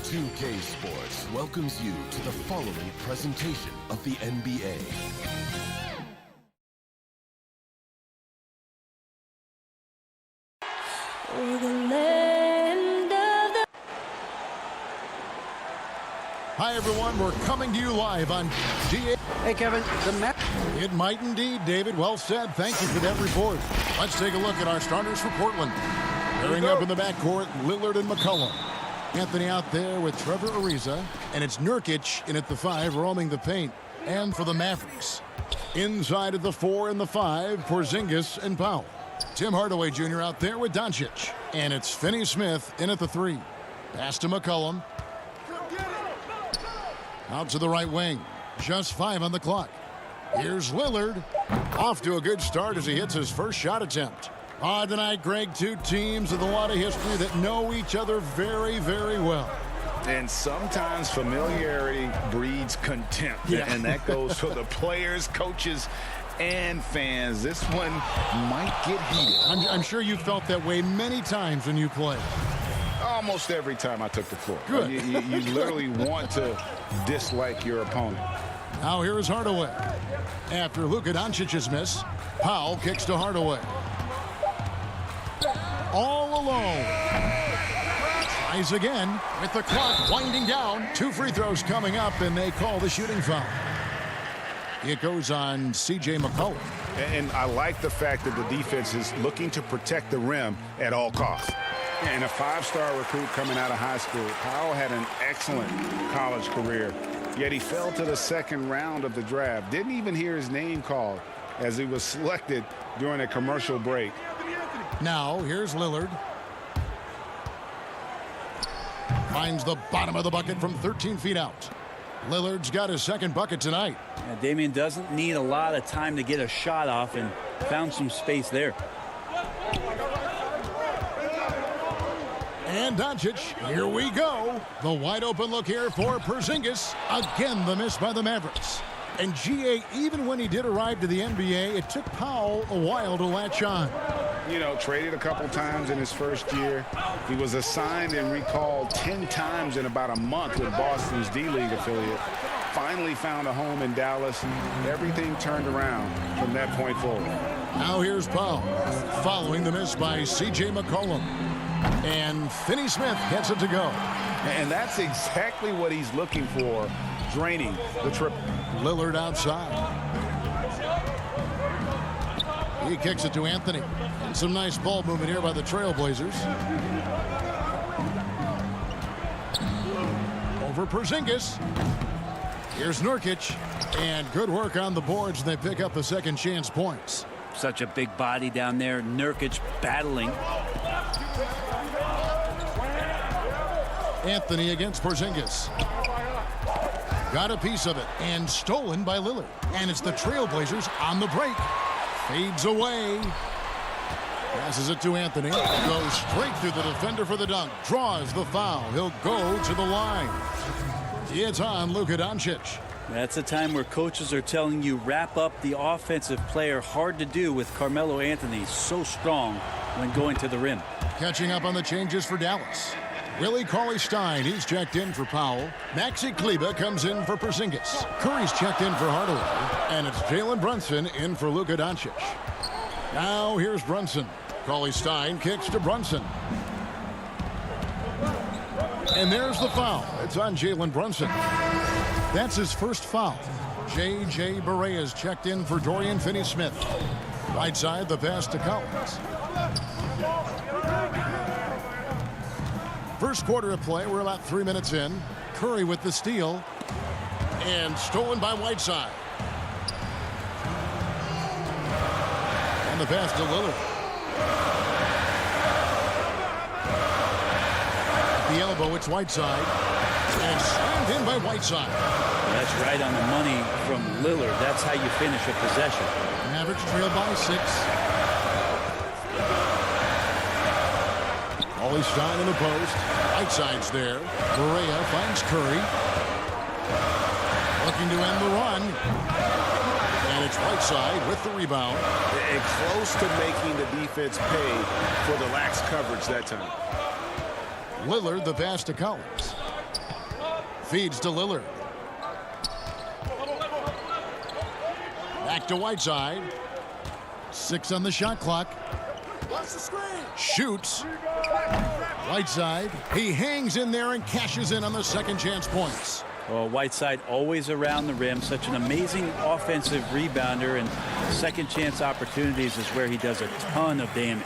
2K Sports welcomes you to the following presentation of the NBA. Hi, everyone. We're coming to you live on GA. Hey, Kevin. It might indeed, David. Well said. Thank you for that report. Let's take a look at our starters for Portland. Pairing up in the backcourt, Lillard and McCollum. Anthony out there with Trevor Ariza. And it's Nurkic in at the 5, roaming the paint. And for the Mavericks, inside at the 4 and the 5, Porzingis and Powell. Tim Hardaway Jr. out there with Doncic. And it's Finney Smith in at the 3. Pass to McCollum. Out to the right wing. Just 5 on the clock. Here's Lillard. Off to a good start as he hits his first shot attempt. Tonight, Greg, two teams with a lot of history that know each other very, very well. And sometimes familiarity breeds contempt. Yeah. And that goes for the players, coaches, and fans. This one might get heated. I'm sure you felt that way many times when you played. Almost every time I took the floor. Good. You literally want to dislike your opponent. Now here is Hardaway. After Luka Doncic's miss, Powell kicks to Hardaway. All alone. Tries again with the clock winding down. 2 free throws coming up, and they call the shooting foul. It goes on C.J. McCollum. And I like the fact that the defense is looking to protect the rim at all costs. And a 5-star recruit coming out of high school, Powell had an excellent college career, yet he fell to the second round of the draft. Didn't even hear his name called as he was selected during a commercial break. Now, here's Lillard. Finds the bottom of the bucket from 13 feet out. Lillard's got his second bucket tonight. Damian doesn't need a lot of time to get a shot off and found some space there. And Doncic, here we go. The wide open look here for Porzingis. Again, the miss by the Mavericks. And GA, even when he did arrive to the NBA, it took Powell a while to latch on. You know, traded a couple times in his first year. He was assigned and recalled 10 times in about a month with Boston's D-League affiliate. Finally found a home in Dallas. Everything turned around from that point forward. Now here's Powell, following the miss by C.J. McCollum. And Finney Smith gets it to go. And that's exactly what he's looking for, draining the triple. Lillard outside. He kicks it to Anthony. And some nice ball movement here by the Trailblazers. Over Porzingis. Here's Nurkic. And good work on the boards. They pick up the second chance points. Such a big body down there. Nurkic battling. Anthony against Porzingis. Got a piece of it and stolen by Lillard. And it's the Trailblazers on the break. Fades away. Passes it to Anthony. Goes straight through the defender for the dunk. Draws the foul. He'll go to the line. It's on Luka Doncic. That's a time where coaches are telling you wrap up the offensive player. Hard to do with Carmelo Anthony. So strong when going to the rim. Catching up on the changes for Dallas. Willie Cauley-Stein, he's checked in for Powell. Maxi Kleber comes in for Porzingis. Curry's checked in for Hardaway. And it's Jalen Brunson in for Luka Doncic. Now here's Brunson. Cauley-Stein kicks to Brunson. And there's the foul. It's on Jalen Brunson. That's his first foul. J.J. Barea checked in for Dorian Finney-Smith. Right side, the pass to Collins. First quarter of play, we're about 3 minutes in. Curry with the steal. And stolen by Whiteside. And the pass to Lillard. At the elbow, it's Whiteside. And slammed in by Whiteside. That's right on the money from Lillard. That's how you finish a possession. Mavericks trail by 6. Cauley-Stein in the post. Whiteside's there. Barea finds Curry. Looking to end the run. And it's Whiteside with the rebound. And close to making the defense pay for the lax coverage that time. Lillard the pass to Collins. Feeds to Lillard. Back to Whiteside. 6 on the shot clock. Shoots. Whiteside. He hangs in there and cashes in on the second chance points. Well, Whiteside always around the rim. Such an amazing offensive rebounder, and second chance opportunities is where he does a ton of damage.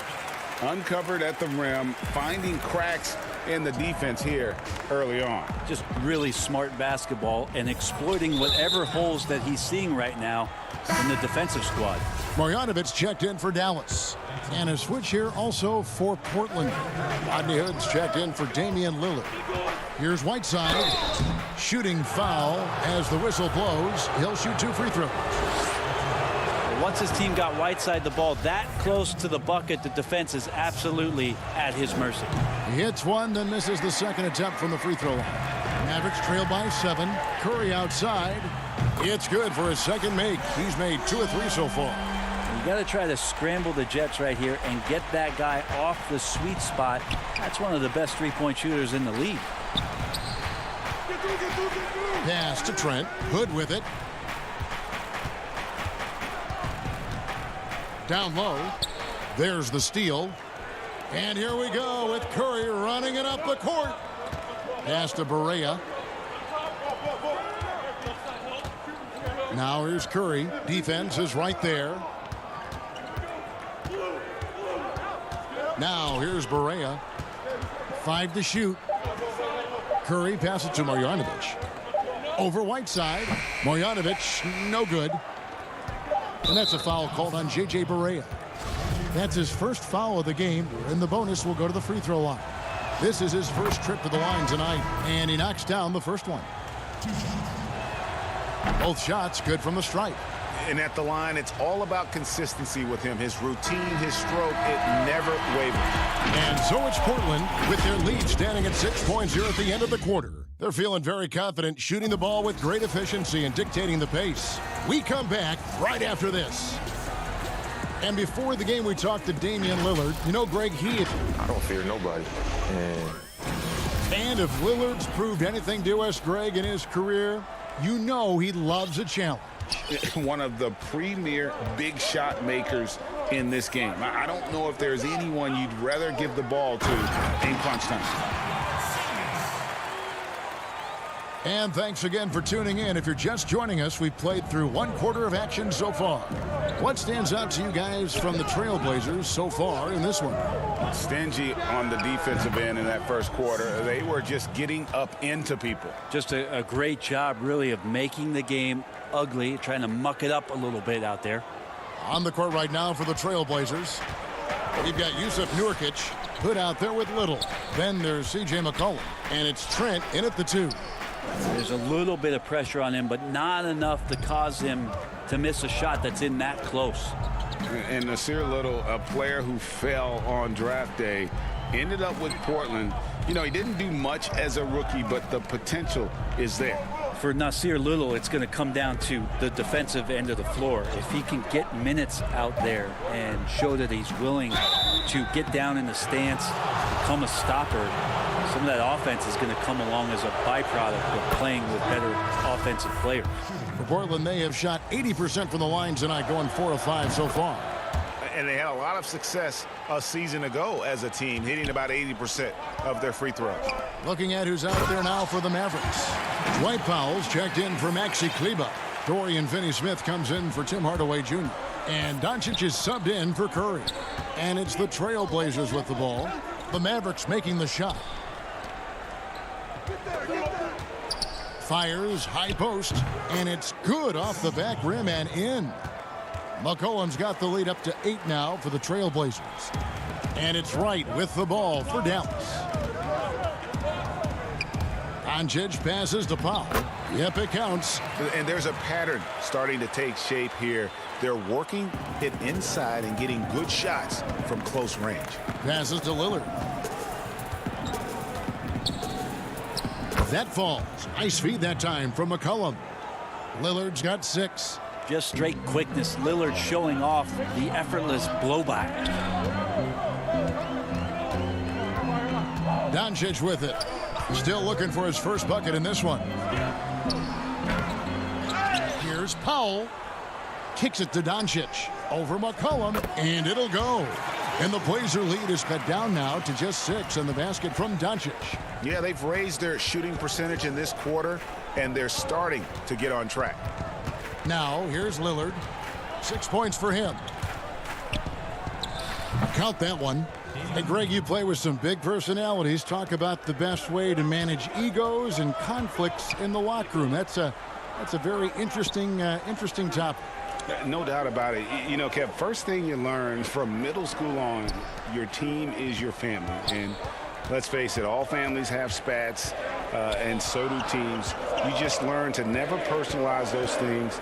Uncovered at the rim, finding cracks in the defense here early on. Just really smart basketball and exploiting whatever holes that he's seeing right now in the defensive squad. Marjanovic checked in for Dallas. And a switch here also for Portland. Rodney Hood's checked in for Damian Lillard. Here's Whiteside. Shooting foul as the whistle blows. He'll shoot 2 free throws. Once his team got Whiteside the ball that close to the bucket, the defense is absolutely at his mercy. He hits one, then misses the second attempt from the free throw line. Mavericks trail by 7. Curry outside. It's good for his second make. He's made 2 of 3 so far. You got to try to scramble the Jets right here and get that guy off the sweet spot. That's one of the best three-point shooters in the league. Pass to Trent. Hood with it. Down low. There's the steal. And here we go with Curry running it up the court. Pass to Barea. Now here's Curry. Defense is right there. Now here's Barea. 5 to shoot. Curry passes to Marjanovic. Over Whiteside. Marjanovic, no good. And that's a foul called on J.J. Barea. That's his first foul of the game, and the bonus will go to the free throw line. This is his first trip to the line tonight, and he knocks down the first one. Both shots good from the stripe. And at the line, it's all about consistency with him. His routine, his stroke, it never wavers. And so it's Portland with their lead standing at 6 points here at the end of the quarter. They're feeling very confident, shooting the ball with great efficiency and dictating the pace. We come back right after this. And before the game, we talked to Damian Lillard. You know, Greg, I don't fear nobody. And if Lillard's proved anything to us, Greg, in his career, you know he loves a challenge. One of the premier big shot makers in this game. I don't know if there's anyone you'd rather give the ball to in crunch time. And thanks again for tuning in. If you're just joining us, we've played through 1 quarter of action so far. What stands out to you guys from the Trailblazers so far in this one? Stingy on the defensive end in that first quarter. They were just getting up into people. Just a great job, really, of making the game ugly, trying to muck it up a little bit out there. On the court right now for the Trailblazers, we've got Yusuf Nurkic, Hood out there with Little. Then there's C.J. McCollum, and it's Trent in at the 2. There's a little bit of pressure on him, but not enough to cause him to miss a shot that's in that close. And Nasir Little, a player who fell on draft day, ended up with Portland. You know, he didn't do much as a rookie, but the potential is there. For Nasir Little, it's going to come down to the defensive end of the floor. If he can get minutes out there and show that he's willing to get down in the stance, become a stopper, some of that offense is going to come along as a byproduct of playing with better offensive players. For Portland, they have shot 80% from the line tonight, going 4 of 5 so far. And they had a lot of success a season ago as a team, hitting about 80% of their free throws. Looking at who's out there now for the Mavericks. Dwight Powell's checked in for Maxi Kleber. Dorian Finney-Smith comes in for Tim Hardaway Jr. And Doncic is subbed in for Curry. And it's the Trailblazers with the ball. The Mavericks making the shot. Fires, high post, and it's good off the back rim and in. McCollum's got the lead up to 8 now for the Trailblazers. And it's right with the ball for Dallas. Doncic passes to Powell. Yep, it counts. And there's a pattern starting to take shape here. They're working it inside and getting good shots from close range. Passes to Lillard. That falls. Nice feed that time from McCollum. Lillard's got 6. Just straight quickness. Lillard showing off the effortless blow-by. Doncic with it. Still looking for his first bucket in this one. Here's Powell. Kicks it to Doncic. Over McCollum, and it'll go. And the Blazer lead is cut down now to just 6 in the basket from Doncic. Yeah, they've raised their shooting percentage in this quarter, and they're starting to get on track. Now, here's Lillard. 6 points for him. Count that one. Hey, Greg, you play with some big personalities. Talk about the best way to manage egos and conflicts in the locker room. That's a very interesting topic. No doubt about it. You know, Kev, first thing you learn from middle school on, your team is your family. And let's face it, all families have spats, and so do teams. You just learn to never personalize those things.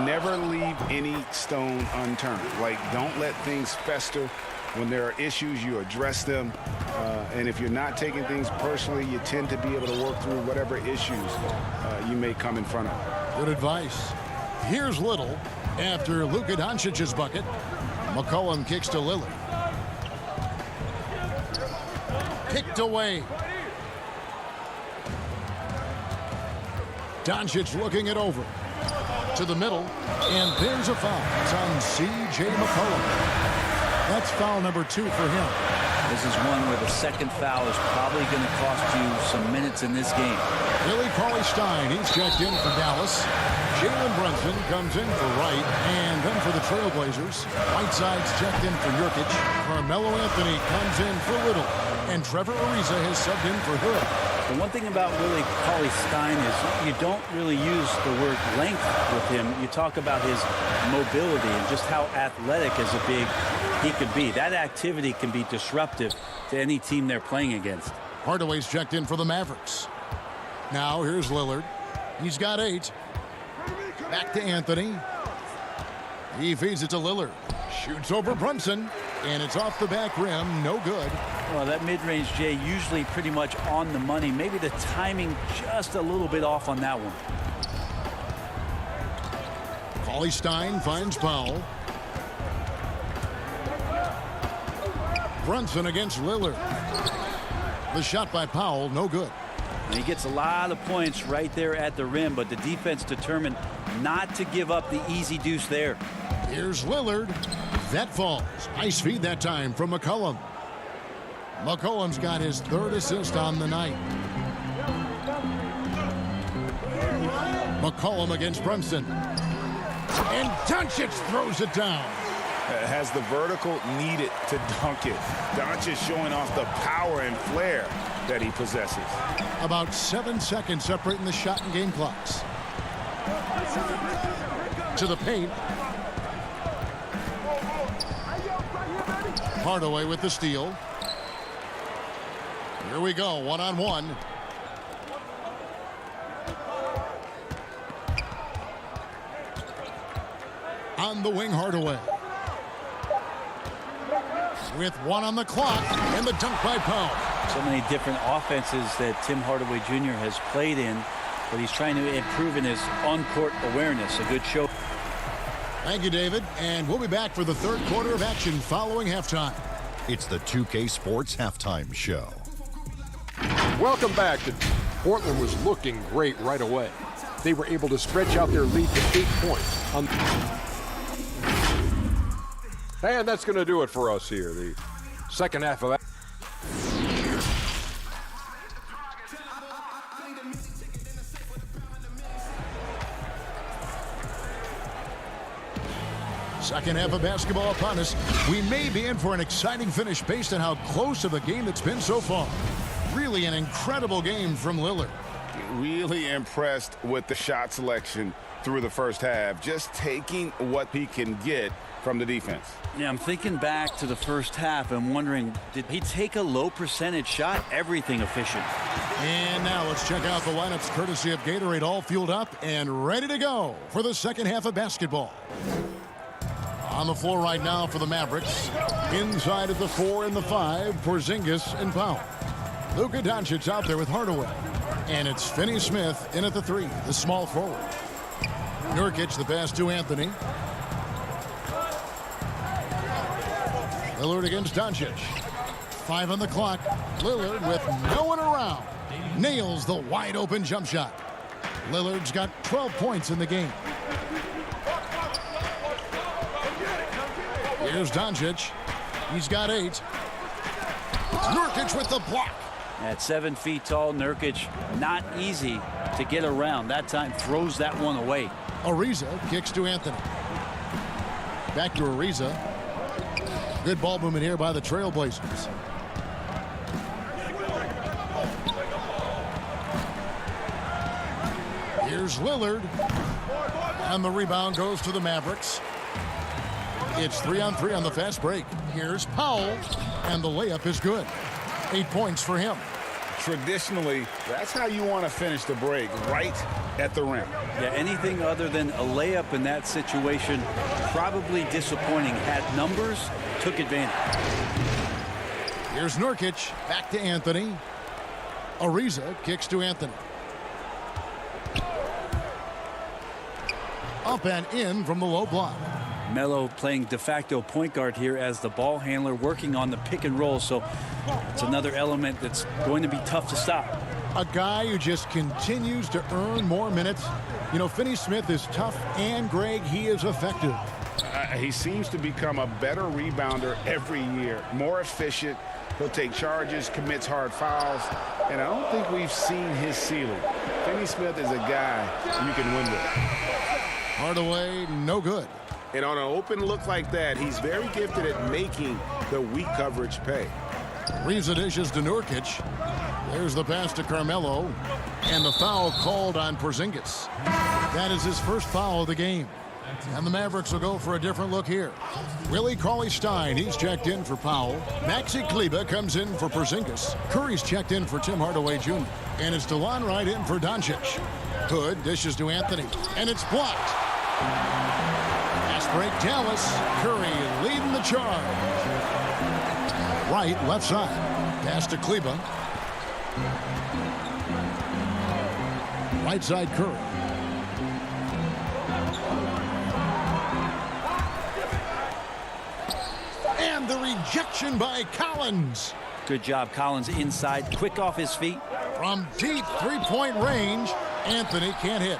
Never leave any stone unturned. Like, don't let things fester. When there are issues, you address them. And if you're not taking things personally, you tend to be able to work through whatever issues you may come in front of. Good advice. Here's Little after Luka Doncic's bucket. McCollum kicks to Lillard. Kicked away. Doncic looking it over. To the middle. And there's a foul. It's on C.J. McCollum. That's foul number 2 for him. This is one where the second foul is probably going to cost you some minutes in this game. Billy Cauley-Stein, he's checked in for Dallas. Jalen Brunson comes in for Wright, and then for the Trailblazers, Whiteside's checked in for Nurkic. Carmelo Anthony comes in for Little, and Trevor Ariza has subbed in for Hood. The one thing about Willie Cauley-Stein is you don't really use the word length with him. You talk about his mobility and just how athletic as a big he could be. That activity can be disruptive to any team they're playing against. Hardaway's checked in for the Mavericks. Now here's Lillard. He's got 8. Back to Anthony. He feeds it to Lillard. Shoots over Brunson, and it's off the back rim. No good. Well, that mid-range, Jay, usually pretty much on the money. Maybe the timing just a little bit off on that one. Cauley-Stein finds Powell. Brunson against Lillard. The shot by Powell, no good. And he gets a lot of points right there at the rim, but the defense determined not to give up the easy deuce there. Here's Lillard. That falls. Nice feed that time from McCollum. McCollum's got his 3rd assist on the night. McCollum against Brunson. And Doncic throws it down. Has the vertical needed to dunk it. Doncic showing off the power and flair that he possesses. About 7 seconds separating the shot and game clocks. To the paint. Hardaway with the steal. Here we go, 1-on-1. On the wing, Hardaway. With 1 on the clock, and the dunk by Powell. So many different offenses that Tim Hardaway Jr. has played in, but he's trying to improve in his on-court awareness. A good show. Thank you, David. And we'll be back for the 3rd quarter of action following halftime. It's the 2K Sports Halftime Show. Welcome back. Portland was looking great right away. They were able to stretch out their lead to 8 points. And that's going to do it for us here. The second half of that. Second half of basketball upon us. We may be in for an exciting finish based on how close of a game it's been so far. Really an incredible game from Lillard. Really impressed with the shot selection through the first half. Just taking what he can get from the defense. Yeah, I'm thinking back to the first half and wondering, did he take a low percentage shot? Everything efficient. And now let's check out the lineups courtesy of Gatorade, all fueled up and ready to go for the second half of basketball. On the floor right now for the Mavericks. Inside at the 4 and the 5, Porzingis and Powell. Luka Doncic out there with Hardaway. And it's Finney-Smith in at the 3, the small forward. Nurkic the pass to Anthony. Lillard against Doncic. 5 on the clock. Lillard with no one around. Nails the wide open jump shot. Lillard's got 12 points in the game. Here's Doncic. He's got 8. Nurkic with the block. At 7 feet tall, Nurkic, not easy to get around. That time throws that one away. Ariza kicks to Anthony. Back to Ariza. Good ball movement here by the Trailblazers. Here's Lillard. And the rebound goes to the Mavericks. It's 3-on-3 on the fast break. Here's Powell. And the layup is good. 8 points for him. Traditionally, that's how you want to finish the break, right at the rim. Yeah, anything other than a layup in that situation, probably disappointing. Had numbers, took advantage. Here's Nurkic. Back to Anthony. Ariza kicks to Anthony. Up and in from the low block. Melo playing de facto point guard here as the ball handler, working on the pick and roll. So it's another element that's going to be tough to stop. A guy who just continues to earn more minutes. You know, Finney-Smith is tough, and Greg, he is effective. He seems to become a better rebounder every year, more efficient. He'll take charges, commits hard fouls, and I don't think we've seen his ceiling. Finney-Smith is a guy you can win with. Hardaway, no good. And on an open look like that, he's very gifted at making the weak coverage pay. Ariza dishes to Nurkic. There's the pass to Carmelo. And the foul called on Porzingis. That is his first foul of the game. And the Mavericks will go for a different look here. Willie Cauley-Stein, he's checked in for Powell. Maxi Kleber comes in for Porzingis. Curry's checked in for Tim Hardaway Jr. And it's DeLon Wright in for Doncic. Hood dishes to Anthony. And it's blocked. Fast break, Dallas. Curry leading the charge. Wright, left side. Pass to Kleber. Right side, Curry. And the rejection by Collins. Good job, Collins inside, quick off his feet. From deep three-point range, Anthony can't hit.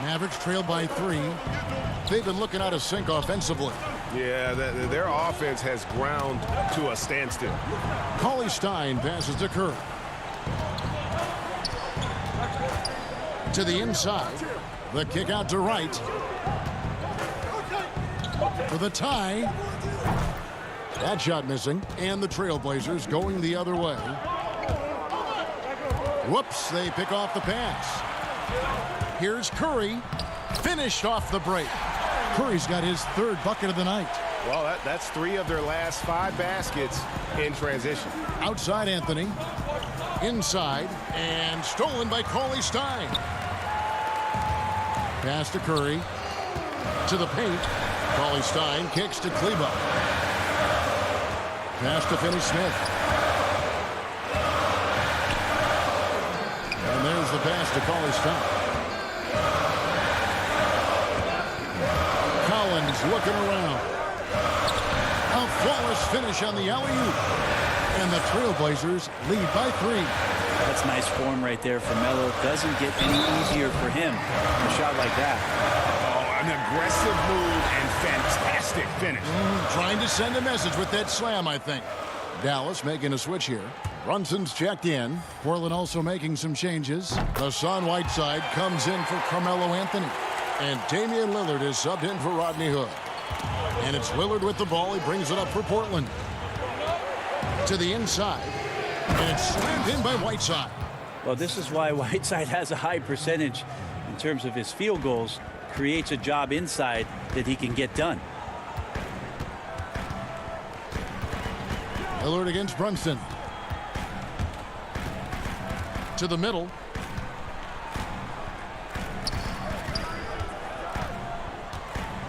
Mavericks trail by 3. They've been looking out of sync offensively. Yeah, their offense has ground to a standstill. Cauley-Stein passes to Curry. To the inside. The kick out to Wright. For the tie. That shot missing. And the Trailblazers going the other way. Whoops, they pick off the pass. Here's Curry. Finished off the break. Curry's got his 3rd bucket of the night. Well, that's 3 of their last 5 baskets in transition. Outside Anthony. Inside. And stolen by Cauley-Stein. Pass to Curry. To the paint. Cauley-Stein kicks to Kleber. Pass to Finney-Smith. And there's the pass to Cauley-Stein. Collins looking around. A flawless finish on the alley-oop. And the Trailblazers lead by 3. That's nice form right there for Melo. Doesn't get any easier for him. A shot like that. Oh, an aggressive move and fantastic finish. Trying to send a message with that slam, I think. Dallas making a switch here. Brunson's checked in. Portland also making some changes. Hassan Whiteside comes in for Carmelo Anthony. And Damian Lillard is subbed in for Rodney Hood. And it's Lillard with the ball. He brings it up for Portland. To the inside. And it's slammed in by Whiteside. Well, this is why Whiteside has a high percentage in terms of his field goals. Creates a job inside that he can get done. Lillard against Brunson. To the middle.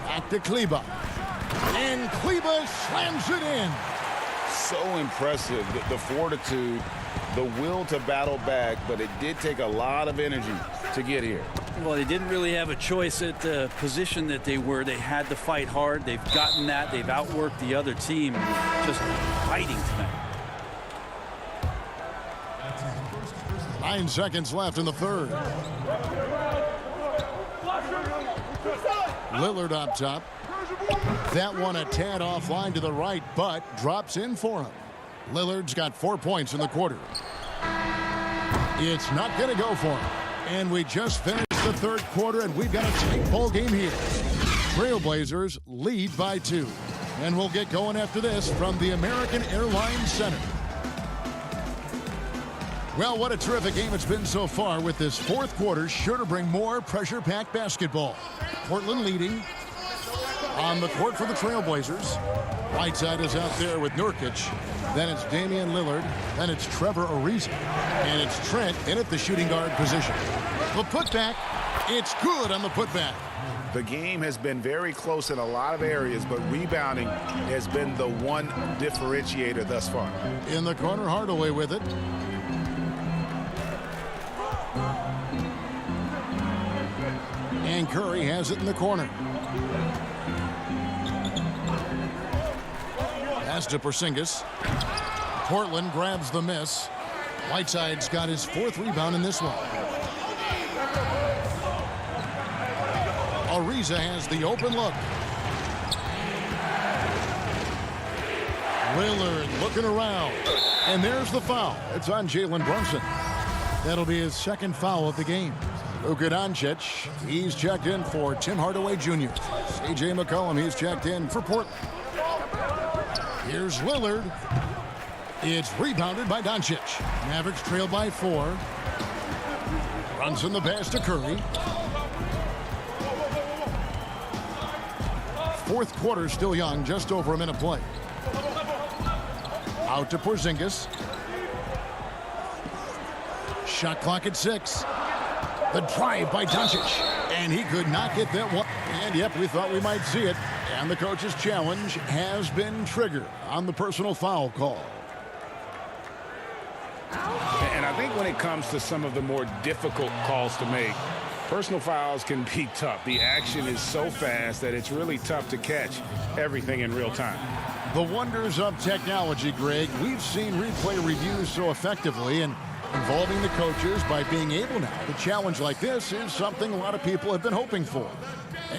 Back to Kleber. And Kleber slams it in. So impressive, the fortitude, the will to battle back, but it did take a lot of energy to get here. Well, they didn't really have a choice at the position that they were. They had to fight hard. They've gotten that. They've outworked the other team. Just fighting tonight. 9 seconds left in the third. Lillard up top. That one a tad offline to the right, but drops in for him. Lillard's got 4 points in the quarter. It's not going to go for him. And we just finished the third quarter, and we've got a tight ball game here. Trailblazers lead by 2. And we'll get going after this from the American Airlines Center. Well, what a terrific game it's been so far, with this fourth quarter sure to bring more pressure-packed basketball. Portland leading on the court for the Trailblazers. Whiteside is out there with Nurkic. Then it's Damian Lillard. Then it's Trevor Ariza. And it's Trent in at the shooting guard position. The putback, it's good on the putback. The game has been very close in a lot of areas, but rebounding has been the one differentiator thus far. In the corner, Hardaway with it. And Curry has it in the corner. Pass to Porzingis. Portland grabs the miss. Whiteside's got his 4th rebound in this one. Ariza has the open look. Lillard looking around. And there's the foul. It's on Jalen Brunson. That'll be his 2nd foul of the game. Luka Doncic, he's checked in for Tim Hardaway Jr. C.J. McCollum, he's checked in for Portland. Here's Lillard. It's rebounded by Doncic. Mavericks trail by 4. Brunson the pass to Curry. Fourth quarter still young, just over a minute play. Out to Porzingis. Shot clock at 6. The drive by Doncic. And he could not get that one. And yep, we thought we might see it. And the coach's challenge has been triggered on the personal foul call. And I think when it comes to some of the more difficult calls to make, personal fouls can be tough. The action is so fast that it's really tough to catch everything in real time. The wonders of technology, Greg. We've seen replay reviews so effectively, and involving the coaches by being able now to challenge like this is something a lot of people have been hoping for.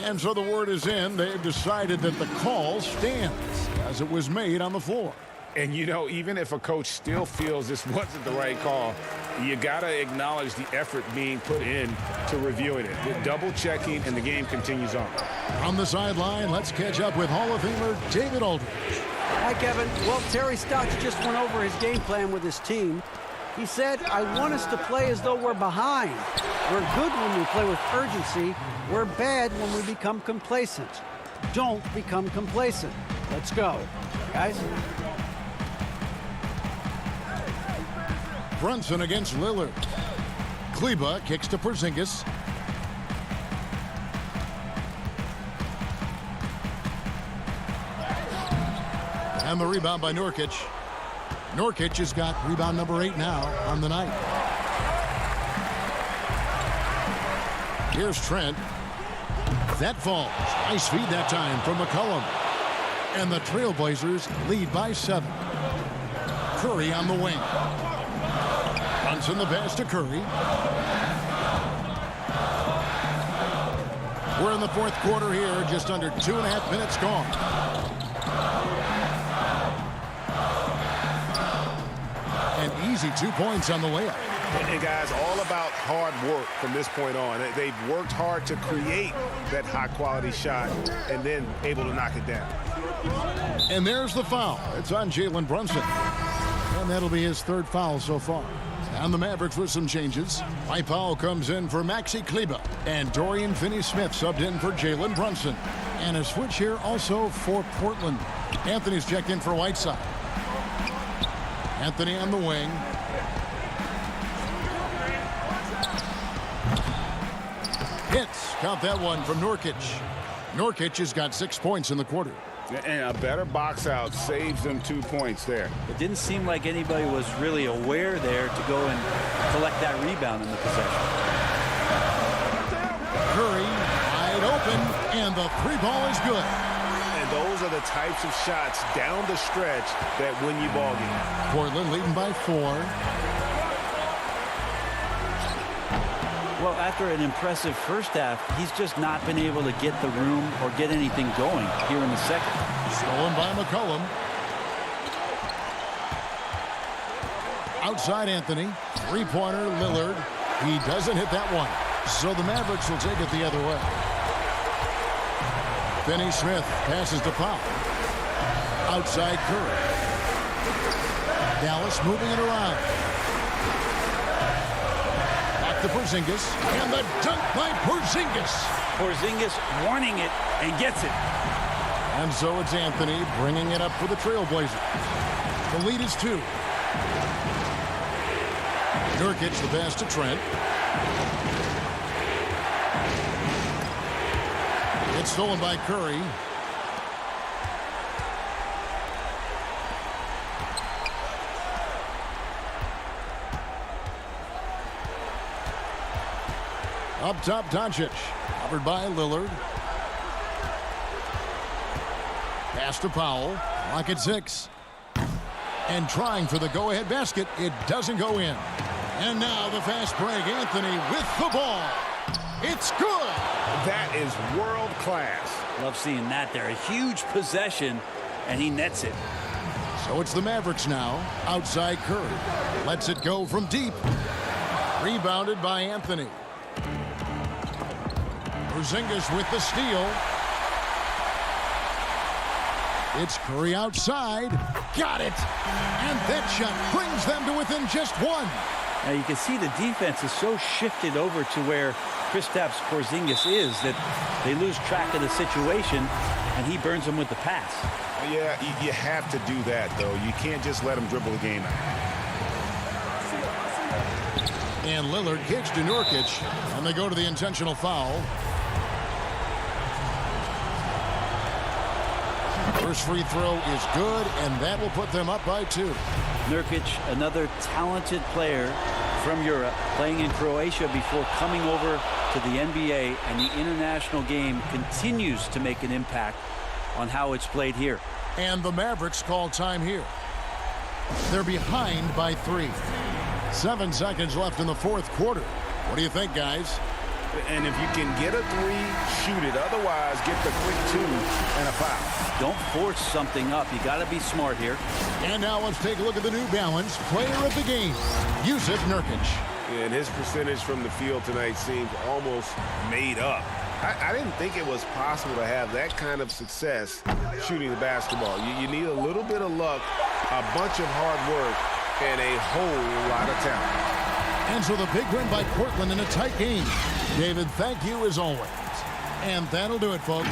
And so the word is in. They've decided that the call stands as it was made on the floor. And, you know, even if a coach still feels this wasn't the right call, you got to acknowledge the effort being put in to reviewing it. With double-checking, and the game continues on. On the sideline, let's catch up with Hall of Famer David Aldridge. Hi, Kevin. Well, Terry Stotts just went over his game plan with his team. He said, I want us to play as though we're behind. We're good when we play with urgency. We're bad when we become complacent. Don't become complacent. Let's go, guys. Brunson against Lillard. Kleba kicks to Porzingis. And the rebound by Nurkic. Nurkic has got rebound number 8 now on the night. Here's Trent. That falls. Nice feed that time from McCollum. And the Trailblazers lead by 7. Curry on the wing. Brunson the pass to Curry. We're in the fourth quarter here, just under 2.5 minutes gone. An easy 2 points on the layup. And guys, all about hard work from this point on. They've worked hard to create that high-quality shot and then able to knock it down. And there's the foul. It's on Jalen Brunson. And that'll be his 3rd foul so far. And the Mavericks with some changes. Mike Powell comes in for Maxi Kleba. And Dorian Finney-Smith subbed in for Jalen Brunson. And a switch here also for Portland. Anthony's checked in for Whiteside. Anthony on the wing. Hits. Count that one from Nurkic. Nurkic has got 6 points in the quarter. And a better box out saves them 2 points there. It didn't seem like anybody was really aware there to go and collect that rebound in the possession. Curry wide open, and the 3-ball is good. And those are the types of shots down the stretch that win you ball games. Portland leading by 4. Well, after an impressive first half, he's just not been able to get the room or get anything going here in the second. Stolen by McCollum. Outside Anthony. Three-pointer Lillard. He doesn't hit that one. So the Mavericks will take it the other way. Finney-Smith passes to Powell. Outside Curry. Dallas moving it around. Back to Porzingis. And the dunk by Porzingis. Porzingis wanting it and gets it. And so it's Anthony bringing it up for the Trailblazers. The lead is 2. Nurkic the pass to Trent. It's stolen by Curry. Up top, Doncic. Covered by Lillard. Pass to Powell. Clock at 6. And trying for the go-ahead basket. It doesn't go in. And now the fast break. Anthony with the ball. It's good. That is world class. Love seeing that there. A huge possession, and he nets it. So it's the Mavericks now. Outside Curry. Lets it go from deep. Rebounded by Anthony. Porzingis with the steal. It's Curry outside. Got it. And that shot brings them to within just 1. Now you can see the defense is so shifted over to where Kristaps Porzingis is that they lose track of the situation, and he burns them with the pass. Yeah, you have to do that, though. You can't just let him dribble the game out. And Lillard kicks to Nurkic, and they go to the intentional foul. First free throw is good, and that will put them up by 2. Nurkic, another talented player from Europe, playing in Croatia before coming over to the NBA, and the international game continues to make an impact on how it's played here. And the Mavericks call time here. They're behind by 3. 7 seconds left in the fourth quarter. What do you think, guys? And if you can get a 3, shoot it. Otherwise, get the quick 2 and a foul. Don't force something up. You got to be smart here. And now let's take a look at the New Balance player of the game, Yusuf Nurkic. And his percentage from the field tonight seems almost made up. I didn't think it was possible to have that kind of success shooting the basketball. You need a little bit of luck, a bunch of hard work, and a whole lot of talent. And so the big win by Portland in a tight game. David, thank you as always. And that'll do it, folks.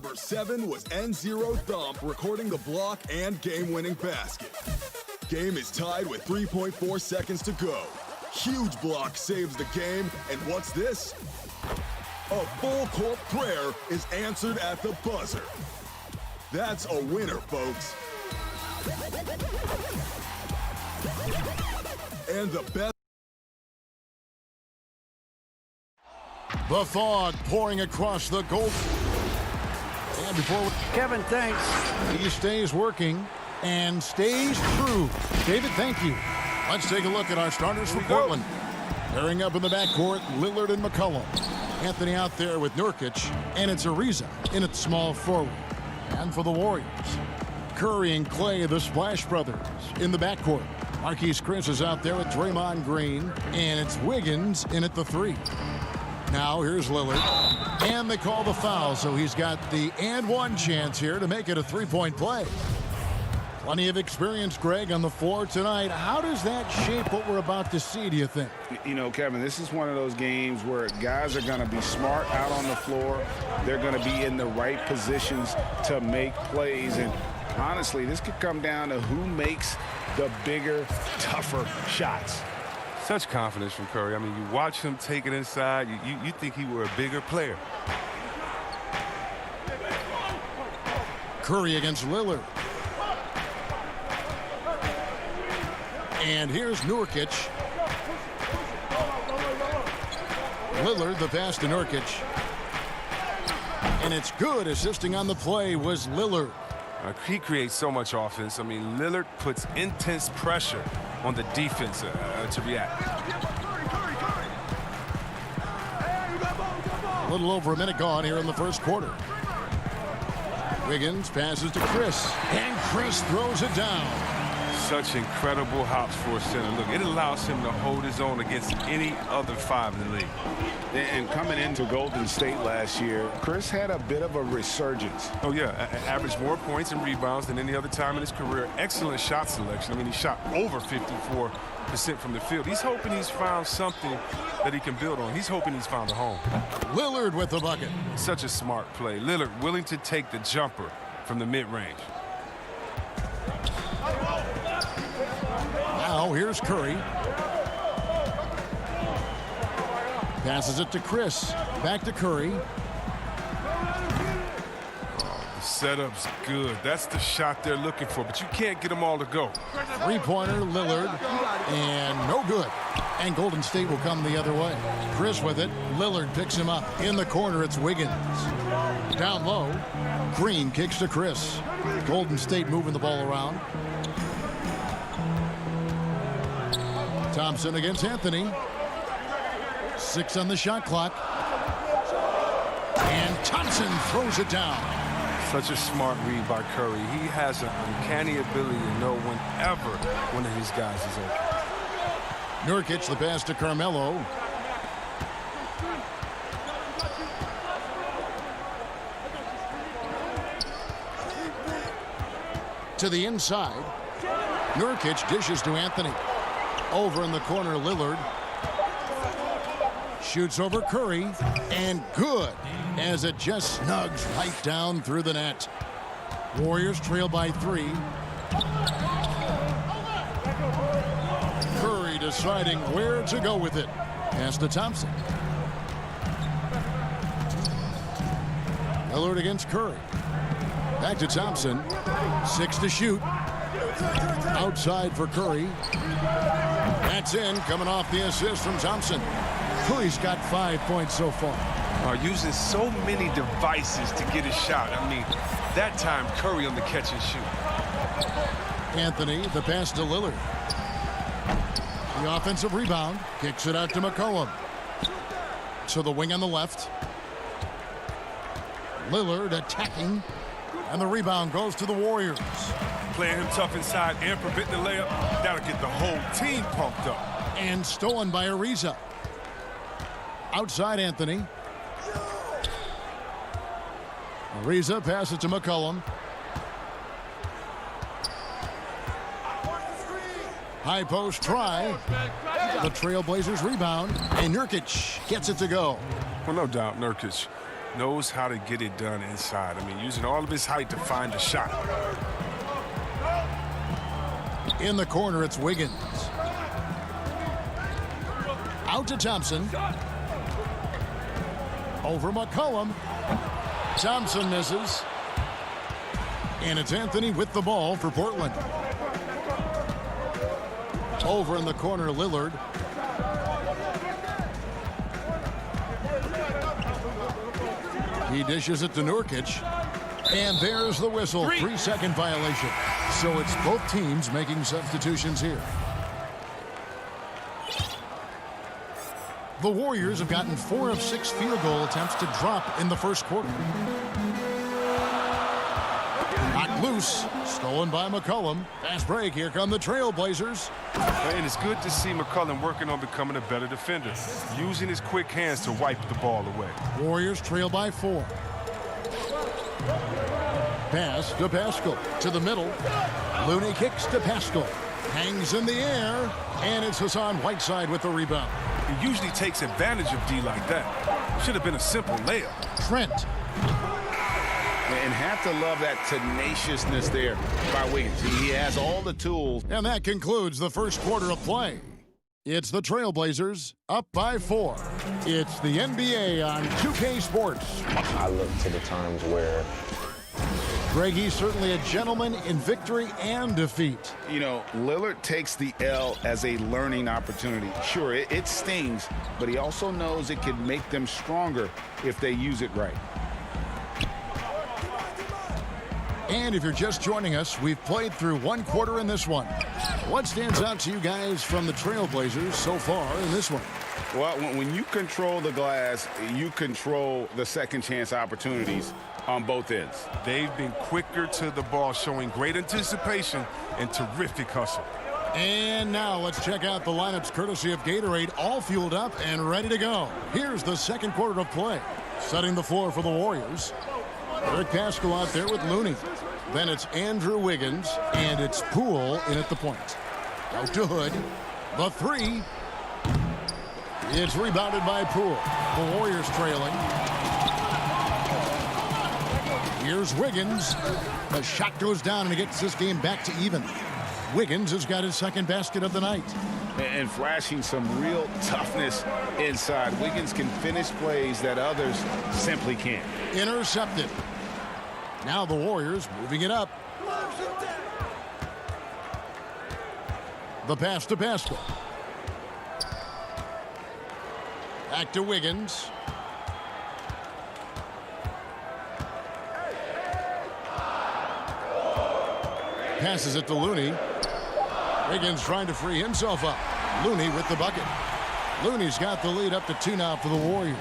Number 7 was N0 Thump recording the block and game-winning basket. Game is tied with 3.4 seconds to go. Huge block saves the game, and what's this? A full court prayer is answered at the buzzer. That's a winner, folks. And the best. The fog pouring across the goal. And before Kevin, thanks. he stays working and stays true. David, thank you. Let's take a look at our starters for Portland. Pairing up in the backcourt, Lillard and McCollum. Anthony out there with Nurkic, and it's Ariza in at small forward. And for the Warriors, Curry and Clay, the Splash Brothers, in the backcourt. Marquise Chris is out there with Draymond Green, and it's Wiggins in at the 3. Now here's Lillard, and they call the foul, so he's got the and one chance here to make it a three-point play. Plenty of experience, Greg, on the floor tonight. How does that shape what we're about to see, do you think? You know, Kevin, this is one of those games where guys are going to be smart out on the floor. They're going to be in the right positions to make plays. And honestly, this could come down to who makes the bigger, tougher shots. Such confidence from Curry. I mean, you watch him take it inside, you think he were a bigger player. Curry against Lillard. And here's Nurkic. Lillard, the pass to Nurkic. And it's good. Assisting on the play was Lillard. He creates so much offense. I mean, Lillard puts intense pressure on the defense to react. A little over a minute gone here in the first quarter. Wiggins passes to Chris. And Chris throws it down. Such incredible hops for a center. Look, it allows him to hold his own against any other 5 in the league. And coming into Golden State last year, Chris had a bit of a resurgence. Oh, yeah. Averaged more points and rebounds than any other time in his career. Excellent shot selection. I mean, he shot over 54% from the field. He's hoping he's found something that he can build on. He's hoping he's found a home. Lillard with the bucket. Such a smart play. Lillard willing to take the jumper from the mid-range. Now here's Curry. Passes it to Chris. Back to Curry. The setup's good. That's the shot they're looking for, but you can't get them all to go. Three-pointer, Lillard, and no good. And Golden State will come the other way. Chris with it. Lillard picks him up. In the corner, it's Wiggins. Down low, Green kicks to Chris. Golden State moving the ball around. Thompson against Anthony. 6 on the shot clock. And Thompson throws it down. Such a smart read by Curry. He has an uncanny ability to know whenever one of his guys is open. Nurkic, the pass to Carmelo. To the inside. Nurkic dishes to Anthony. Over in the corner, Lillard. Shoots over Curry. And good, as it just snugs right down through the net. Warriors trail by 3. Curry deciding where to go with it. Pass to Thompson. Lillard against Curry. Back to Thompson. 6 to shoot. Outside for Curry. That's in, coming off the assist from Thompson. Curry's got 5 points so far. Using so many devices to get his shot. I mean, that time Curry on the catch and shoot. Anthony, the pass to Lillard. The offensive rebound. Kicks it out to McCollum. To the wing on the left. Lillard attacking. And the rebound goes to the Warriors. Playing him tough inside and prevent the layup. That'll get the whole team pumped up. And stolen by Ariza. Outside Anthony. Ariza passes to McCollum. High post try. The Trailblazers rebound. And Nurkic gets it to go. Well, no doubt, Nurkic knows how to get it done inside. I mean, using all of his height to find a shot. In the corner, it's Wiggins. Out to Thompson. Over McCollum. Thompson misses. And it's Anthony with the ball for Portland. Over in the corner, Lillard. He dishes it to Nurkic. And there's the whistle. 3-second violation. So it's both teams making substitutions here. The Warriors have gotten 4 of 6 field goal attempts to drop in the first quarter. Knocked loose. Stolen by McCollum. Fast break. Here come the Trailblazers. And it's good to see McCollum working on becoming a better defender, using his quick hands to wipe the ball away. Warriors trail by 4. Pass to Pascal. To the middle. Looney kicks to Pascal. Hangs in the air. And it's Hassan Whiteside with the rebound. He usually takes advantage of D like that. Should have been a simple layup. Trent. And have to love that tenaciousness there by Wiggins. He has all the tools. And that concludes the first quarter of play. It's the Trailblazers up by 4. It's the NBA on 2K Sports. I look to the times where Greg, he's certainly a gentleman in victory and defeat. You know, Lillard takes the L as a learning opportunity. Sure, it stings, but he also knows it can make them stronger if they use it right. And if you're just joining us, we've played through 1 quarter in this one. What stands out to you guys from the Trailblazers so far in this one? Well, when you control the glass, you control the second chance opportunities on both ends. They've been quicker to the ball, showing great anticipation and terrific hustle. And now let's check out the lineups courtesy of Gatorade, all fueled up and ready to go. Here's the second quarter of play. Setting the floor for the Warriors. Eric Pascal out there with Looney. Then it's Andrew Wiggins, and it's Poole in at the point. Out to Hood. The 3. It's rebounded by Poole. The Warriors trailing. Here's Wiggins. The shot goes down, and it gets this game back to even. Wiggins has got his second basket of the night. And flashing some real toughness inside. Wiggins can finish plays that others simply can't. Intercepted. Now the Warriors moving it up. The pass to Pascal. Back to Wiggins. Passes it to Looney. Wiggins trying to free himself up. Looney with the bucket. Looney's got the lead up to 2 now for the Warriors.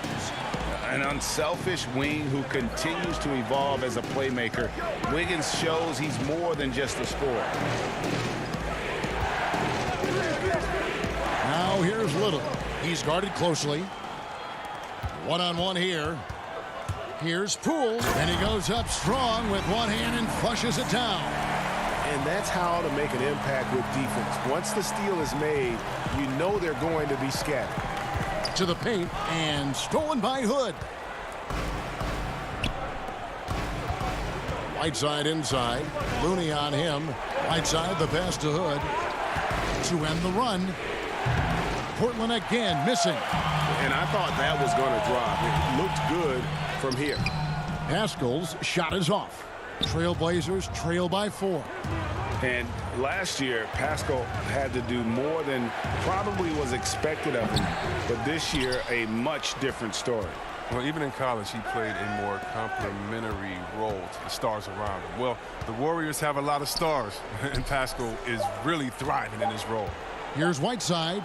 An unselfish wing who continues to evolve as a playmaker. Wiggins shows he's more than just a scorer. Now here's Little. He's guarded closely. One-on-one here. Here's Poole, and he goes up strong with one hand and flushes it down. And that's how to make an impact with defense. Once the steal is made, you know they're going to be scattered. To the paint, and stolen by Hood. Whiteside inside. Looney on him. Whiteside, the pass to Hood. To end the run. Portland again missing. And I thought that was going to drop. It looked good from here. Pascal's shot is off. Trailblazers trail by 4. And last year, Pascal had to do more than probably was expected of him. But this year, a much different story. Well, even in college, he played a more complementary role to the stars around him. Well, the Warriors have a lot of stars, and Pascal is really thriving in his role. Here's Whiteside.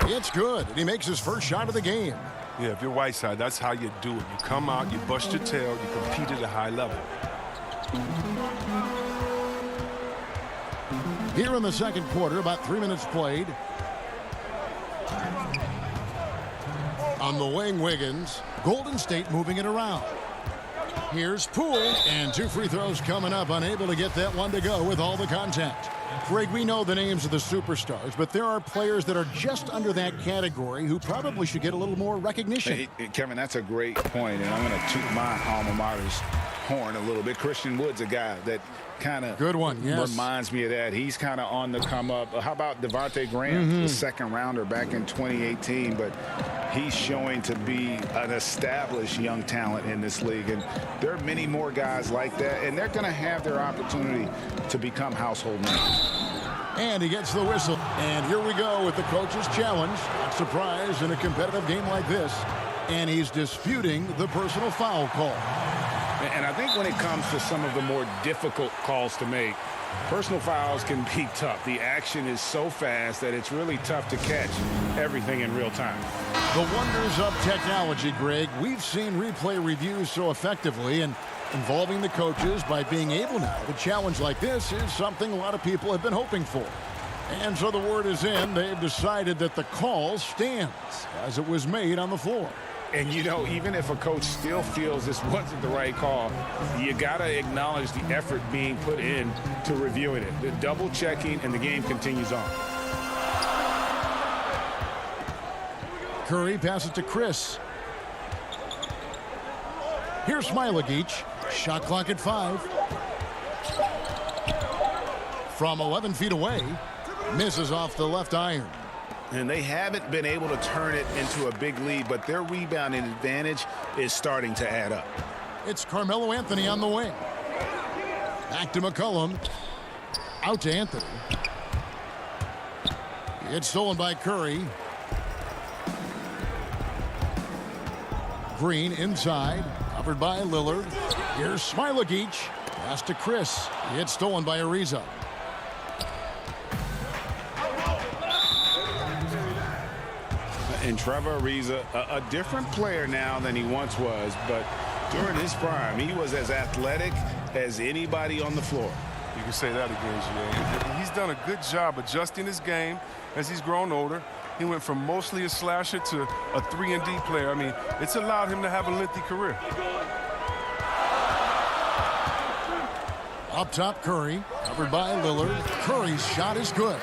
It's good, and he makes his first shot of the game. Yeah, if you're Whiteside, that's how you do it. You come out, you bust your tail, you compete at a high level. Here in the second quarter, about 3 minutes played. On the wing, Wiggins. Golden State moving it around. Here's Poole, and 2 free throws coming up. Unable to get that one to go with all the contact. Greg, we know the names of the superstars, but there are players that are just under that category who probably should get a little more recognition. Hey, Kevin, that's a great point, and I'm going to toot my alma mater's horn a little bit. Christian Wood's a guy that kind of reminds me of that. He's kind of on the come up. How about Devontae Graham, the second rounder back in 2018, but he's showing to be an established young talent in this league, and there are many more guys like that, and they're going to have their opportunity to become household names. And he gets the whistle. And here we go with the coach's challenge. Not surprised in a competitive game like this. And he's disputing the personal foul call. And I think when it comes to some of the more difficult calls to make, personal fouls can be tough. The action is so fast that it's really tough to catch everything in real time. The wonders of technology, Greg. We've seen replay reviews so effectively, and involving the coaches by being able now to challenge like this is something a lot of people have been hoping for. And so the word is in. They've decided that the call stands as it was made on the floor. And, you know, even if a coach still feels this wasn't the right call, you got to acknowledge the effort being put in to reviewing it. The double checking, and the game continues on. Curry passes to Chris. Here's Smailagic. Shot clock at 5. From 11 feet away. Misses off the left iron. And they haven't been able to turn it into a big lead, but their rebounding advantage is starting to add up. It's Carmelo Anthony on the wing. Back to McCollum. Out to Anthony. It's stolen by Curry. Green inside. Covered by Lillard. Here's Smailagic. Pass to Chris. It's stolen by Ariza. And Trevor Ariza, a different player now than he once was, but during his prime, he was as athletic as anybody on the floor. You can say that again, Jay. He's done a good job adjusting his game as he's grown older. He went from mostly a slasher to a 3-and-D player. I mean, it's allowed him to have a lengthy career. Up top, Curry. Covered by Lillard. Curry's shot is good.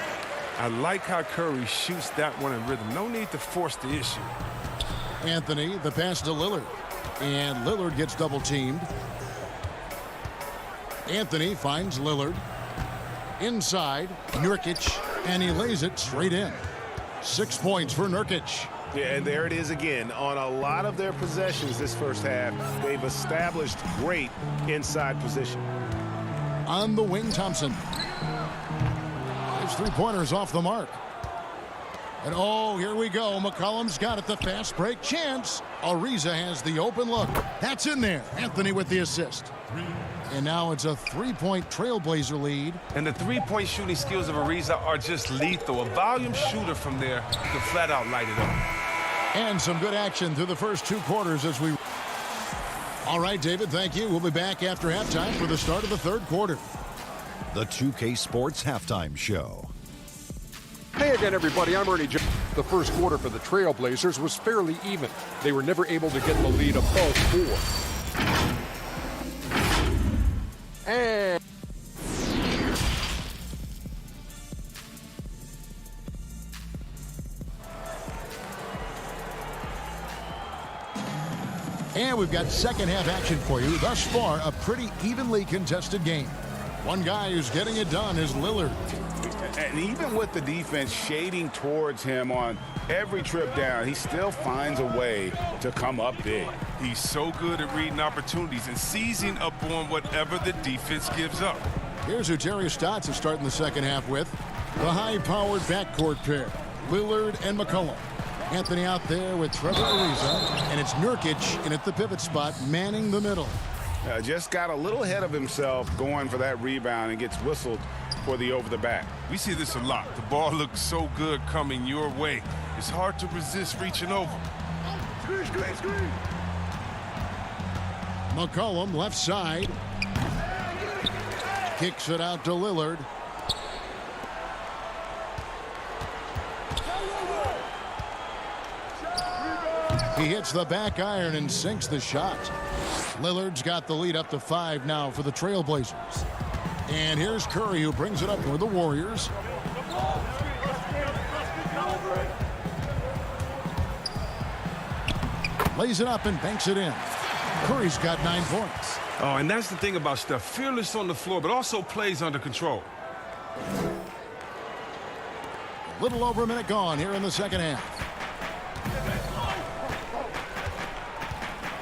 I like how Curry shoots that one in rhythm. No need to force the issue. Anthony, the pass to Lillard. And Lillard gets double teamed. Anthony finds Lillard. Inside, Nurkic, and he lays it straight in. 6 points for Nurkic. Yeah, and there it is again. On a lot of their possessions this first half, they've established great inside position. On the wing, Thompson. His three-pointers off the mark. And oh, here we go. McCollum's got it. The fast break chance. Ariza has the open look. That's in there. Anthony with the assist. And now it's a three-point Trailblazer lead. And the three-point shooting skills of Ariza are just lethal. A volume shooter from there to flat out light it up. And some good action through the first 2 quarters as we... All right, David, thank you. We'll be back after halftime for the start of the third quarter. The 2K Sports Halftime Show. Hey again, everybody. I'm Ernie Jones. The first quarter for the Trailblazers was fairly even. They were never able to get the lead above 4. And we've got second half action for you. Thus far, a pretty evenly contested game. One guy who's getting it done is Lillard. And even with the defense shading towards him on every trip down, he still finds a way to come up big. He's so good at reading opportunities and seizing upon whatever the defense gives up. Here's who Terry Stotts is starting the second half with. The high-powered backcourt pair, Lillard and McCollum. Anthony out there with Trevor Ariza, and it's Nurkic in at the pivot spot, manning the middle. Just got a little ahead of himself going for that rebound and gets whistled for the over-the-back. We see this a lot. The ball looks so good coming your way. It's hard to resist reaching over. Screen. McCollum left side. Kicks it out to Lillard. He hits the back iron and sinks the shot. Lillard's got the lead up to 5 now for the Trailblazers. And here's Curry, who brings it up for the Warriors. Lays it up and banks it in. Curry's got 9 points. Oh, and that's the thing about Steph. Fearless on the floor, but also plays under control. A little over a minute gone here in the second half.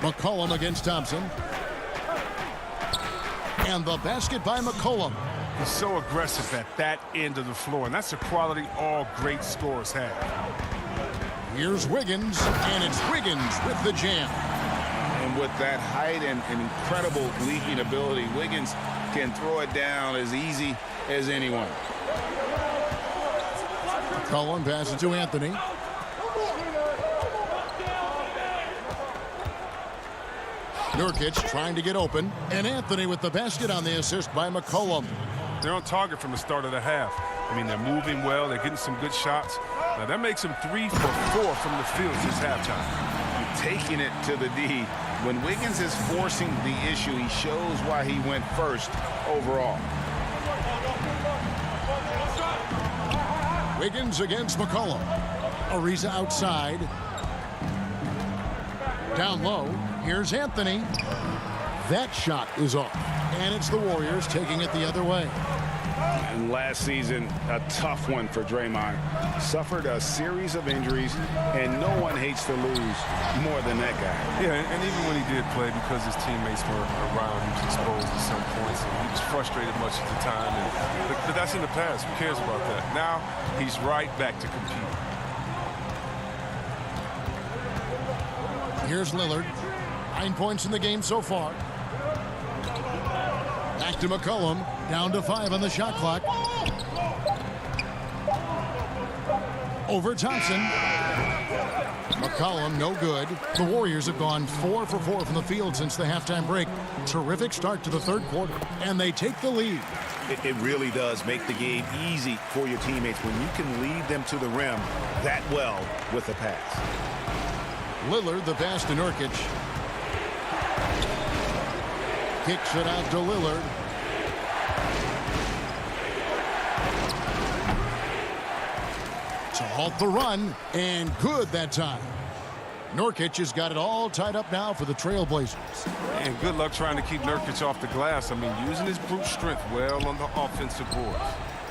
McCollum against Thompson. And the basket by McCollum. He's so aggressive at that end of the floor, and that's a quality all great scorers have. Here's Wiggins, and it's Wiggins with the jam. And with that height and incredible leaping ability, Wiggins can throw it down as easy as anyone. McCollum passes to Anthony. Nurkic trying to get open, and Anthony with the basket on the assist by McCollum. They're on target from the start of the half. I mean, they're moving well. They're getting some good shots. Now, that makes them 3 for 4 from the field since halftime. Taking it to the D. When Wiggins is forcing the issue, he shows why he went first overall. Wiggins against McCollum. Ariza outside. Down low. Here's Anthony. That shot is off. And it's the Warriors taking it the other way. And last season, a tough one for Draymond. Suffered a series of injuries, and no one hates to lose more than that guy. Yeah, and even when he did play, because his teammates were around, he was exposed at some points, and he was frustrated much of the time. But that's in the past. Who cares about that? Now, he's right back to competing. Here's Lillard. 9 points in the game so far. Back to McCollum. Down to 5 on the shot clock. Over Thompson. McCollum, no good. The Warriors have gone 4 for 4 from the field since the halftime break. Terrific start to the third quarter, and they take the lead. It really does make the game easy for your teammates when you can lead them to the rim that well with a pass. Lillard, the pass to Nurkic. Kicks it out to Lillard. To halt the run, and good that time. Nurkic has got it all tied up now for the Trailblazers. And good luck trying to keep Nurkic off the glass. I mean, using his brute strength well on the offensive boards.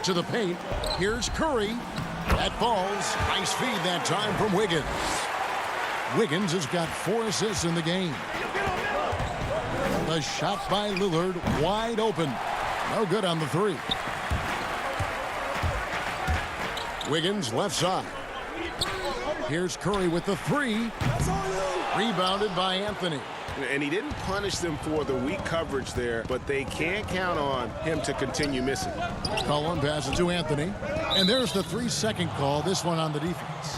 To the paint, here's Curry. That falls. Nice feed that time from Wiggins. Wiggins has got 4 assists in the game. The shot by Lillard, wide open. No good on the 3. Wiggins left side. Here's Curry with the 3. Rebounded by Anthony. And he didn't punish them for the weak coverage there, but they can't count on him to continue missing. Cullen passes to Anthony. And there's the 3-second call, this one on the defense.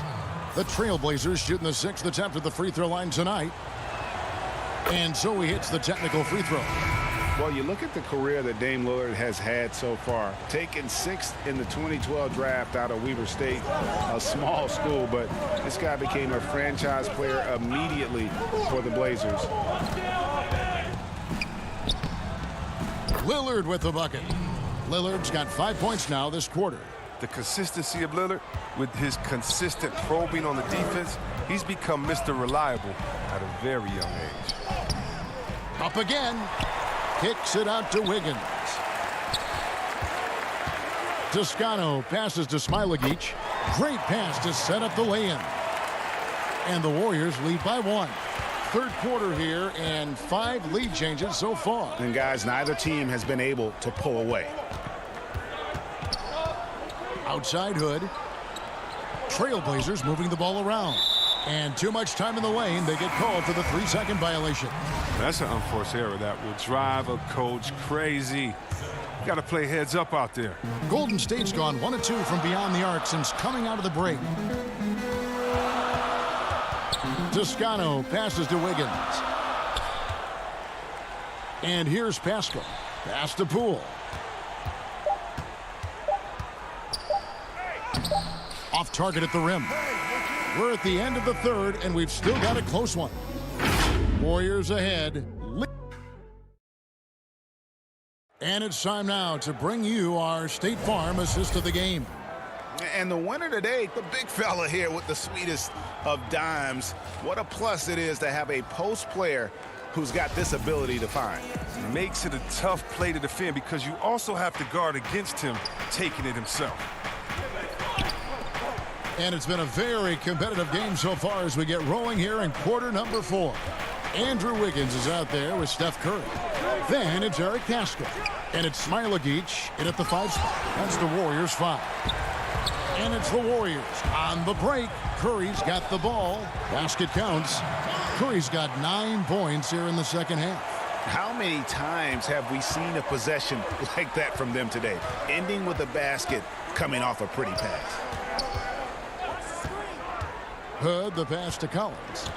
The Trailblazers shooting the 6th attempt at the free throw line tonight. And so he hits the technical free throw. Well, you look at the career that Dame Lillard has had so far. Taken 6th in the 2012 draft out of Weber State, a small school, but this guy became a franchise player immediately for the Blazers. Lillard with the bucket. Lillard's got 5 points now this quarter. The consistency of Lillard with his consistent probing on the defense, he's become Mr. Reliable at a very young age. Up again. Kicks it out to Wiggins. Toscano passes to Smailagic. Great pass to set up the lay-in. And the Warriors lead by 1. Third quarter here and 5 lead changes so far. And guys, neither team has been able to pull away. Outside Hood. Trailblazers moving the ball around. And too much time in the lane. They get called for the 3-second violation. That's an unforced error that will drive a coach crazy. You got to play heads up out there. Golden State's gone 1 of 2 from beyond the arc since coming out of the break. Toscano passes to Wiggins. And here's Pascal. Pass to Poole. Off target at the rim. We're at the end of the third, and we've still got a close one. Warriors ahead. And it's time now to bring you our State Farm assist of the game. And the winner today, the big fella here with the sweetest of dimes. What a plus it is to have a post player who's got this ability to find. Makes it a tough play to defend because you also have to guard against him taking it himself. And it's been a very competitive game so far as we get rolling here in quarter number 4. Andrew Wiggins is out there with Steph Curry. Then it's Eric Pascal. And it's Smilagic in at the 5 spot. That's the Warriors 5. And it's the Warriors on the break. Curry's got the ball. Basket counts. Curry's got 9 points here in the second half. How many times have we seen a possession like that from them today? Ending with a basket, coming off a pretty pass. Hood, the pass to Collins.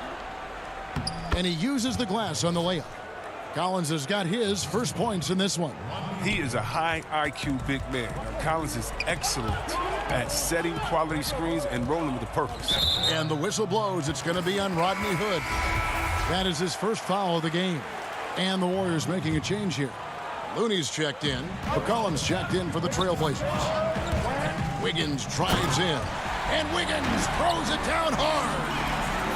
And he uses the glass on the layup. Collins has got his first points in this one. He is a high IQ big man. Now, Collins is excellent at setting quality screens and rolling with a purpose. And the whistle blows. It's going to be on Rodney Hood. That is his first foul of the game. And the Warriors making a change here. Looney's checked in. McCollum's checked in for the Trailblazers. Wiggins drives in. And Wiggins throws it down hard.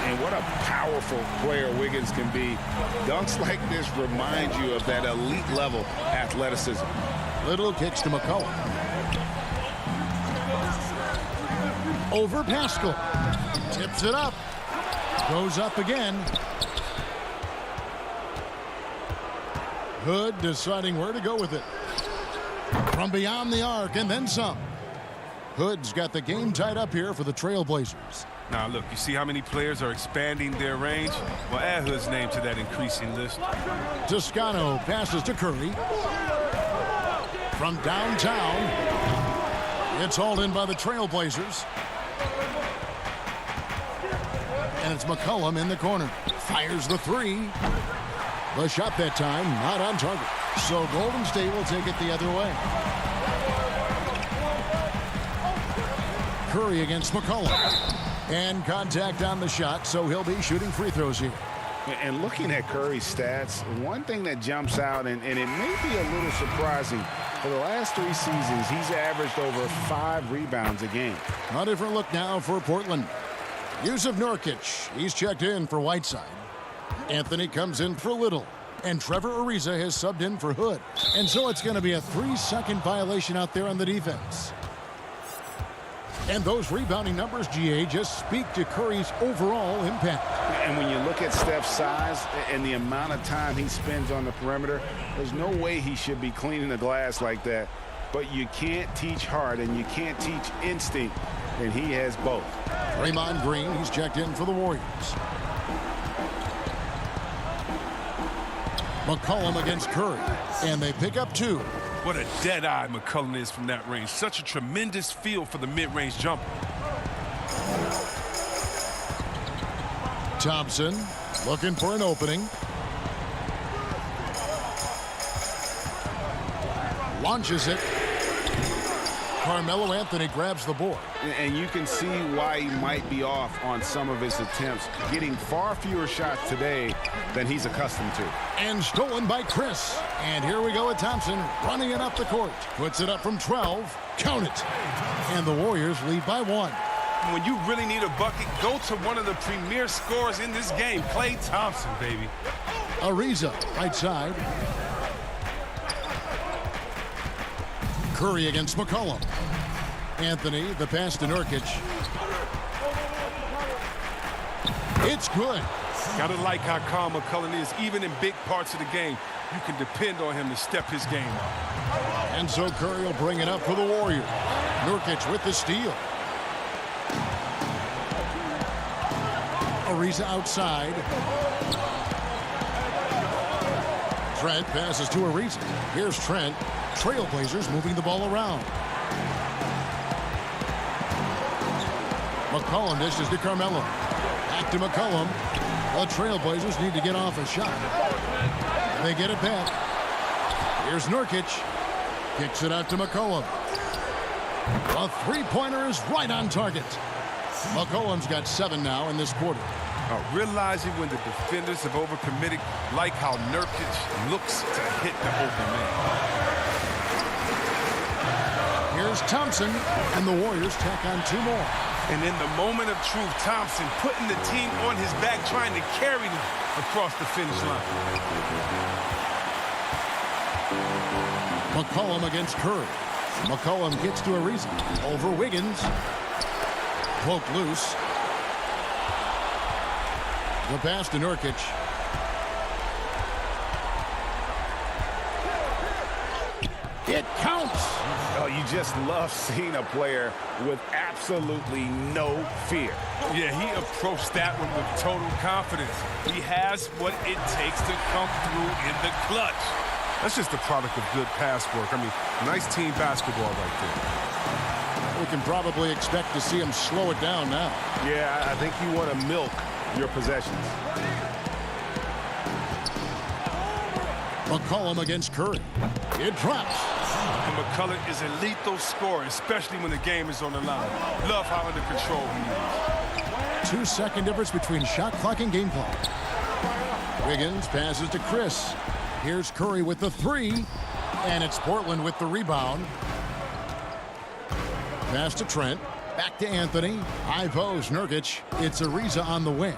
And what a powerful player Wiggins can be. Dunks like this remind you of that elite level athleticism. Little kicks to McCollum. Over Pascal. Tips it up. Goes up again. Hood deciding where to go with it. From beyond the arc and then some. Hood's got the game tied up here for the Trailblazers. Now, look, you see how many players are expanding their range? Well, add Hood's name to that increasing list. Toscano passes to Curry. From downtown. It's hauled in by the Trailblazers. And it's McCollum in the corner. Fires the 3. The shot that time not on target. So Golden State will take it the other way. Curry against McCollum. And contact on the shot, so he'll be shooting free throws here. And looking at Curry's stats, one thing that jumps out, and it may be a little surprising, for the last 3 seasons, he's averaged over 5 rebounds a game. A different look now for Portland. Yusuf Nurkic, he's checked in for Whiteside. Anthony comes in for Little. And Trevor Ariza has subbed in for Hood. And so it's going to be a 3-second violation out there on the defense. And those rebounding numbers, GA, just speak to Curry's overall impact. And when you look at Steph's size and the amount of time he spends on the perimeter, there's no way he should be cleaning the glass like that. But you can't teach heart and you can't teach instinct, and he has both. Draymond Green, he's checked in for the Warriors. McCollum against Curry, and they pick up 2. What a dead-eye McCollum is from that range. Such a tremendous feel for the mid-range jumper. Thompson looking for an opening. Launches it. Carmelo Anthony grabs the board. And you can see why he might be off on some of his attempts, getting far fewer shots today than he's accustomed to. And stolen by Chris. And here we go with Thompson running it up the court. Puts it up from 12. Count it. And the Warriors lead by 1. When you really need a bucket, go to one of the premier scorers in this game, Klay Thompson, baby. Ariza, right side. Curry against McCollum. Anthony, the pass to Nurkic. It's good. Gotta like how calm McCollum is. Even in big parts of the game, you can depend on him to step his game up. And so Curry will bring it up for the Warriors. Nurkic with the steal. Ariza outside. Trent passes to Ariza. Here's Trent. Trailblazers moving the ball around. McCollum dishes to Carmelo. Back to McCollum. The Trailblazers need to get off a shot. They get it back. Here's Nurkic. Kicks it out to McCollum. A three-pointer is right on target. McCollum's got 7 now in this quarter. Realizing when the defenders have overcommitted, like how Nurkic looks to hit the open man. It's Thompson, and the Warriors tack on 2 more. And in the moment of truth, Thompson putting the team on his back, trying to carry them across the finish line. McCollum against Curry. McCollum gets to Ariza. Over Wiggins. Poked loose. The pass to Nurkic. It counts. Oh, you just love seeing a player with absolutely no fear. Yeah, he approached that one with total confidence. He has what it takes to come through in the clutch. That's just a product of good pass work. I mean, nice team basketball right there. We can probably expect to see him slow it down now. Yeah, I think you want to milk your possessions. McCollum against Curry. It drops. And McCullough is a lethal scorer, especially when the game is on the line. Love how under control he is. 2-second difference between shot clock and game clock. Wiggins passes to Chris. Here's Curry with the 3. And it's Portland with the rebound. Pass to Trent. Back to Anthony. High post, Nurkic. It's Ariza on the wing.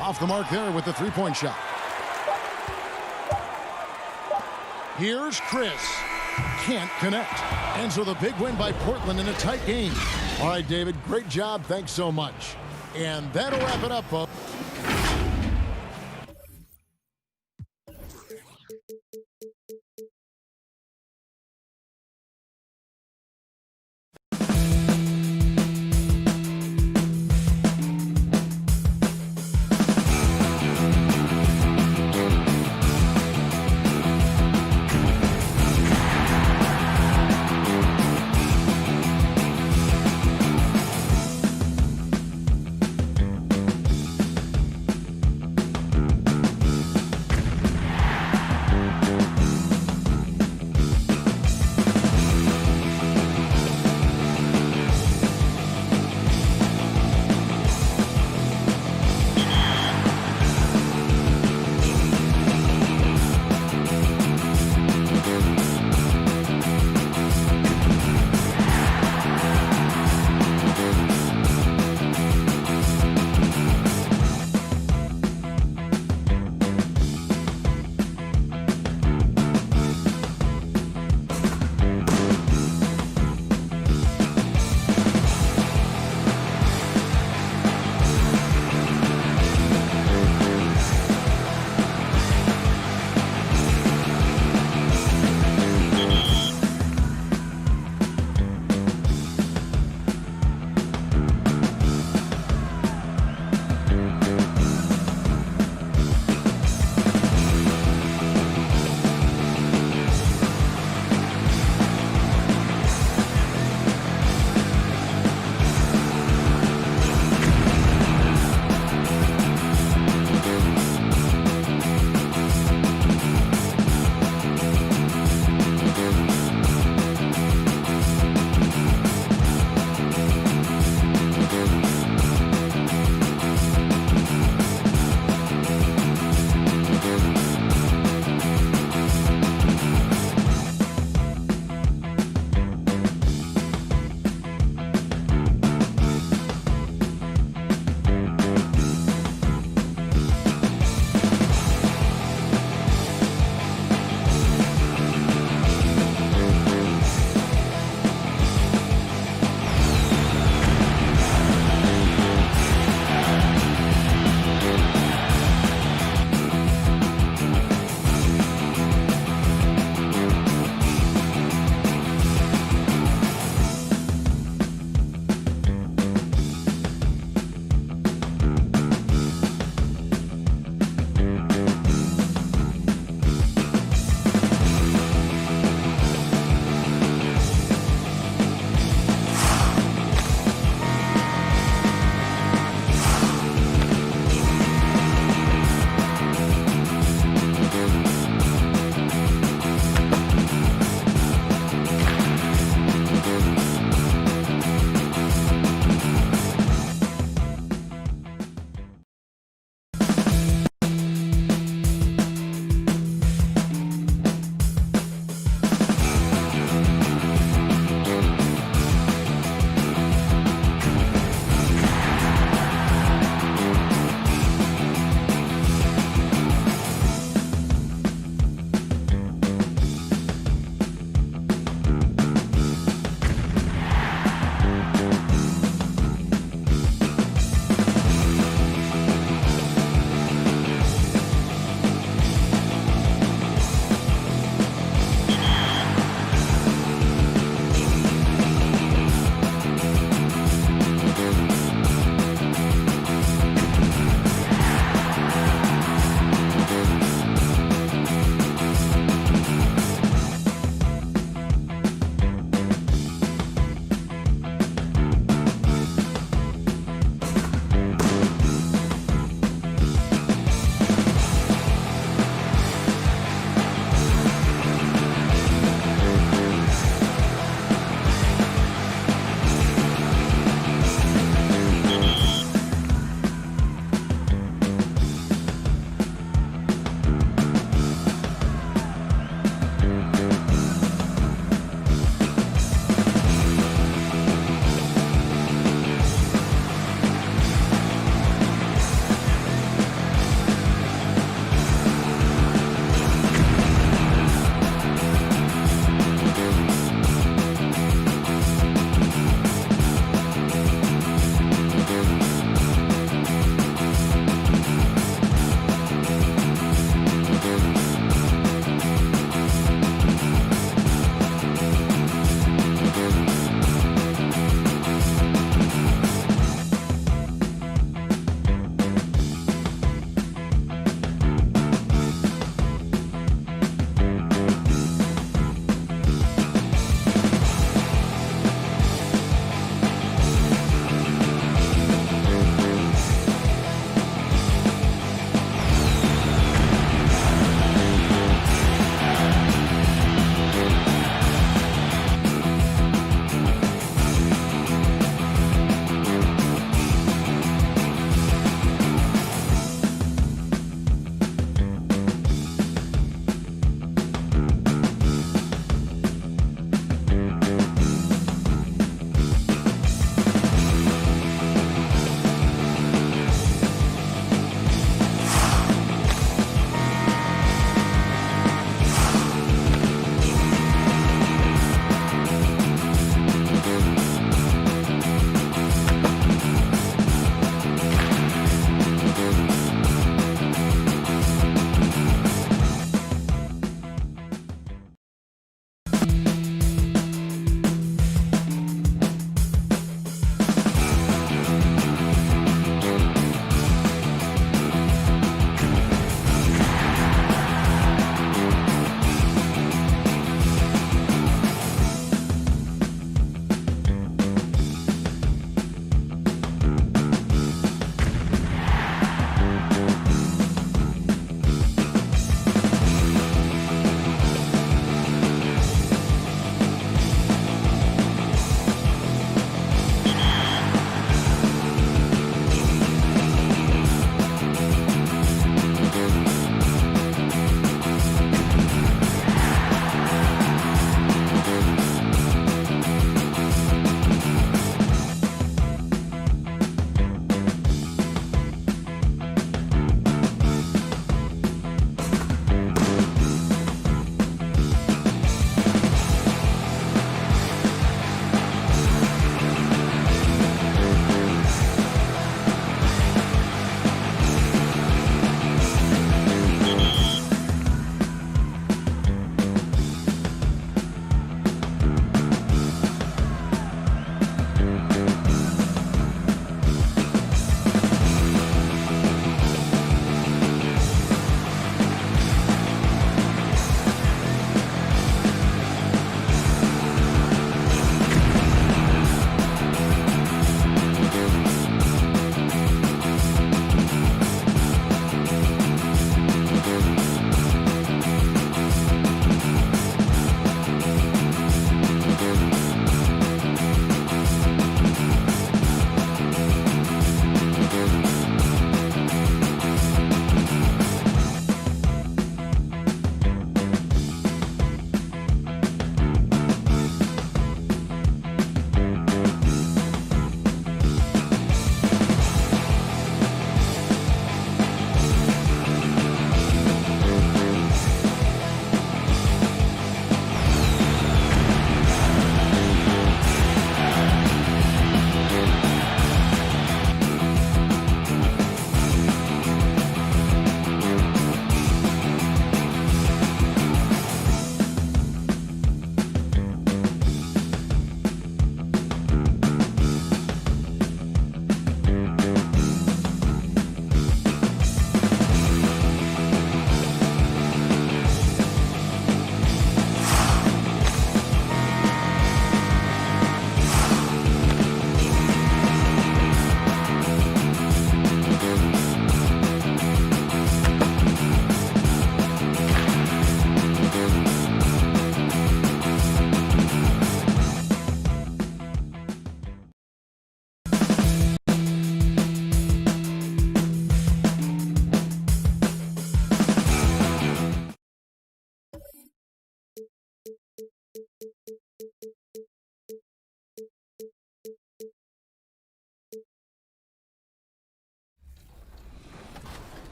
Off the mark there with the 3-point shot. Here's Chris. Can't connect. And so the big win by Portland in a tight game. All right, David, great job. Thanks so much. And that'll wrap it up, folks.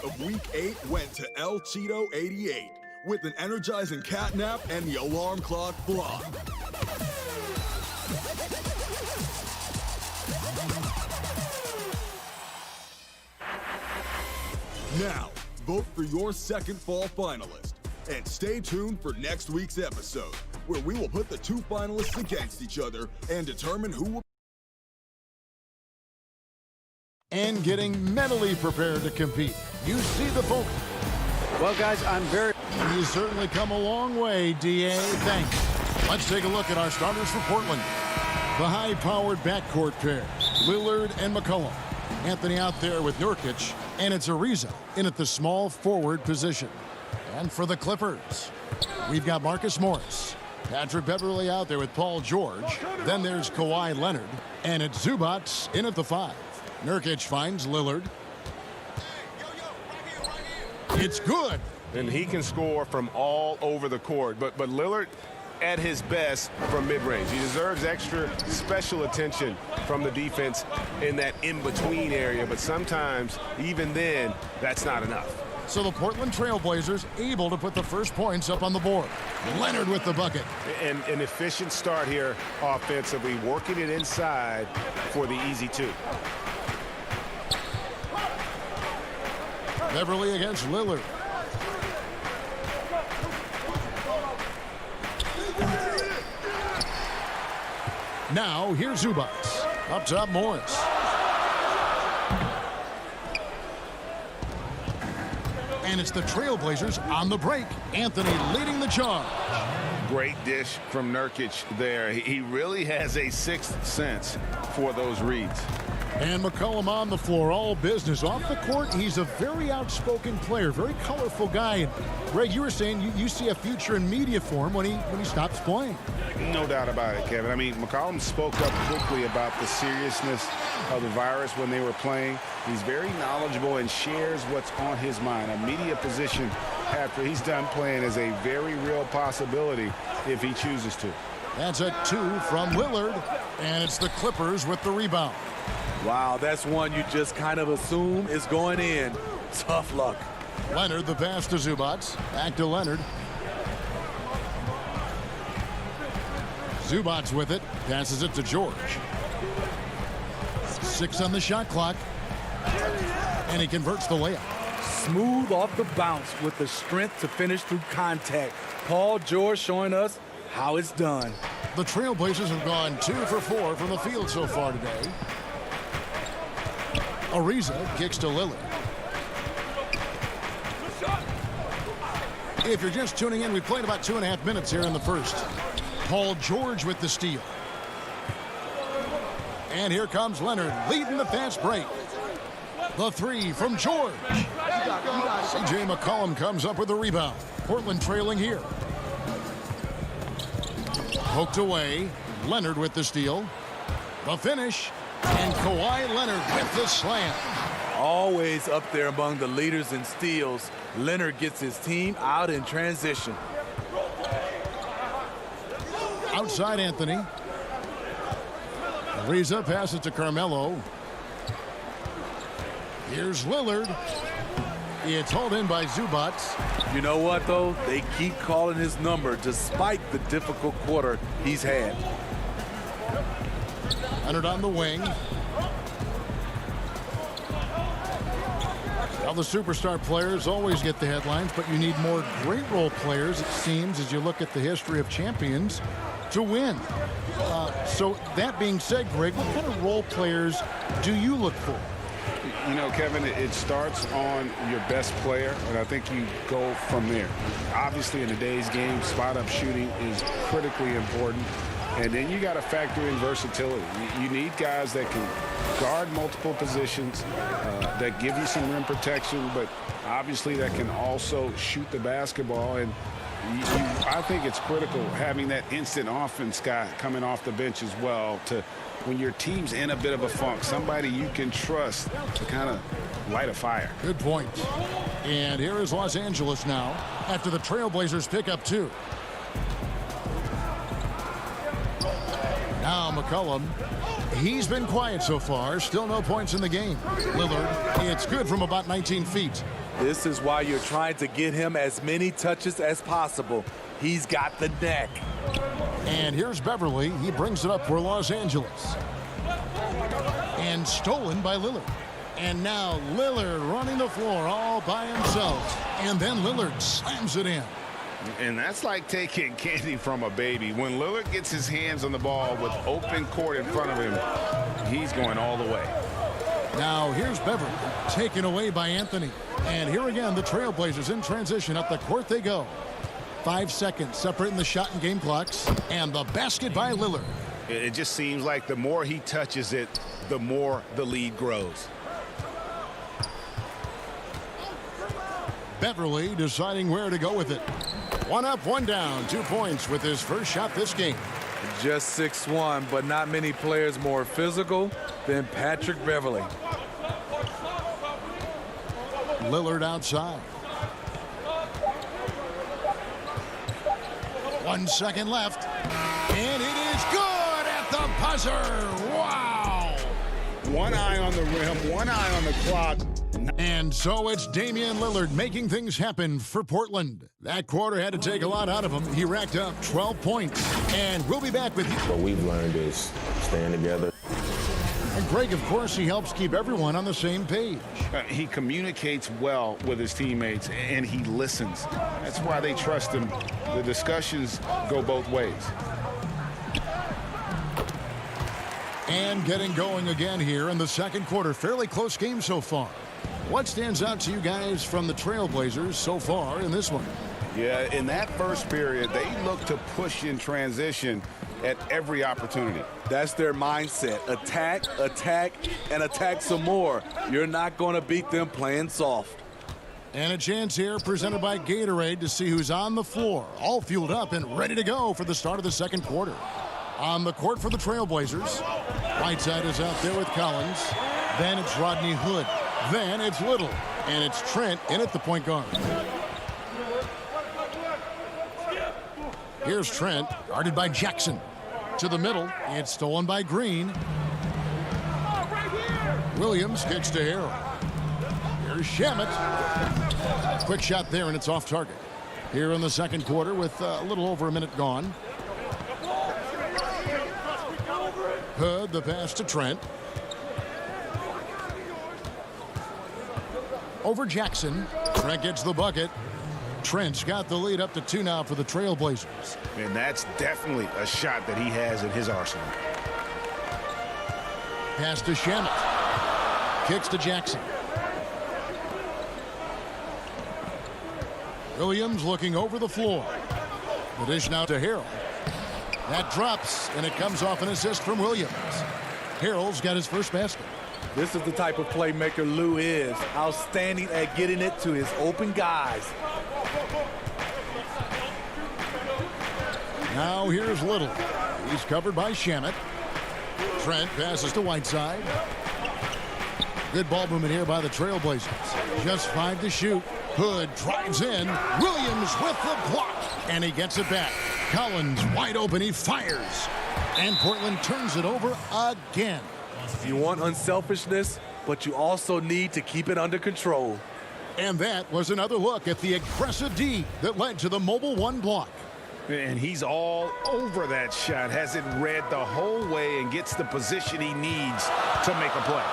start of Week 8 went to El Cheeto 88 with an energizing catnap and the alarm clock block. Now, vote for your second fall finalist. And stay tuned for next week's episode, where we will put the two finalists against each other and determine who will... And getting mentally prepared to compete. You see the focus. Well, guys, I'm very... You certainly come a long way, D.A. Thanks. Let's take a look at our starters for Portland. The high-powered backcourt pair, Lillard and McCollum. Anthony out there with Nurkic, and it's Ariza in at the small forward position. And for the Clippers, we've got Marcus Morris. Patrick Beverly out there with Paul George. Then there's Kawhi Leonard, and it's Zubac in at the 5. Nurkic finds Lillard. It's good. And he can score from all over the court. But Lillard at his best from mid-range. He deserves extra special attention from the defense in that in-between area. But sometimes, even then, that's not enough. So the Portland Trailblazers able to put the first points up on the board. Leonard with the bucket. And an efficient start here offensively, working it inside for the easy 2. Beverly against Lillard. Now, here's Zubac. Up top, Morris. And it's the Trailblazers on the break. Anthony leading the charge. Great dish from Nurkic there. He really has a sixth sense for those reads. And McCollum on the floor, all business. Off the court, he's a very outspoken player, very colorful guy. And Greg, you were saying you see a future in media for him when he stops playing. No doubt about it, Kevin. I mean, McCollum spoke up quickly about the seriousness of the virus when they were playing. He's very knowledgeable and shares what's on his mind. A media position after he's done playing is a very real possibility if he chooses to. That's a 2 from Lillard, and it's the Clippers with the rebound. Wow, that's one you just kind of assume is going in. Tough luck. Leonard, the pass to Zubac. Back to Leonard. Zubac with it. Passes it to George. 6 on the shot clock. And he converts the layup. Smooth off the bounce with the strength to finish through contact. Paul George showing us how it's done. The Trailblazers have gone 2 for 4 from the field so far today. Ariza kicks to Lillard. If you're just tuning in, we played about 2.5 minutes here in the first. Paul George with the steal. And here comes Leonard leading the fast break. The 3 from George. C.J. McCollum comes up with the rebound. Portland trailing here. Poked away. Leonard with the steal. The finish. And Kawhi Leonard with the slam. Always up there among the leaders in steals. Leonard gets his team out in transition. Outside Anthony. Ariza passes to Carmelo. Here's Lillard. It's hauled in by Zubac. You know what, though? They keep calling his number despite the difficult quarter he's had. Leonard on the wing. Now the superstar players always get the headlines, but you need more great role players, it seems, as you look at the history of champions, to win. So that being said, Greg, what kind of role players do you look for? You know, Kevin, it starts on your best player, and I think you go from there. Obviously, in today's game, spot-up shooting is critically important. And then you got to factor in versatility. You need guys that can guard multiple positions, that give you some rim protection, but obviously that can also shoot the basketball. And I think it's critical having that instant offense guy coming off the bench as well to when your team's in a bit of a funk, somebody you can trust to kind of light a fire. Good point. And here is Los Angeles now after the Trailblazers pick up 2. Now McCollum, he's been quiet so far. Still no points in the game. Lillard, it's good from about 19 feet. This is why you're trying to get him as many touches as possible. He's got the neck. And here's Beverly. He brings it up for Los Angeles. And stolen by Lillard. And now Lillard running the floor all by himself. And then Lillard slams it in. And that's like taking candy from a baby. When Lillard gets his hands on the ball with open court in front of him, he's going all the way. Now here's Beverly, taken away by Anthony. And here again, the Trailblazers in transition. Up the court they go. 5 seconds separating the shot and game clocks. And the basket by Lillard. It just seems like the more he touches it, the more the lead grows. Beverly deciding where to go with it. 1 up, 1 down. 2 points with his first shot this game. Just 6'1", but not many players more physical than Patrick Beverly. Lillard outside. 1 second left. And it is good at the buzzer. Wow. One eye on the rim, one eye on the clock. And so it's Damian Lillard making things happen for Portland. That quarter had to take a lot out of him. He racked up 12 points. And we'll be back with you. What we've learned is staying together. And Greg, of course, he helps keep everyone on the same page. He communicates well with his teammates, and he listens. That's why they trust him. The discussions go both ways. And getting going again here in the second quarter. Fairly close game so far. What stands out to you guys from the Trailblazers so far in this one? Yeah, in that first period, they look to push in transition at every opportunity. That's their mindset. Attack, attack, and attack some more. You're not going to beat them playing soft. And a chance here presented by Gatorade to see who's on the floor. All fueled up and ready to go for the start of the second quarter. On the court for the Trailblazers. Whiteside is out there with Collins. Then it's Rodney Hood. Then it's Little. And it's Trent in at the point guard. Here's Trent, guarded by Jackson. To the middle. It's stolen by Green. Williams kicks to Harrell. Here's Shamet. Quick shot there, and it's off target. Here in the second quarter with a little over a minute gone. Hood, the pass to Trent. Over Jackson. Trent gets the bucket. Trent's got the lead up to 2 now for the Trailblazers. And that's definitely a shot that he has in his arsenal. Pass to Shamet. Kicks to Jackson. Williams looking over the floor. The dish now to Harrell. That drops, and it comes off an assist from Williams. Harrell's got his first basket. This is the type of playmaker Lou is. Outstanding at getting it to his open guys. Now here's Little. He's covered by Shamet. Trent passes to Whiteside. Good ball movement here by the Trailblazers. Just 5 to shoot. Hood drives in. Williams with the block. And he gets it back. Collins wide open. He fires. And Portland turns it over again. You want unselfishness, but you also need to keep it under control. And that was another look at the aggressive D that led to the mobile 1 block. And he's all over that shot, has it read the whole way and gets the position he needs to make a play.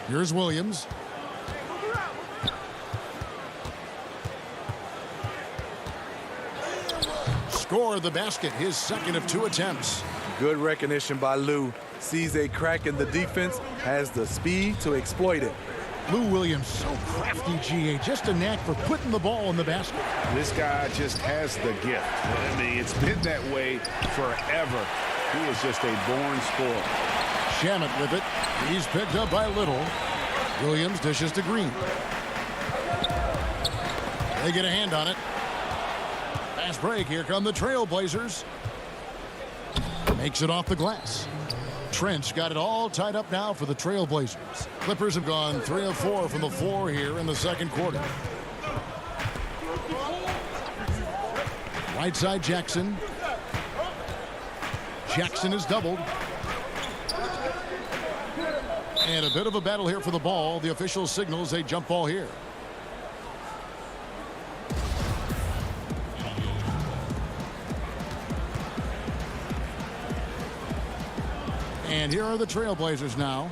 Here's Williams. Score the basket, his second of 2 attempts. Good recognition by Lou. Sees a crack in the defense, has the speed to exploit it. Lou Williams, so crafty, GA. Just a knack for putting the ball in the basket. This guy just has the gift. I mean, it's been that way forever. He is just a born scorer. Shamet with it. He's picked up by Little. Williams dishes to Green. They get a hand on it. Fast break. Here come the Trailblazers. Makes it off the glass. Trent's got it all tied up now for the Trailblazers. Clippers have gone 3 of 4 from the floor here in the second quarter. Right side Jackson. Jackson is doubled. And a bit of a battle here for the ball. The official signals a jump ball here. And here are the Trailblazers now.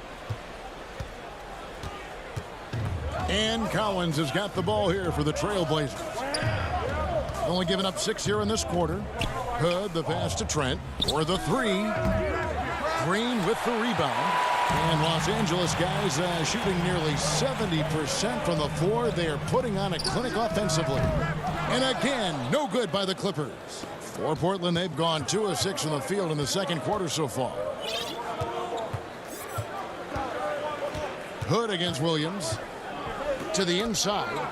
And Collins has got the ball here for the Trailblazers. Only giving up 6 here in this quarter. Hood, the pass to Trent for the three. Green with the rebound. And Los Angeles guys shooting nearly 70% from the floor. They are putting on a clinic offensively. And again, no good by the Clippers. For Portland, they've gone 2 of 6 from the field in the second quarter so far. Hood against Williams. To the inside.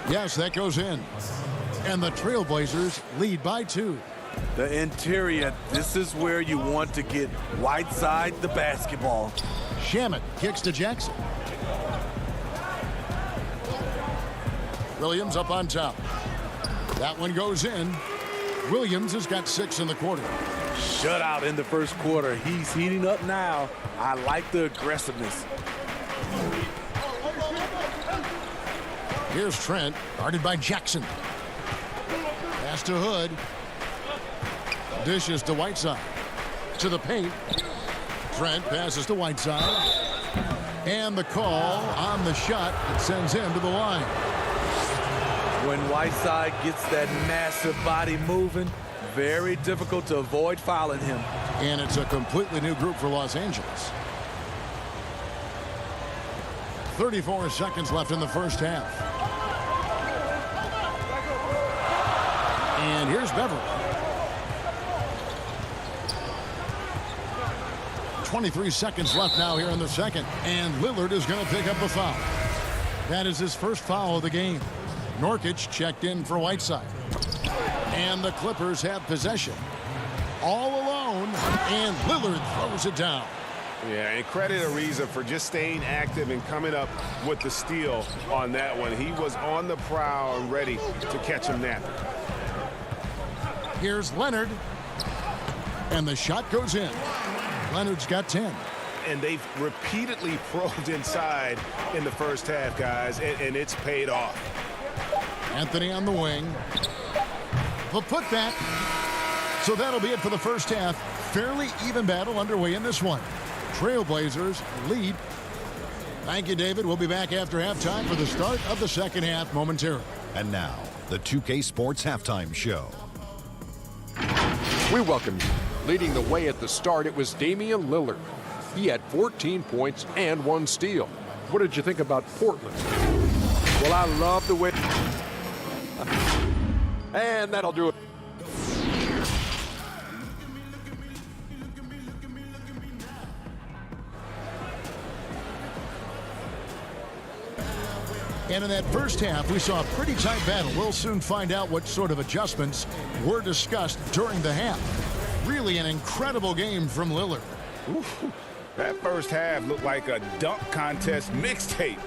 Yes, that goes in. And the Trailblazers lead by 2. The interior, this is where you want to get Whiteside the basketball. Shamet kicks to Jackson. Williams up on top. That one goes in. Williams has got 6 in the quarter. Shutout in the first quarter. He's heating up now. I like the aggressiveness. Here's Trent, guarded by Jackson. Pass to Hood. Dishes to Whiteside. To the paint. Trent passes to Whiteside. And the call on the shot that sends him to the line. When Whiteside gets that massive body moving, very difficult to avoid fouling him. And it's a completely new group for Los Angeles. 34 seconds left in the first half. And here's Beverly. 23 seconds left now here in the second. And Lillard is going to pick up the foul. That is his first foul of the game. Nurkic checked in for Whiteside. And the Clippers have possession. All alone. And Lillard throws it down. Yeah, and credit Ariza for just staying active and coming up with the steal on that one. He was on the prowl and ready to catch him napping. Here's Leonard. And the shot goes in. Leonard's got 10. And they've repeatedly probed inside in the first half, guys, and it's paid off. Anthony on the wing. The putback. So that'll be it for the first half. Fairly even battle underway in this one. Trailblazers lead. Thank you, David. We'll be back after halftime for the start of the second half momentarily. And now, the 2K Sports Halftime Show. We welcome you. Leading the way at the start, it was Damian Lillard. He had 14 points and 1 steal. What did you think about Portland? Well, I love the way... And that'll do it. And in that first half, we saw a pretty tight battle. We'll soon find out what sort of adjustments were discussed during the half. Really an incredible game from Lillard. Ooh, that first half looked like a dunk contest mixtape.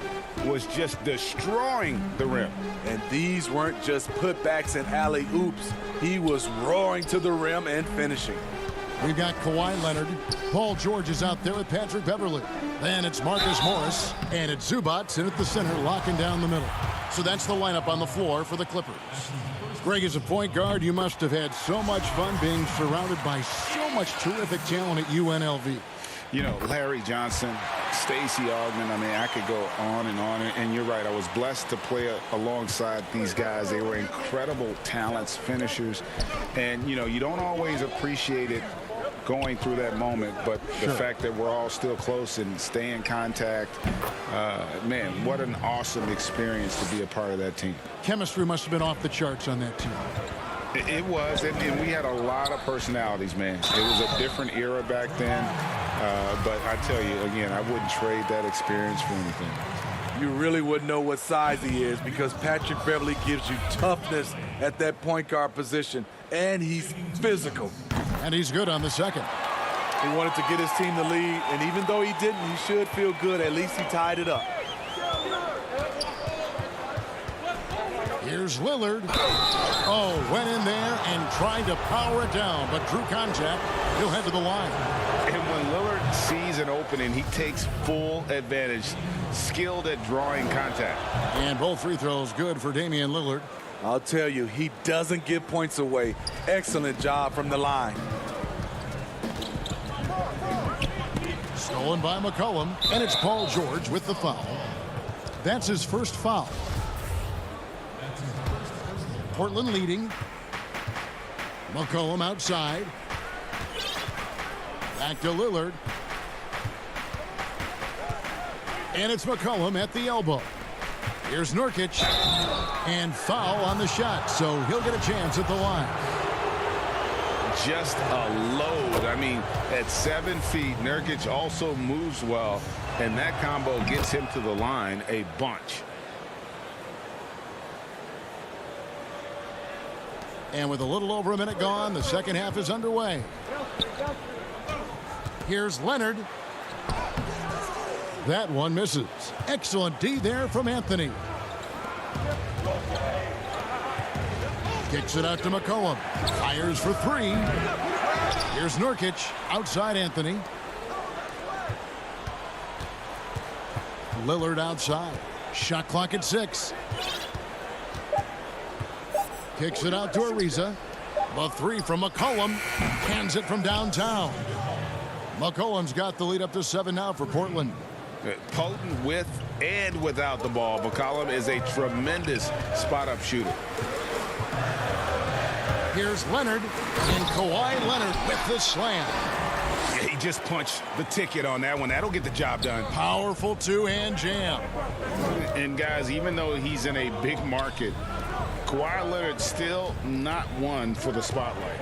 Was just destroying the rim. And these weren't just putbacks and alley-oops. He was roaring to the rim and finishing. We've got Kawhi Leonard. Paul George is out there with Patrick Beverley. Then it's Marcus Morris. And it's Zubats in at the center, locking down the middle. So that's the lineup on the floor for the Clippers. Greg, as a point guard, you must have had so much fun being surrounded by so much terrific talent at UNLV. You know, Larry Johnson, Stacey Augmon, I mean, I could go on. And you're right, I was blessed to play alongside these guys. They were incredible talents, finishers. And, you know, you don't always appreciate it going through that moment, but the fact that we're all still close and stay in contact, man, what an awesome experience to be a part of that team. Chemistry must have been off the charts on that team. It was, and we had a lot of personalities, man. It was a different era back then, but I tell you, again, I wouldn't trade that experience for anything. You really wouldn't know what size he is because Patrick Beverley gives you toughness at that point guard position, and he's physical. And he's good on the second. He wanted to get his team the lead, and even though he didn't, he should feel good. At least he tied it up. Here's Lillard. Oh, went in there and tried to power it down, but drew contact. He'll head to the line. And when Lillard sees an opening, he takes full advantage. Skilled at drawing contact. And both free throws good for Damian Lillard. I'll tell you, he doesn't give points away. Excellent job from the line. Stolen by McCollum, and it's Paul George with the foul. That's his first foul. Portland leading. McCollum outside. Back to Lillard. And it's McCollum at the elbow. Here's Nurkic. And foul on the shot, so he'll get a chance at the line. Just a load. I mean, at 7 feet, Nurkic also moves well, and that combo gets him to the line a bunch. And with a little over a minute gone, the second half is underway. Here's Leonard. That one misses. Excellent D there from Anthony. Kicks it out to McCollum. Fires for three. Here's Nurkic. Outside Anthony. Lillard outside. Shot clock at 6. Kicks it out to Ariza. The three from McCollum. Hands it from downtown. McCollum's got the lead up to 7 now for Portland. Potent with and without the ball. McCollum is a tremendous spot-up shooter. Here's Leonard, and Kawhi Leonard with the slam. Yeah, he just punched the ticket on that one. That'll get the job done. Powerful two-hand jam. And guys, even though he's in a big market, Kawhi Leonard still not one for the spotlight.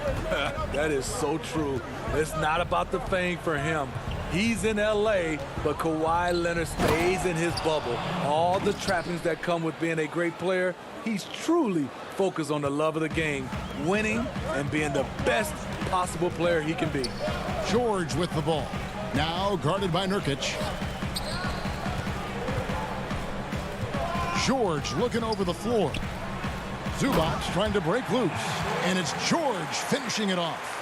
That is so true. It's not about the fame for him. He's in L.A., but Kawhi Leonard stays in his bubble. All the trappings that come with being a great player, he's truly focused on the love of the game, winning and being the best possible player he can be. George with the ball. Now guarded by Nurkic. George looking over the floor. Zubac trying to break loose. And it's George finishing it off.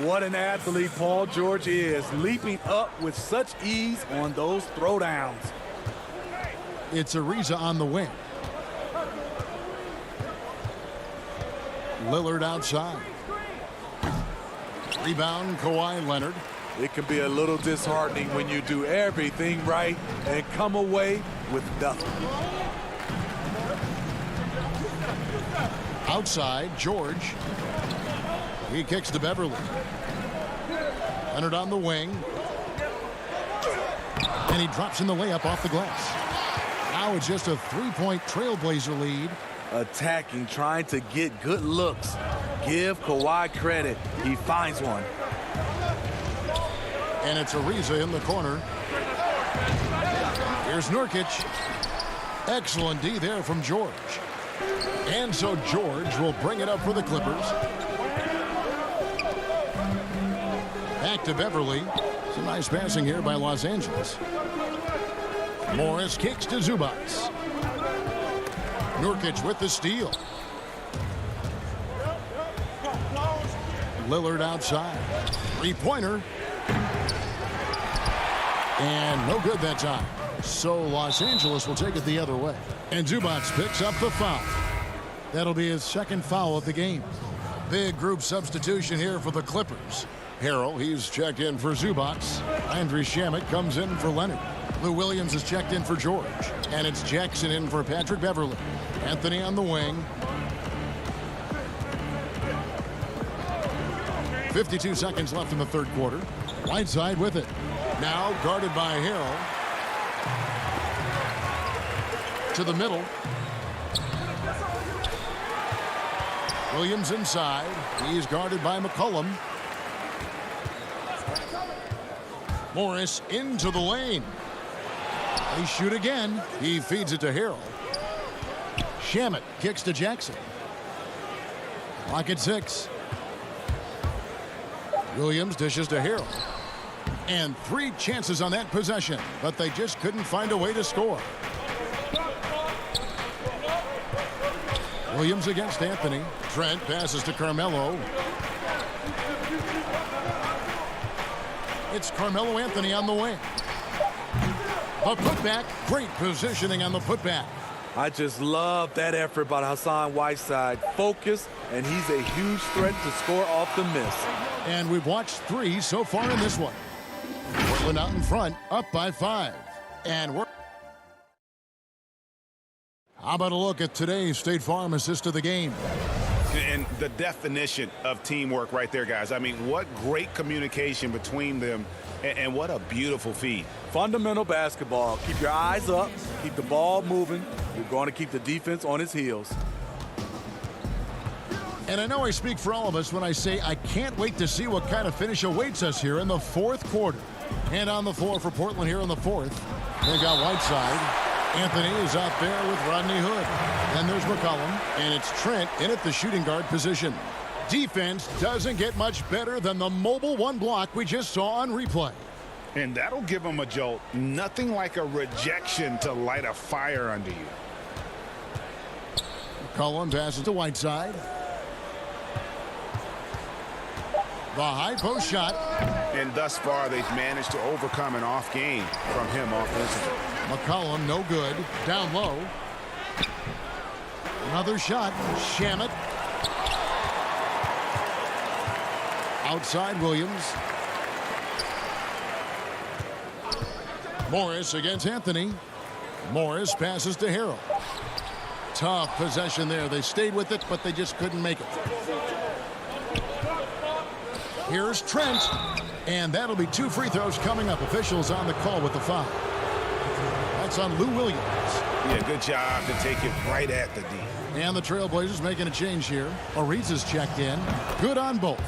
What an athlete Paul George is, leaping up with such ease on those throwdowns. It's Ariza on the wing. Lillard outside. Rebound, Kawhi Leonard. It can be a little disheartening when you do everything right and come away with nothing. Outside, George. He kicks to Beverly. Leonard on the wing. And he drops in the layup off the glass. Now it's just a three-point Trailblazer lead. Attacking, trying to get good looks. Give Kawhi credit. He finds one. And it's Ariza in the corner. Here's Nurkic. Excellent D there from George. And so George will bring it up for the Clippers. Back to Beverly. Some nice passing here by Los Angeles. Morris kicks to Zubac. Nurkic with the steal. Lillard outside. Three-pointer. And no good that time. So Los Angeles will take it the other way. And Zubac picks up the foul. That'll be his second foul of the game. Big group substitution here for the Clippers. Harrell, he's checked in for Zubac. Andre Shamet comes in for Leonard. Lou Williams is checked in for George. And it's Jackson in for Patrick Beverly. Anthony on the wing. 52 seconds left in the third quarter. Whiteside with it. Now guarded by Harrell. To the middle. Williams inside. He's guarded by McCollum. Morris into the lane. They shoot again. He feeds it to Harrell. Shamet kicks to Jackson. Clock at 6. Williams dishes to Harrell. And 3 chances on that possession, but they just couldn't find a way to score. Williams against Anthony. Trent passes to Carmelo. It's Carmelo Anthony on the wing. The putback, great positioning on the putback. I just love that effort by Hassan Whiteside. Focus, and he's a huge threat to score off the miss. And we've watched 3 so far in this one. Portland out in front, up by 5. And we're... How about a look at today's State Farm assist of the game? And the definition of teamwork right there, guys. I mean, what great communication between them, and what a beautiful feed. Fundamental basketball. Keep your eyes up, keep the ball moving. You're going to keep the defense on its heels. And I know I speak for all of us when I say I can't wait to see what kind of finish awaits us here in the 4th quarter. And on the floor for Portland here in the 4th, they got Whiteside. Anthony is out there with Rodney Hood. Then there's McCollum, and it's Trent in at the shooting guard position. Defense doesn't get much better than the mobile 1 block we just saw on replay. And that'll give them a jolt. Nothing like a rejection to light a fire under you. McCollum passes to Whiteside. The high post shot. And thus far, they've managed to overcome an off game from him offensively. McCollum, no good. Down low. Another shot. Shamet. Outside Williams. Morris against Anthony. Morris passes to Harrell. Tough possession there. They stayed with it, but they just couldn't make it. Here's Trent. And that'll be 2 free throws coming up. Officials on the call with the foul. That's on Lou Williams. Yeah, good job to take it right at the D. And the Trailblazers making a change here. Ariza's checked in. Good on both.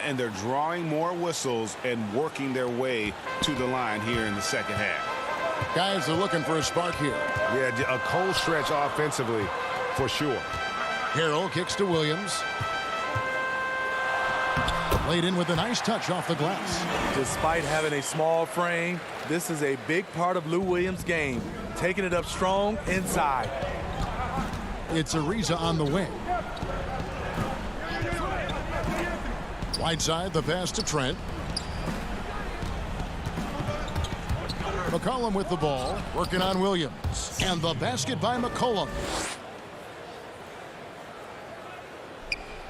And they're drawing more whistles and working their way to the line here in the second half. Guys are looking for a spark here. Yeah, a cold stretch offensively for sure. Harrell kicks to Williams. Laid in with a nice touch off the glass. Despite having a small frame, this is a big part of Lou Williams' game. Taking it up strong inside. It's Ariza on the wing. Whiteside, the pass to Trent. McCollum with the ball, working on Williams. And the basket by McCollum.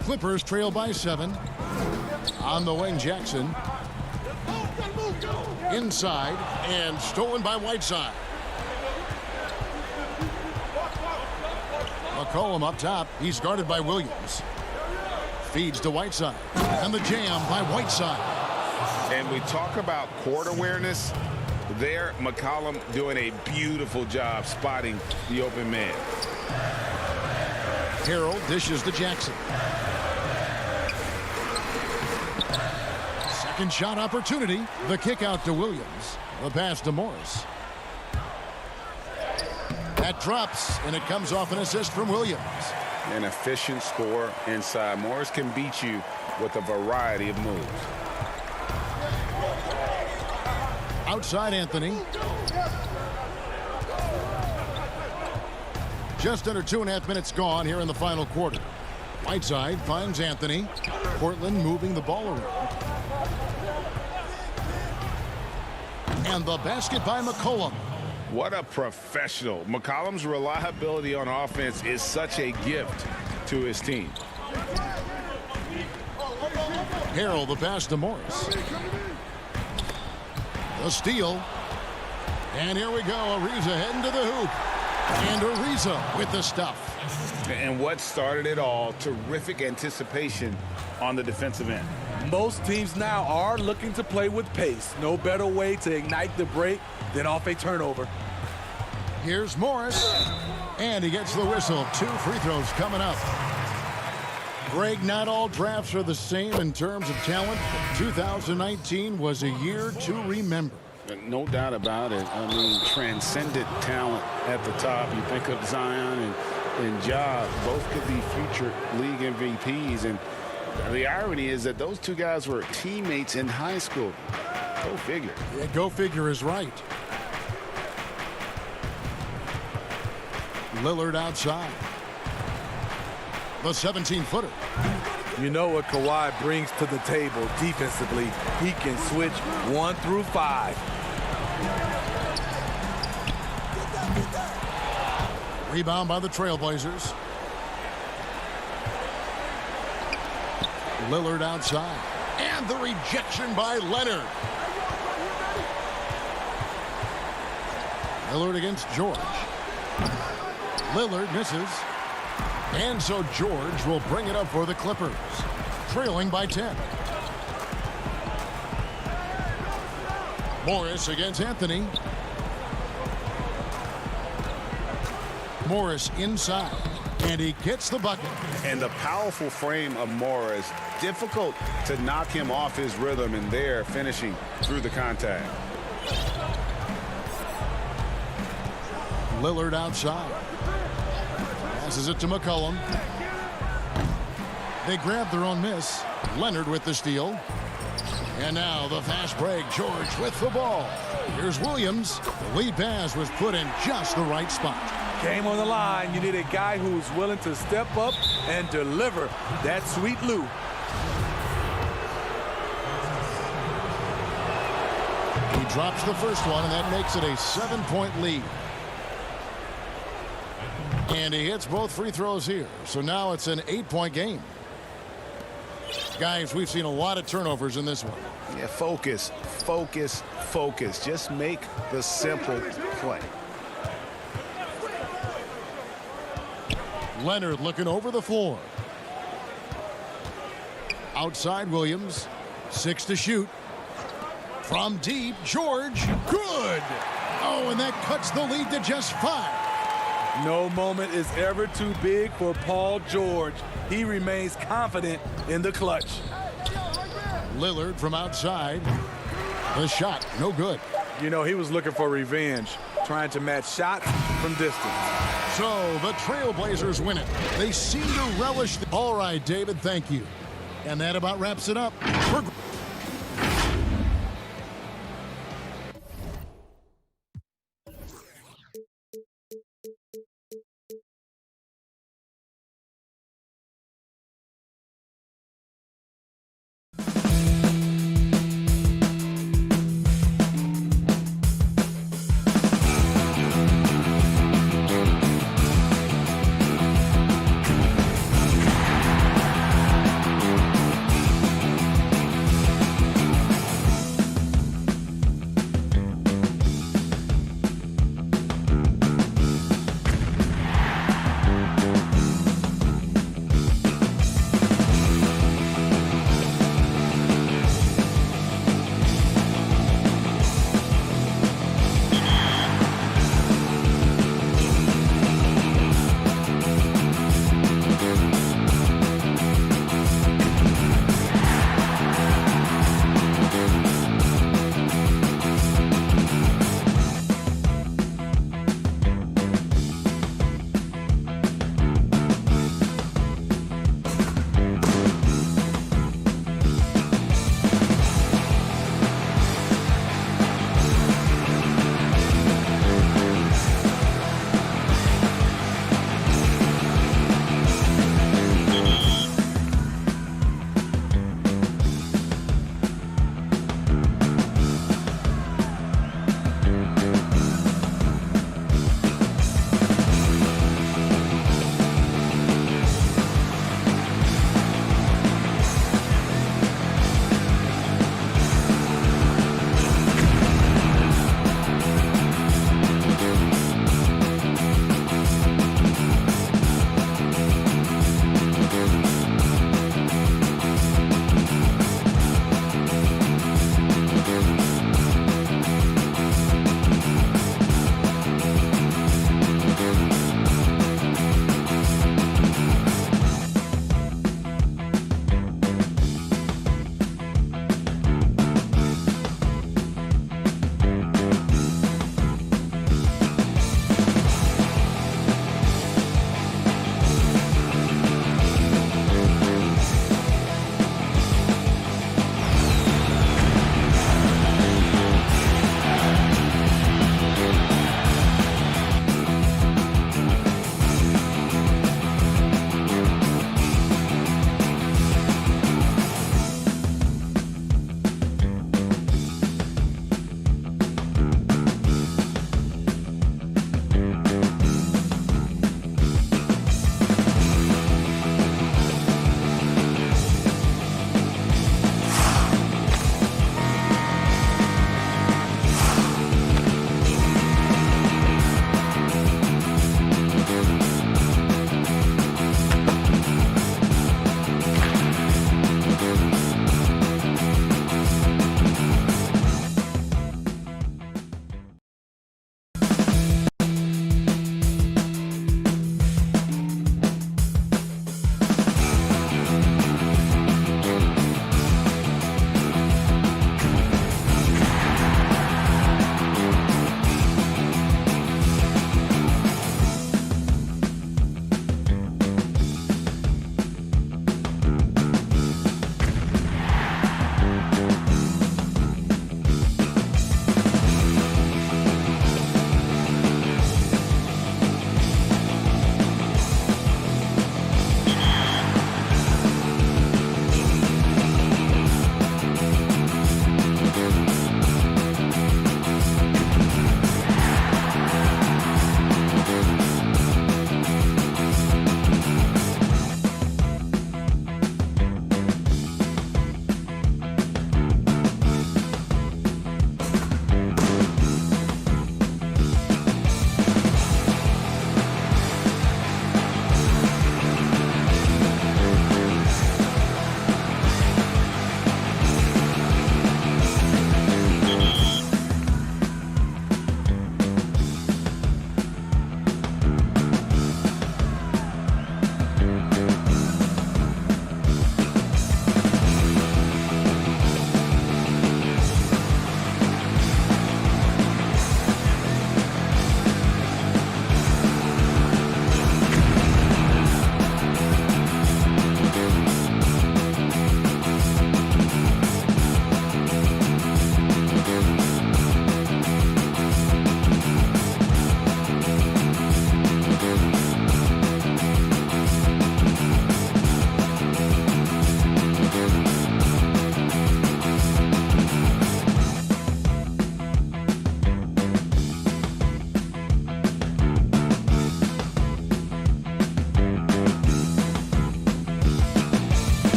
Clippers trail by 7. On the wing, Jackson. Inside, and stolen by Whiteside. McCollum up top. He's guarded by Williams. Feeds to Whiteside. And the jam by Whiteside. And we talk about court awareness. There, McCollum doing a beautiful job spotting the open man. Harrell dishes to Jackson. Second shot opportunity. The kick out to Williams. The pass to Morris. That drops, and it comes off an assist from Williams. An efficient score inside. Morris can beat you with a variety of moves. Outside Anthony. Just under 2.5 minutes gone here in the final quarter. Whiteside finds Anthony. Portland moving the ball around. And the basket by McCollum. What a professional. McCollum's reliability on offense is such a gift to his team. Harrell, the pass to Morris. The steal. And here we go. Ariza heading to the hoop. And Ariza with the stuff. And what started it all, terrific anticipation on the defensive end. Most teams now are looking to play with pace. No better way to ignite the break than off a turnover. Here's Morris. And he gets the whistle. 2 free throws coming up. Greg, not all drafts are the same in terms of talent. 2019 was a year to remember. No doubt about it. I mean, transcendent talent at the top. You think of Zion and Ja, both could be future league MVPs. And the irony is that those two guys were teammates in high school. Go figure. Yeah, go figure is right. Lillard outside. The 17-footer. You know what Kawhi brings to the table defensively. He can switch 1 through 5. Rebound by the Trailblazers. Lillard outside. And the rejection by Leonard. Lillard against George. Lillard misses. And so George will bring it up for the Clippers, trailing by 10. Morris against Anthony. Morris inside, and he gets the bucket. And the powerful frame of Morris, difficult to knock him off his rhythm, and there finishing through the contact. Lillard outside. Passes it to McCollum. They grab their own miss. Leonard with the steal. And now the fast break. George with the ball. Here's Williams. The lead pass was put in just the right spot. Game on the line. You need a guy who's willing to step up and deliver that sweet loop. He drops the first one, and that makes it a 7-point lead. And he hits both free throws here. So now it's an 8-point game. Guys, we've seen a lot of turnovers in this one. Yeah, focus, focus, focus. Just make the simple play. Leonard looking over the floor. Outside Williams. 6 to shoot. From deep, George. Good. Oh, and that cuts the lead to just 5. No moment is ever too big for Paul George. He remains confident in the clutch. Lillard from outside. The shot, no good. You know, he was looking for revenge, trying to match shots from distance. So the Trailblazers win it. They seem to relish. All right, David, thank you. And that about wraps it up.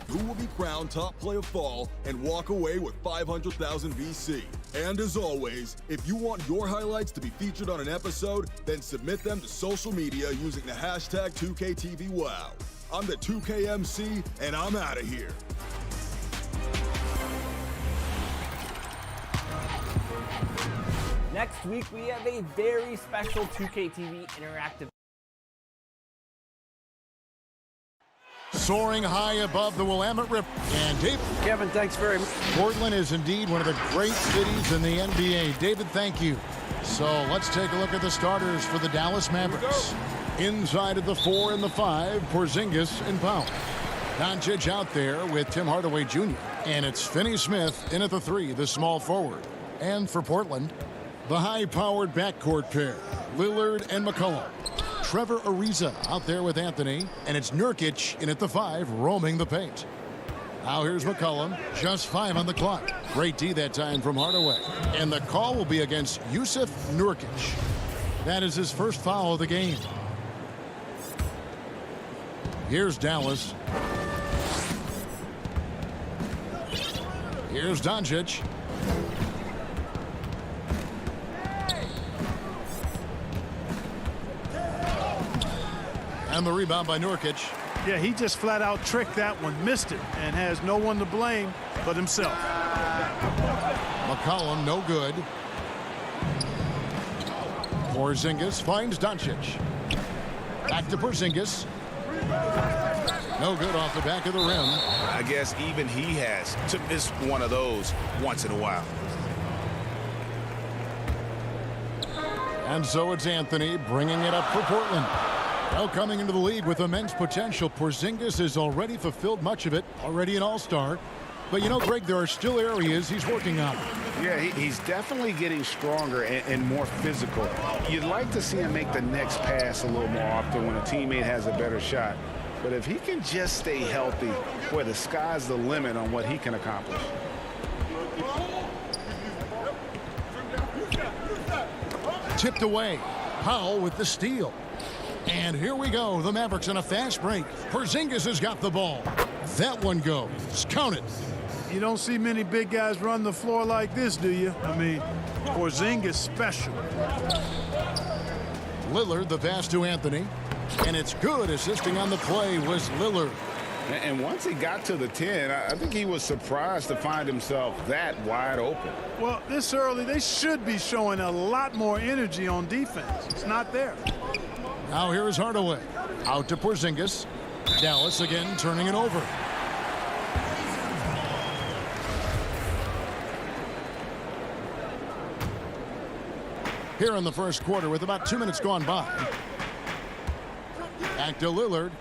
who will be crowned top play of fall and walk away with 500,000 VC. And as always, if you want your highlights to be featured on an episode, then submit them to social media using the hashtag 2KTVWow. I'm the 2KMC, and I'm out of here. Next week, we have a very special 2KTV interactive. Soaring high above the Willamette River. And David. Kevin, thanks very much. Portland is indeed one of the great cities in the NBA. David, thank you. So let's take a look at the starters for the Dallas Mavericks. Inside of the 4 and the 5, Porzingis and Powell. Doncic out there with Tim Hardaway Jr. And it's Finney Smith in at the 3, the small forward. And for Portland, the high-powered backcourt pair, Lillard and McCollum. Trevor Ariza out there with Anthony, and it's Nurkic in at the 5, roaming the paint. Now here's McCollum, just 5 on the clock. Great D that time from Hardaway. And the call will be against Yusuf Nurkic. That is his first foul of the game. Here's Dallas. Here's Doncic. And the rebound by Nurkic. Yeah, he just flat out tricked that one, missed it, and has no one to blame but himself. McCollum, no good. Porzingis finds Doncic. Back to Porzingis. No good off the back of the rim. I guess even he has to miss one of those once in a while. And so it's Anthony bringing it up for Portland. Now coming into the league with immense potential, Porzingis has already fulfilled much of it, already an all-star. But you know, Greg, there are still areas he's working on. Yeah, he's definitely getting stronger and more physical. You'd like to see him make the next pass a little more often when a teammate has a better shot. But if he can just stay healthy, boy, the sky's the limit on what he can accomplish. Tipped away. Powell with the steal. And here we go. The Mavericks on a fast break. Porzingis has got the ball. That one goes. Count it. You don't see many big guys run the floor like this, do you? I mean, Porzingis special. Lillard, the pass to Anthony. And it's good. Assisting on the play was Lillard. And once he got to the 10, I think he was surprised to find himself that wide open. Well, this early, they should be showing a lot more energy on defense. It's not there. Now here's Hardaway. Out to Porzingis. Dallas again turning it over. Here in the first quarter with about 2 minutes gone by. Back to Lillard.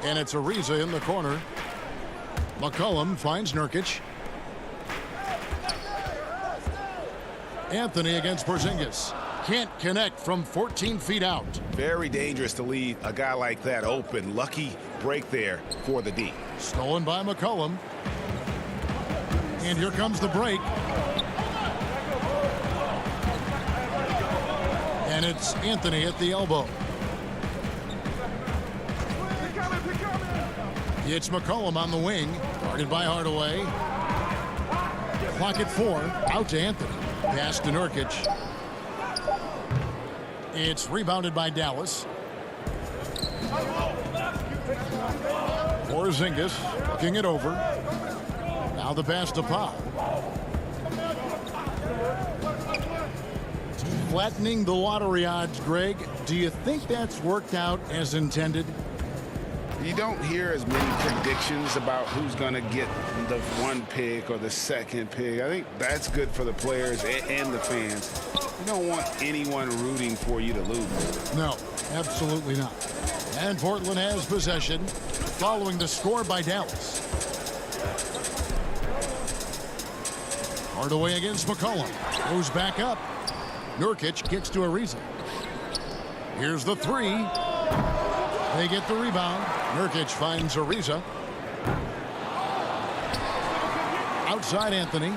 And it's Ariza in the corner. McCollum finds Nurkic. Anthony against Porzingis. Can't connect from 14 feet out. Very dangerous to leave a guy like that open. Lucky break there for the D. Stolen by McCollum. And here comes the break. And it's Anthony at the elbow. It's McCollum on the wing. Guarded by Hardaway. Clock at 4. Out to Anthony. Pass to Nurkic. It's rebounded by Dallas. Porzingis looking it over. Now the pass to Powell. Flattening the lottery odds, Greg. Do you think that's worked out as intended? You don't hear as many predictions about who's going to get the 1 pick or the 2nd pick. I think that's good for the players and the fans. You don't want anyone rooting for you to lose. No, absolutely not. And Portland has possession following the score by Dallas. Hardaway against McCollum. Goes back up. Nurkic kicks to Ariza. Here's the 3. They get the rebound. Nurkic finds Ariza. Outside Anthony.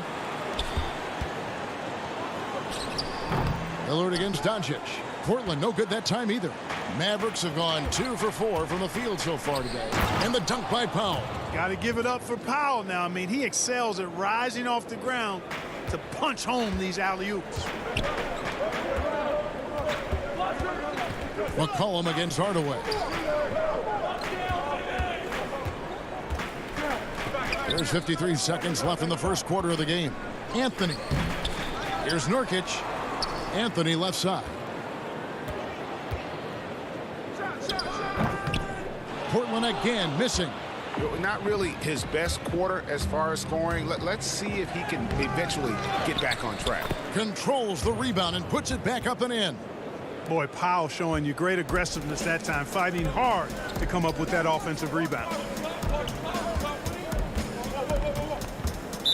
Lillard against Doncic. Portland no good that time either. Mavericks have gone 2 for 4 from the field so far today. And the dunk by Powell. Got to give it up for Powell now. I mean, he excels at rising off the ground to punch home these alley-oops. McCollum against Hardaway. There's 53 seconds left in the first quarter of the game. Anthony. Here's Nurkic. Anthony left side. Portland again missing. Not really his best quarter as far as scoring. Let's see if he can eventually get back on track. Controls the rebound and puts it back up and in. Boy, Powell showing you great aggressiveness that time, fighting hard to come up with that offensive rebound.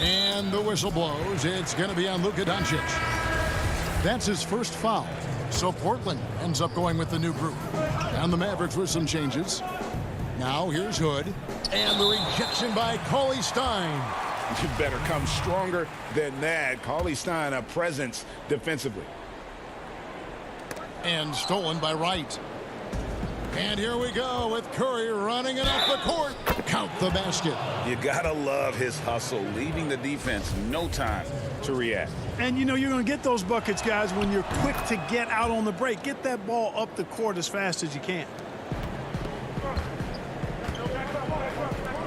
And the whistle blows. It's going to be on Luka Doncic. That's his first foul. So Portland ends up going with the new group. And the Mavericks with some changes. Now here's Hood. And the rejection by Cauley Stein. You better come stronger than that. Cauley Stein, a presence defensively. And stolen by Wright. And here we go with Curry running it up the court. Count the basket. You gotta love his hustle, leaving the defense no time to react. And you know you're going to get those buckets, guys, when you're quick to get out on the break. Get that ball up the court as fast as you can.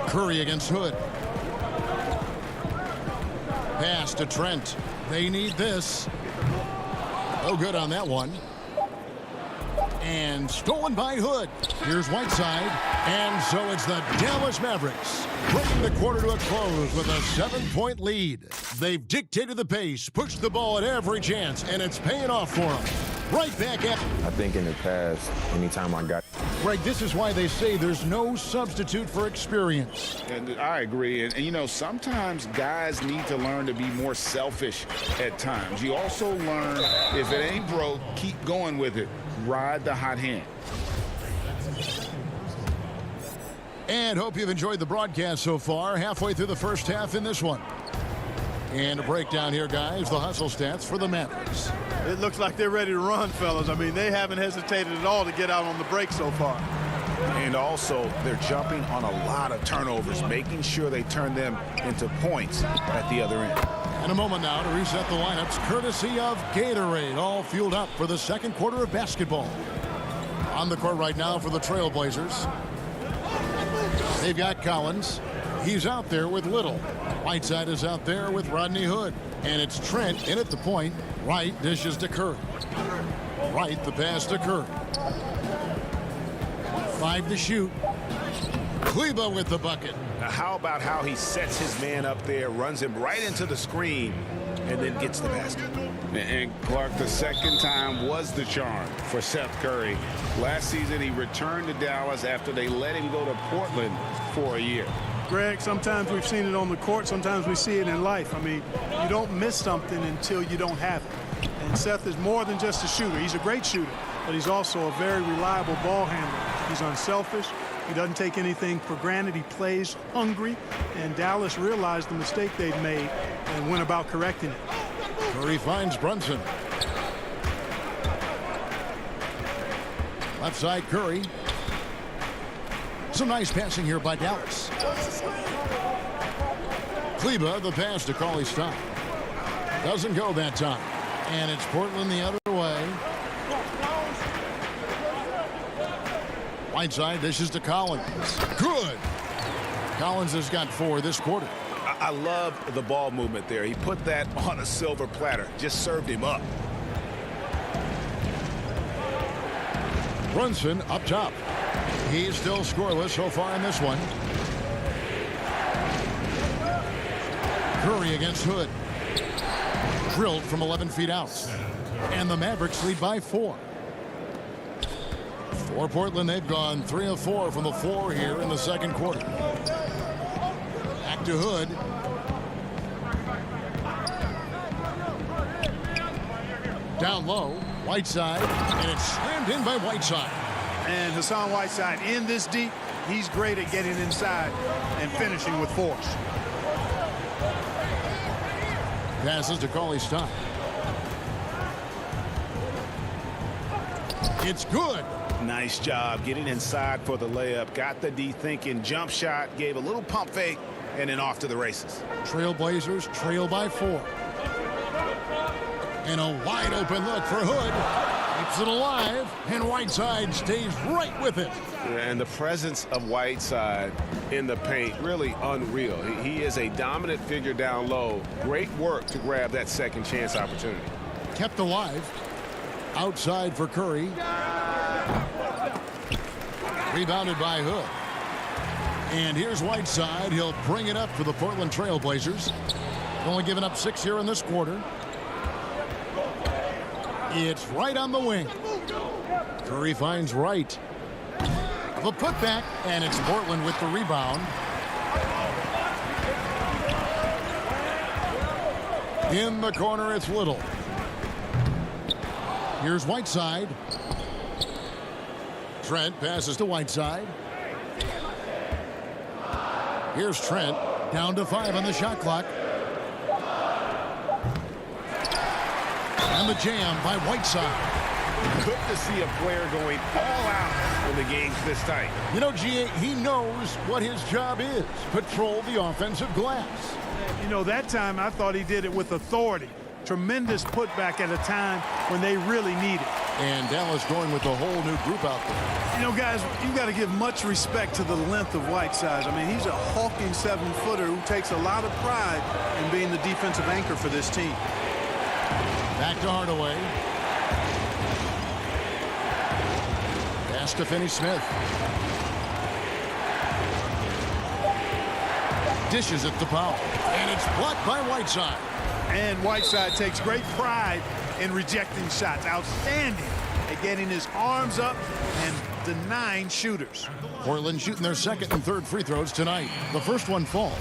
Curry against Hood. Pass to Trent. They need this. No good on that one. And stolen by Hood. Here's Whiteside. And so it's the Dallas Mavericks bringing the quarter to a close with a 7-point lead. They've dictated the pace, pushed the ball at every chance, and it's paying off for them. Right back at. I think in the past, anytime I got. Greg, this is why they say there's no substitute for experience. And I agree. And you know, sometimes guys need to learn to be more selfish at times. You also learn if it ain't broke, keep going with it. Ride the hot hand. And hope you've enjoyed the broadcast so far. Halfway through the first half in this one. And a breakdown here, guys. The hustle stats for the Mavericks. It looks like they're ready to run, fellas. I mean, they haven't hesitated at all to get out on the break so far. And also, they're jumping on a lot of turnovers, making sure they turn them into points at the other end. And a moment now to reset the lineups, courtesy of Gatorade, all fueled up for the second quarter of basketball. On the court right now for the Trailblazers. They've got Collins. He's out there with Little. Whiteside is out there with Rodney Hood. And it's Trent in at the point. Wright dishes to Curry. Wright the pass to Curry. 5 to shoot. Kleba with the bucket. Now how about how he sets his man up there, runs him right into the screen, and then gets the basket. And Clark, the second time was the charm for Seth Curry. Last season, he returned to Dallas after they let him go to Portland for a year. Greg, sometimes we've seen it on the court, sometimes we see it in life. I mean, you don't miss something until you don't have it. And Seth is more than just a shooter. He's a great shooter, but he's also a very reliable ball handler. He's unselfish. He doesn't take anything for granted. He plays hungry, and Dallas realized the mistake they'd made and went about correcting it. Curry finds Brunson. Left side Curry. Some nice passing here by Dallas. Kleba, the pass to Cauley Stein. Doesn't go that time. And it's Portland the other way. Whiteside dishes to Collins. Good. Collins has got 4 this quarter. I love the ball movement there. He put that on a silver platter. Just served him up. Brunson up top. He's still scoreless so far in this one. Curry against Hood. Drilled from 11 feet out. And the Mavericks lead by 4. For Portland, they've gone 3 of 4 from the floor here in the second quarter. Back to Hood. Down low, Whiteside, and it's slammed in by Whiteside. And Hassan Whiteside in this deep, he's great at getting inside and finishing with force. Passes to Cauley Stein. It's good. Nice job getting inside for the layup. Got the D thinking. Jump shot. Gave a little pump fake. And then off to the races. Trailblazers trail by 4. And a wide open look for Hood. Keeps it alive. And Whiteside stays right with it. And the presence of Whiteside in the paint, really unreal. He is a dominant figure down low. Great work to grab that second chance opportunity. Kept alive. Outside for Curry. Rebounded by Hood. And here's Whiteside. He'll bring it up for the Portland Trailblazers. Only given up 6 here in this quarter. It's right on the wing. Curry finds Wright. The putback, and it's Portland with the rebound. In the corner, it's Little. Here's Whiteside. Trent passes to Whiteside. Here's Trent, down to 5 on the shot clock. And the jam by Whiteside. Good to see a player going all out when the game's this tight. You know, G.A., he knows what his job is. Patrol the offensive glass. You know, that time I thought he did it with authority. Tremendous putback at a time when they really need it. And Dallas going with a whole new group out there. You know, guys, you've got to give much respect to the length of Whiteside. I mean, he's a hulking 7-footer who takes a lot of pride in being the defensive anchor for this team. Back to Hardaway. Pass to Finney-Smith. Dishes it to Powell. And it's blocked by Whiteside. And Whiteside takes great pride in rejecting shots. Outstanding at getting his arms up and denying shooters. Portland shooting their second and third free throws tonight. The first one falls.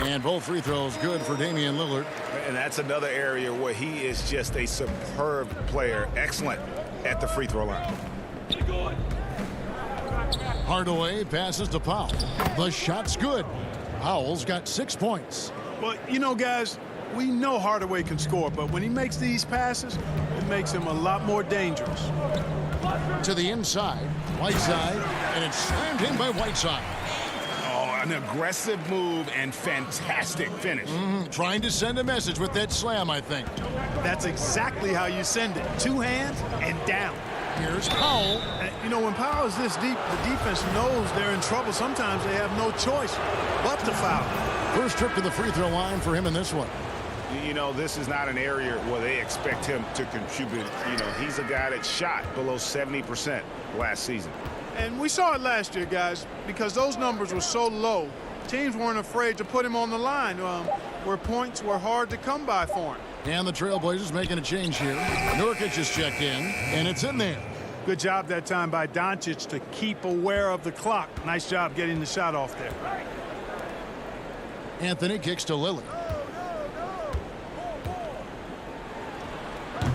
And both free throws good for Damian Lillard. And that's another area where he is just a superb player. Excellent at the free throw line. Hardaway passes to Powell. The shot's good. Powell's got 6 points. Well, you know, guys, we know Hardaway can score, but when he makes these passes, it makes him a lot more dangerous. To the inside, Whiteside, and it's slammed in by Whiteside. Oh, an aggressive move and fantastic finish. Trying to send a message with that slam, I think. That's exactly how you send it. 2 hands and down. Here's Powell. You know, when Powell is this deep, the defense knows they're in trouble. Sometimes they have no choice but to foul. First trip to the free throw line for him in this one. You know, this is not an area where they expect him to contribute. You know, he's a guy that shot below 70% last season. And we saw it last year, guys, because those numbers were so low. Teams weren't afraid to put him on the line where points were hard to come by for him. And the Trailblazers making a change here. Nurkic is checked in, and it's in there. Good job that time by Doncic to keep aware of the clock. Nice job getting the shot off there. Anthony kicks to Lillard.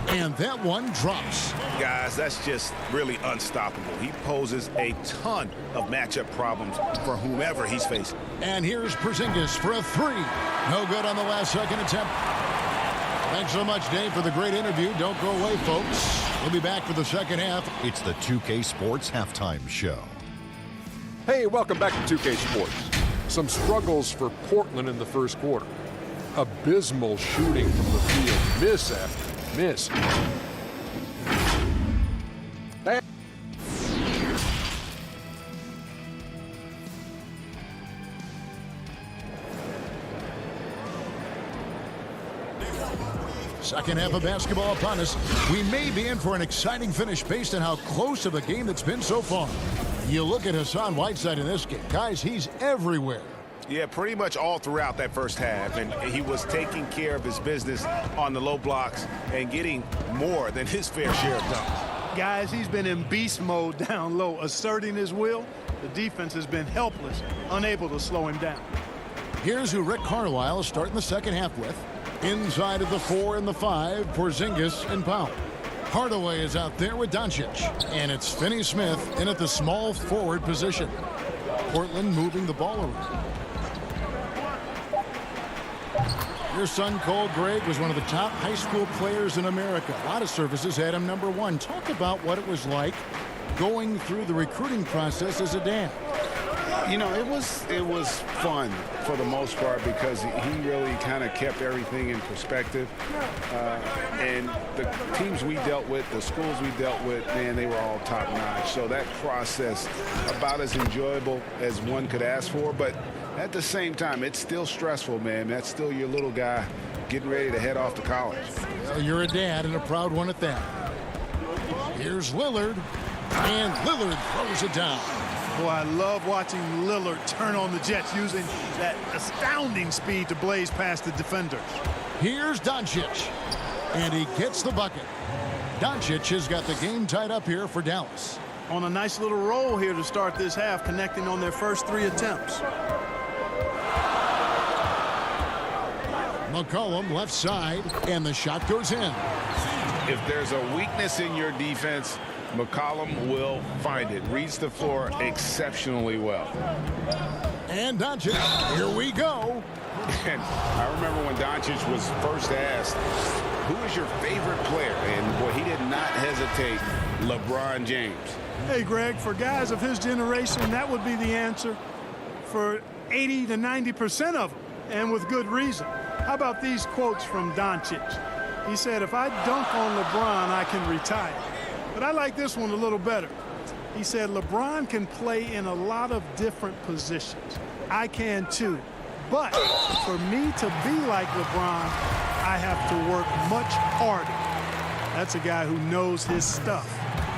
And that one drops. Guys, that's just really unstoppable. He poses a ton of matchup problems for whomever he's facing. And here's Porzingis for a 3. No good on the last second attempt. Thanks so much, Dave, for the great interview. Don't go away, folks. We'll be back for the second half. It's the 2K Sports Halftime Show. Hey, welcome back to 2K Sports. Some struggles for Portland in the first quarter. Abysmal shooting from the field. Miss after miss. Second half of basketball upon us. We may be in for an exciting finish based on how close of a game that's been so far. You look at Hassan Whiteside in this game. Guys, he's everywhere. Yeah, pretty much all throughout that first half. And he was taking care of his business on the low blocks and getting more than his fair share of dunks. Guys, he's been in beast mode down low, asserting his will. The defense has been helpless, unable to slow him down. Here's who Rick Carlisle is starting the second half with. Inside of the 4 and the 5, Porzingis and Powell. Hardaway is out there with Doncic. And it's Finney-Smith in at the small forward position. Portland moving the ball around. Your son, Cole Greg, was one of the top high school players in America. A lot of services had him #1. Talk about what it was like going through the recruiting process as a dad. You know, it was fun for the most part because he really kind of kept everything in perspective. And the teams we dealt with, the schools we dealt with, man, they were all top-notch. So that process, about as enjoyable as one could ask for. But at the same time, it's still stressful, man. That's still your little guy getting ready to head off to college. Well, you're a dad and a proud one at that. Here's Lillard, and Lillard throws it down. Boy, I love watching Lillard turn on the Jets using that astounding speed to blaze past the defenders. Here's Doncic, and he gets the bucket. Doncic has got the game tied up here for Dallas. On a nice little roll here to start this half, connecting on their first 3 attempts. McCollum left side, and the shot goes in. If there's a weakness in your defense, McCollum will find it. Reads the floor exceptionally well. And Doncic, here we go. And I remember when Doncic was first asked, who is your favorite player? And boy, he did not hesitate. LeBron James. Hey, Greg, for guys of his generation, that would be the answer for 80 to 90% of them, and with good reason. How about these quotes from Doncic? He said, if I dunk on LeBron, I can retire. But I like this one a little better. He said, LeBron can play in a lot of different positions. I can too. But for me to be like LeBron, I have to work much harder. That's a guy who knows his stuff.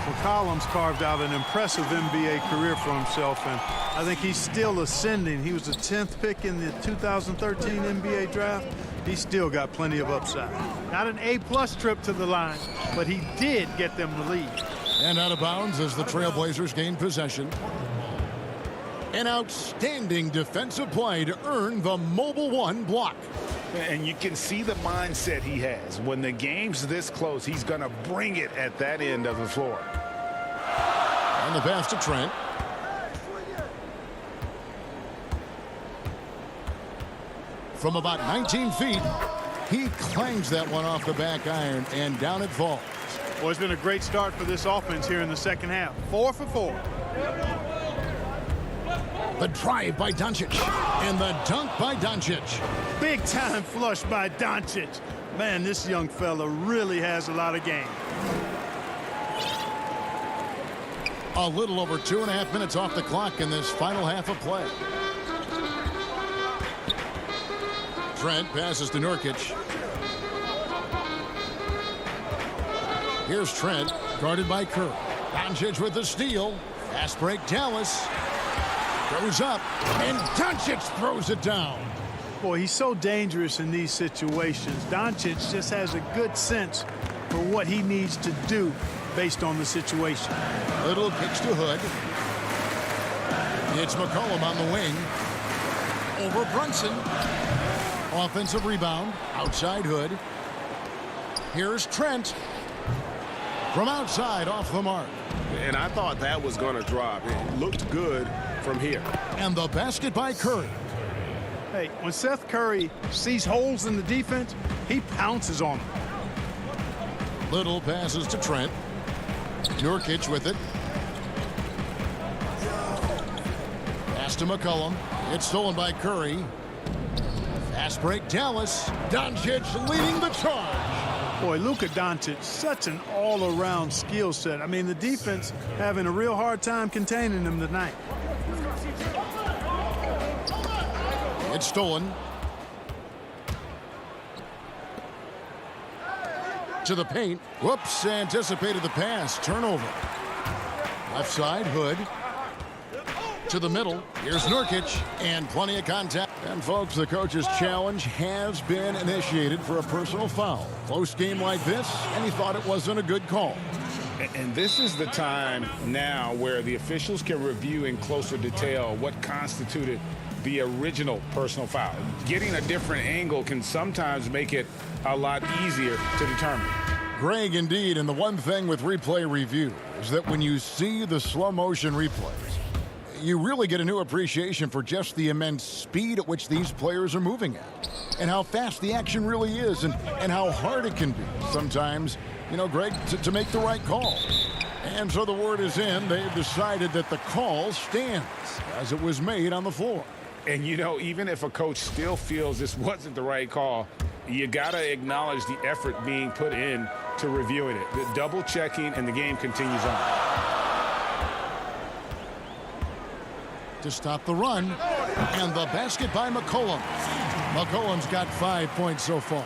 McCollum's carved out an impressive NBA career for himself, and I think he's still ascending. He was the 10th pick in the 2013 NBA draft. He's still got plenty of upside. Not an A-plus trip to the line, but he did get them the lead. And out of bounds as the Trailblazers gain possession. An outstanding defensive play to earn the Mobile One block. And you can see the mindset he has. When the game's this close, he's going to bring it at that end of the floor. And the pass to Trent. From about 19 feet, he clangs that one off the back iron, and down it falls. Well, it's been a great start for this offense here in the second half. 4 for 4. The drive by Doncic, and the dunk by Doncic. Big time flush by Doncic. Man, this young fella really has a lot of game. A little over 2.5 minutes off the clock in this final half of play. Trent passes to Nurkic. Here's Trent, guarded by Kerr. Doncic with the steal. Fast break, Dallas. Goes up, and Doncic throws it down. Boy, he's so dangerous in these situations. Doncic just has a good sense for what he needs to do based on the situation. Little kicks to Hood. It's McCollum on the wing. Over Brunson. Offensive rebound. Outside Hood. Here's Trent. From outside, off the mark. And I thought that was going to drop. It looked good from here. And the basket by Curry. Hey, when Seth Curry sees holes in the defense, he pounces on them. Little passes to Trent. Nurkic with it. Pass to McCollum. It's stolen by Curry. Fast break, Dallas. Doncic leading the charge. Boy, Luka Doncic, such an all-around skill set. I mean, the defense having a real hard time containing him tonight. It's stolen. To the paint. Whoops, anticipated the pass. Turnover. Left side, Hood. To the middle. Here's Nurkic, and plenty of contact. And folks, the coach's challenge has been initiated for a personal foul. Close game like this, and he thought it wasn't a good call. And this is the time now where the officials can review in closer detail what constituted the original personal foul. Getting a different angle can sometimes make it a lot easier to determine. Greg, indeed, and the one thing with replay review is that when you see the slow motion replays, you really get a new appreciation for just the immense speed at which these players are moving at, and how fast the action really is, and how hard it can be sometimes, you know, Greg, to make the right call. And so the word is in. They've decided that the call stands as it was made on the floor. And, you know, even if a coach still feels this wasn't the right call, you got to acknowledge the effort being put in to reviewing it. The double checking, and the game continues on. To stop the run, and the basket by McCollum. McCollum's got 5 points so far.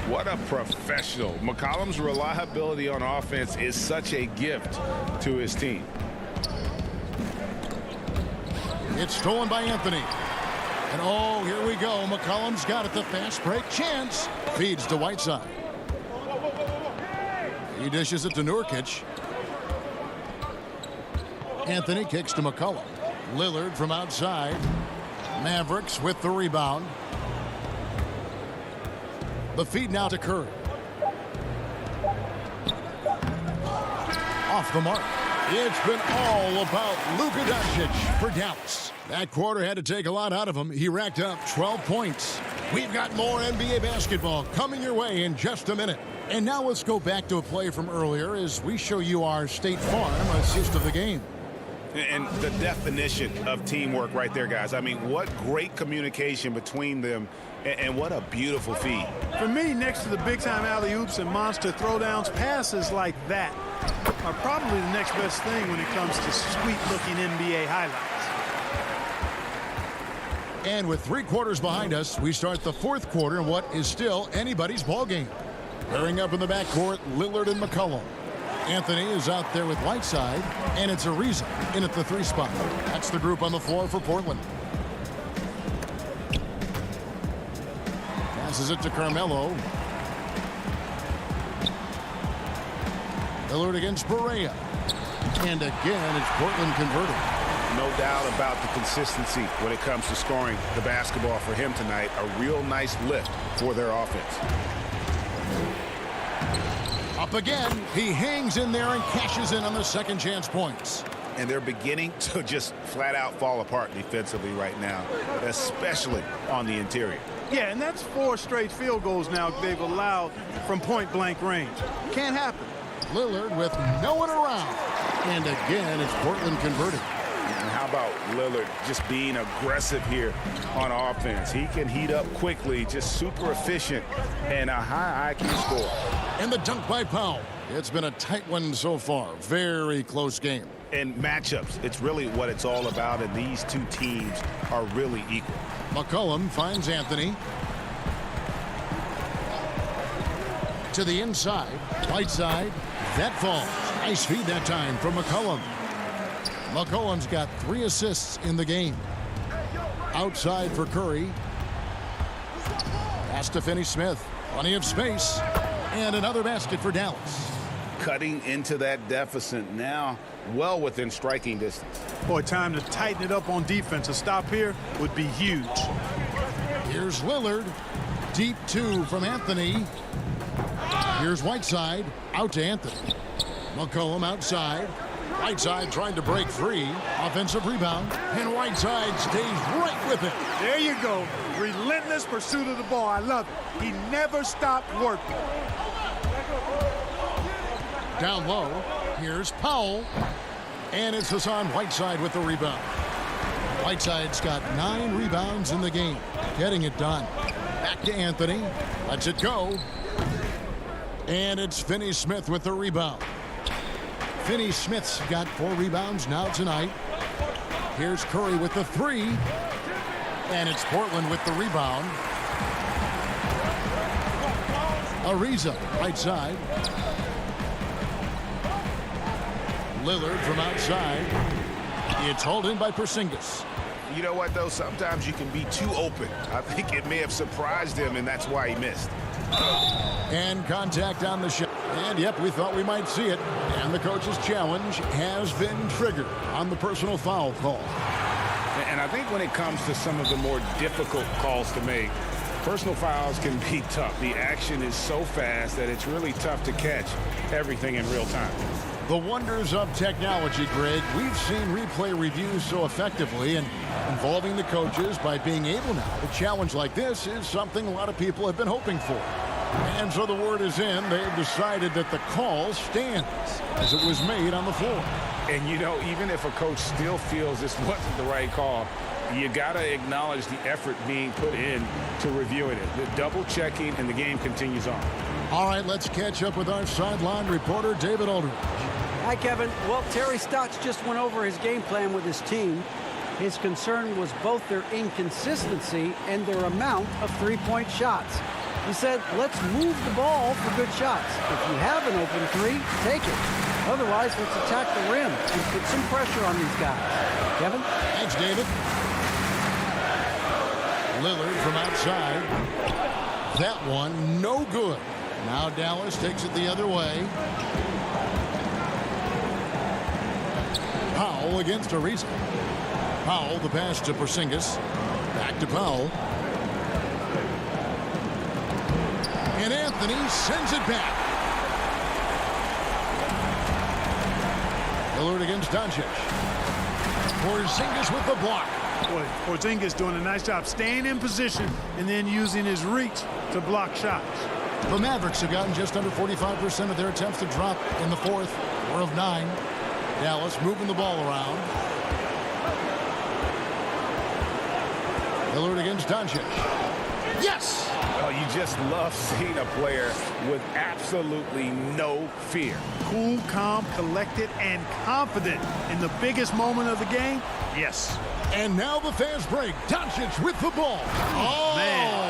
What a professional. McCollum's reliability on offense is such a gift to his team. It's stolen by Anthony. And oh, here we go. McCollum's got it. The fast break chance. Feeds to Whiteside. He dishes it to Nurkic. Anthony kicks to McCollum. Lillard from outside. Mavericks with the rebound. The feed now to Curry. Off the mark. It's been all about Luka Doncic for Dallas. That quarter had to take a lot out of him. He racked up 12 points. We've got more NBA basketball coming your way in just a minute. And now let's go back to a play from earlier as we show you our State Farm assist of the game. And the definition of teamwork right there, guys. I mean, what great communication between them, and what a beautiful feed. For me, next to the big-time alley-oops and monster throwdowns, passes like that are probably the next best thing when it comes to sweet-looking NBA highlights. And with 3 quarters behind us, we start the 4th quarter in what is still anybody's ball game. Pairing up in the backcourt, Lillard and McCollum. Anthony is out there with Whiteside, and it's Ariza in at the 3 spot. That's the group on the floor for Portland. Passes it to Carmelo. Lillard against Barea. And again, it's Portland converting. No doubt about the consistency when it comes to scoring the basketball for him tonight. A real nice lift for their offense. Up again. He hangs in there and cashes in on the second chance points. And they're beginning to just flat out fall apart defensively right now, especially on the interior. Yeah, and that's 4 straight field goals now they've allowed from point-blank range. Can't happen. Lillard with no one around. And again, it's Portland converting. And how about Lillard just being aggressive here on offense? He can heat up quickly, just super efficient, and a high IQ score. And the dunk by Powell. It's been a tight one so far. Very close game. And matchups, it's really what it's all about, and these two teams are really equal. McCollum finds Anthony. To the inside. Whiteside. That falls. Nice feed that time from McCollum. McCollum's got 3 assists in the game. Outside for Curry. Pass to Finney-Smith. Plenty of space. And another basket for Dallas. Cutting into that deficit now, well within striking distance. Boy, time to tighten it up on defense. A stop here would be huge. Here's Lillard. Deep 2 from Anthony. Here's Whiteside. Out to Anthony. McCollum outside. Whiteside trying to break free. Offensive rebound. And Whiteside stays right with it. There you go. Relentless pursuit of the ball. I love it. He never stopped working. Down low. Here's Powell. And it's Hassan Whiteside with the rebound. Whiteside's got 9 rebounds in the game. Getting it done. Back to Anthony. Lets it go. And it's Finney-Smith with the rebound. Finney-Smith's got 4 rebounds now tonight. Here's Curry with the 3. And it's Portland with the rebound. Ariza, right side. Lillard from outside. It's hauled in by Porzingis. You know what, though? Sometimes you can be too open. I think it may have surprised him, and that's why he missed. And contact on the shot. And, yep, we thought we might see it. And the coach's challenge has been triggered on the personal foul call. And I think when it comes to some of the more difficult calls to make, Personal fouls can be tough. The action is so fast that it's really tough to catch everything in real time. The wonders of technology, Greg. We've seen replay reviews so effectively, and involving the coaches by being able now to challenge like this is something a lot of people have been hoping for. And so the word is in. They've decided that the call stands as it was made on the floor. And, you know, even if a coach still feels this wasn't the right call, you got to acknowledge the effort being put in to reviewing it. The double checking, and the game continues on. All right, let's catch up with our sideline reporter, David Aldridge. Hi, Kevin. Well, Terry Stotts just went over his game plan with his team. His concern was both their inconsistency and their amount of three-point shots. He said, let's move the ball for good shots. If you have an open three, take it. Otherwise, let's attack the rim and put some pressure on these guys. Kevin? Thanks, David. Lillard from outside. That one, no good. Now Dallas takes it the other way. Powell against Ariza. Powell, the pass to Porzingis. Back to Powell. And Anthony sends it back. Lillard against Doncic. Porzingis with the block. Boy, Porzingis doing a nice job staying in position and then using his reach to block shots. The Mavericks have gotten just under 45% of their attempts to drop in the fourth. 4 of 9. Dallas moving the ball around. Lillard against Doncic. Yes! Oh, you just love seeing a player with absolutely no fear. Cool, calm, collected, and confident in the biggest moment of the game. Yes. And now the fast break. Doncic with the ball. Oh, man.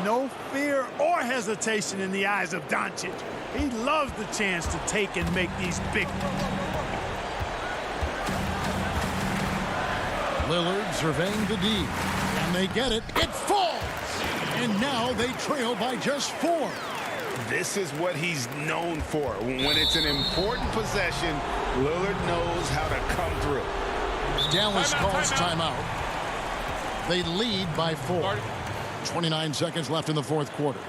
No fear or hesitation in the eyes of Doncic. He loves the chance to take and make these big ones. Lillard surveying the D. And they get it. It falls. And now they trail by just 4. This is what he's known for. When it's an important possession, Lillard knows how to come through. Dallas calls timeout. They lead by 4. 29 seconds left in the fourth quarter.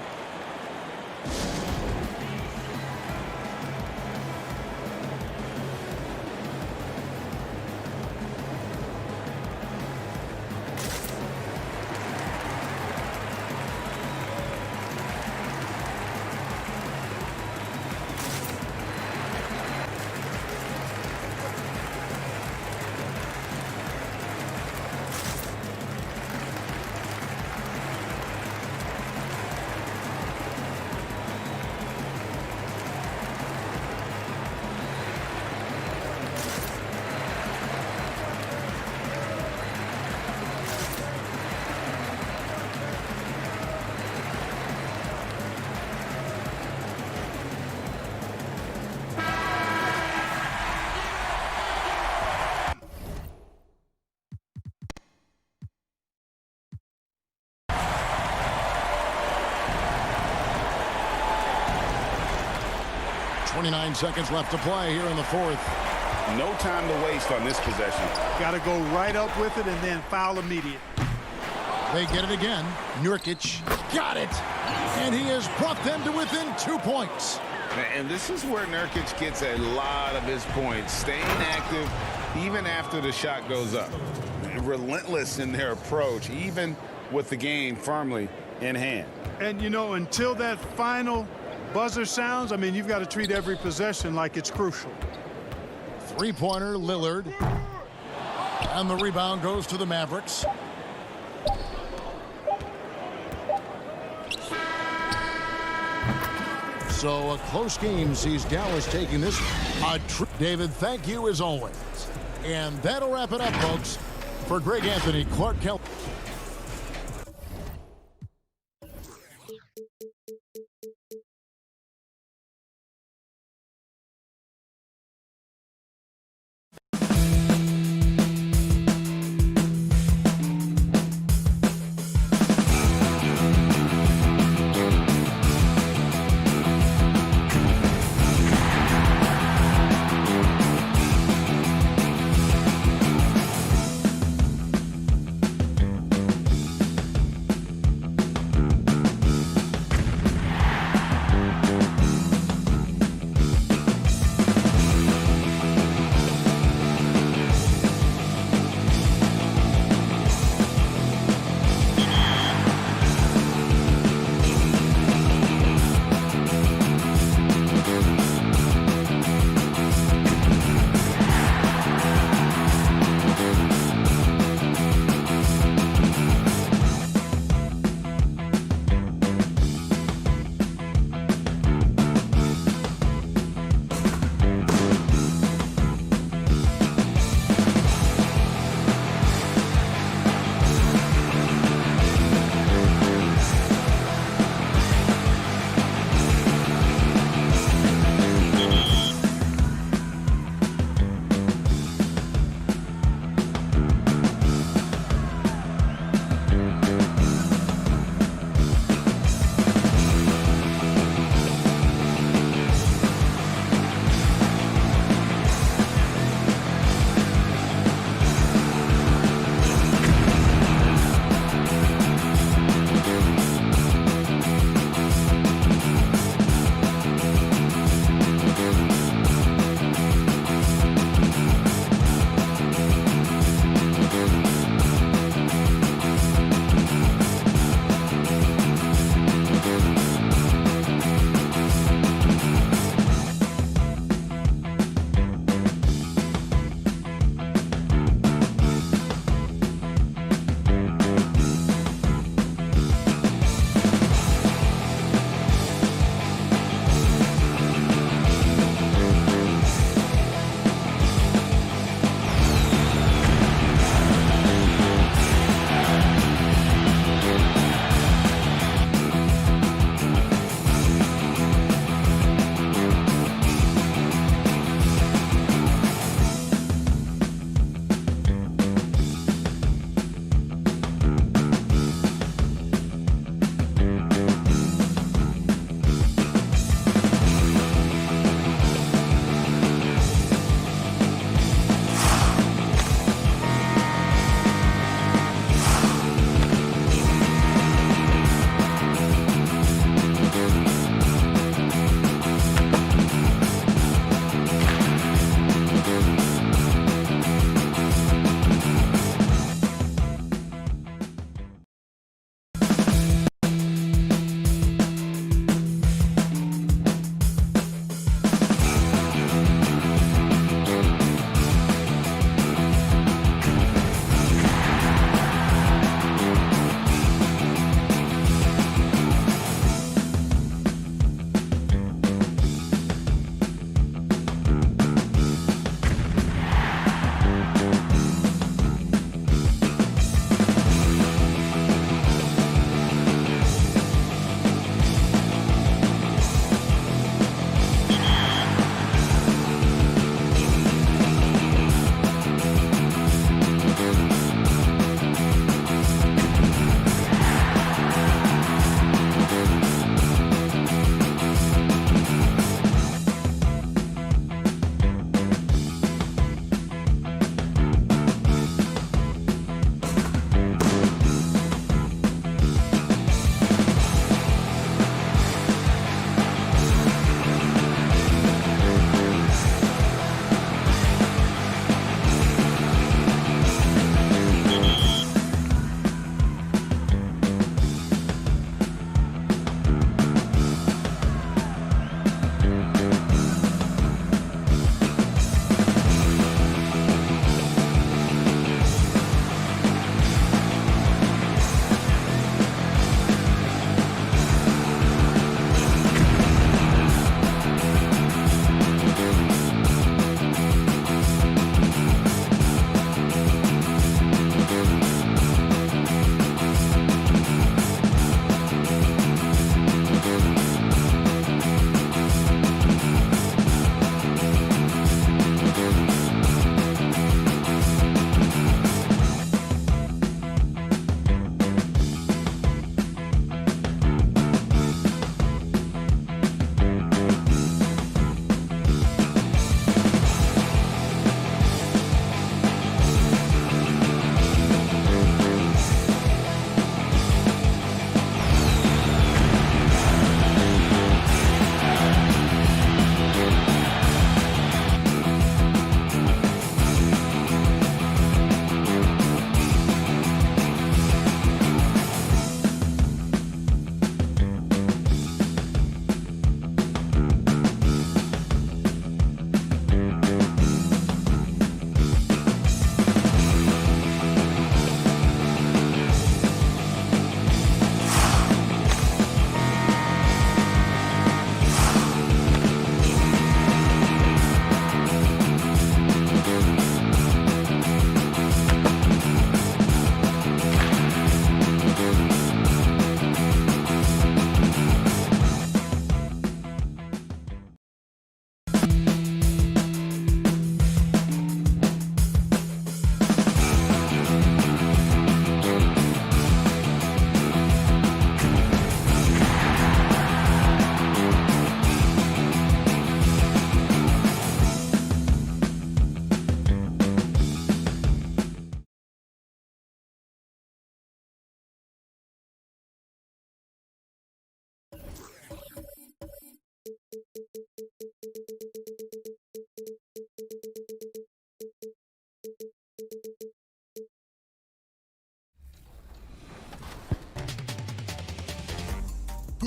Seconds left to play here in the fourth. No time to waste on this possession. Got to go right up with it and then foul immediate. They get it again. Nurkic got it. And he has brought them to within 2 points. And this is where Nurkic gets a lot of his points. Staying active even after the shot goes up. Relentless in their approach, even with the game firmly in hand. And, you know, until that final buzzer sounds, I mean, you've got to treat every possession like it's crucial. Three-pointer, Lillard. And the rebound goes to the Mavericks. So a close game sees Dallas taking this. David, thank you as always. And that'll wrap it up, folks. For Greg Anthony, Clark Kelly.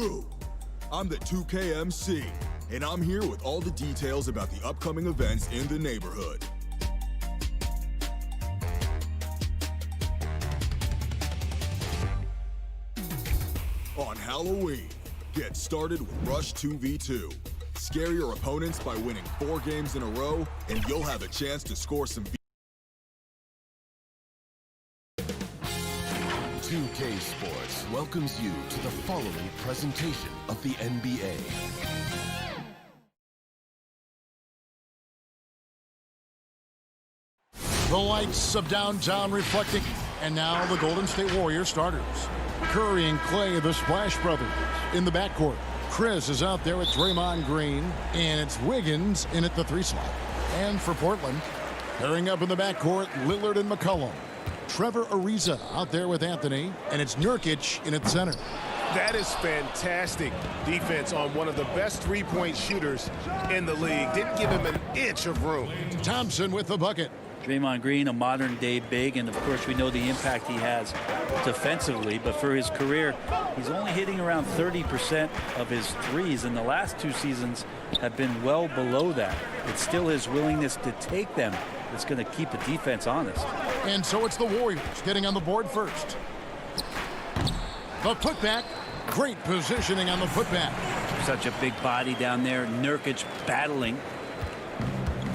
Boo! I'm the 2K MC, and I'm here with all the details about the upcoming events in the neighborhood. On Halloween, get started with Rush 2v2. Scare your opponents by winning 4 games in a row, and you'll have a chance to score some 2K Sports welcomes you to the following presentation of the NBA. The lights of downtown reflecting, and now the Golden State Warriors starters. Curry and Clay, the Splash Brothers, in the backcourt. Chris is out there with Draymond Green, and it's Wiggins in at the 3 slot. And for Portland, pairing up in the backcourt, Lillard and McCollum. Trevor Ariza out there with Anthony, and it's Nurkic in at center. That is fantastic defense on one of the best three-point shooters in the league. Didn't give him an inch of room. Thompson with the bucket. Draymond Green, a modern-day big, and of course we know the impact he has defensively, but for his career, he's only hitting around 30% of his threes, and the last 2 seasons have been well below that. It's still his willingness to take them that's going to keep the defense honest. And so it's the Warriors getting on the board first. The putback, great positioning on the putback. Such a big body down there, Nurkic battling.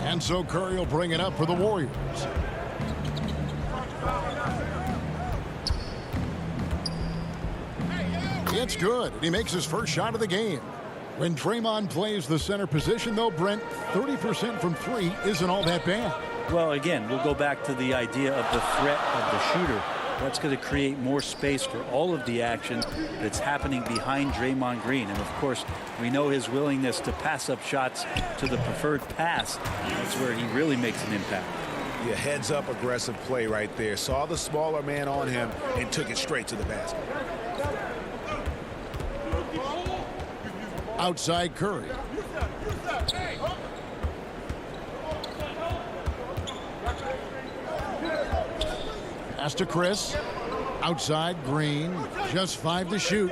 And so Curry will bring it up for the Warriors. It's good. He makes his first shot of the game. When Draymond plays the center position, though, Brent, 30% from 3 isn't all that bad. Well, again, we'll go back to the idea of the threat of the shooter. That's going to create more space for all of the action that's happening behind Draymond Green. And, of course, we know his willingness to pass up shots to the preferred pass. That's where he really makes an impact. Yeah, heads-up aggressive play right there. Saw the smaller man on him and took it straight to the basket. Outside Curry. Pass to Chris. Outside Green. Just 5 to shoot.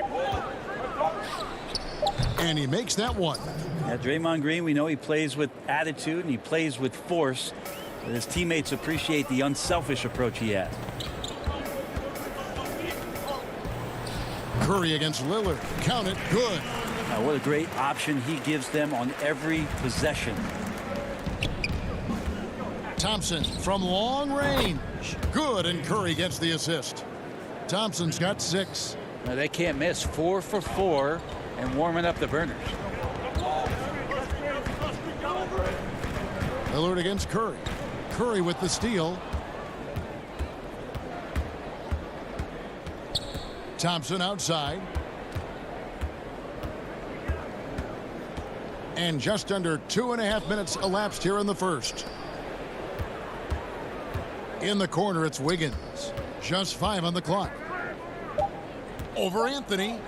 And he makes that one. Yeah, Draymond Green, we know he plays with attitude and he plays with force. But his teammates appreciate the unselfish approach he has. Curry against Lillard. Count it. Good. What a great option he gives them on every possession. Thompson from long range. Good, and Curry gets the assist. Thompson's got 6. Now they can't miss. 4 for 4 and warming up the burners. Lillard against Curry. Curry with the steal. Thompson outside. And just under 2.5 minutes elapsed here in the first. In the corner, it's Wiggins. Just 5 on the clock. Over Anthony.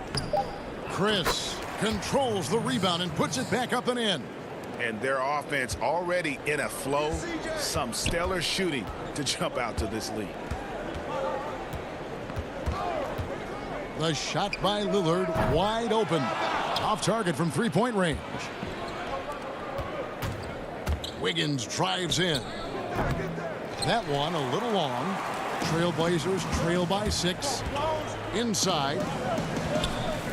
Chris controls the rebound and puts it back up and in. And their offense already in a flow. Some stellar shooting to jump out to this lead. The shot by Lillard wide open. Off target from 3-point range. Wiggins drives in. That one a little long. Trailblazers trail by 6. Inside.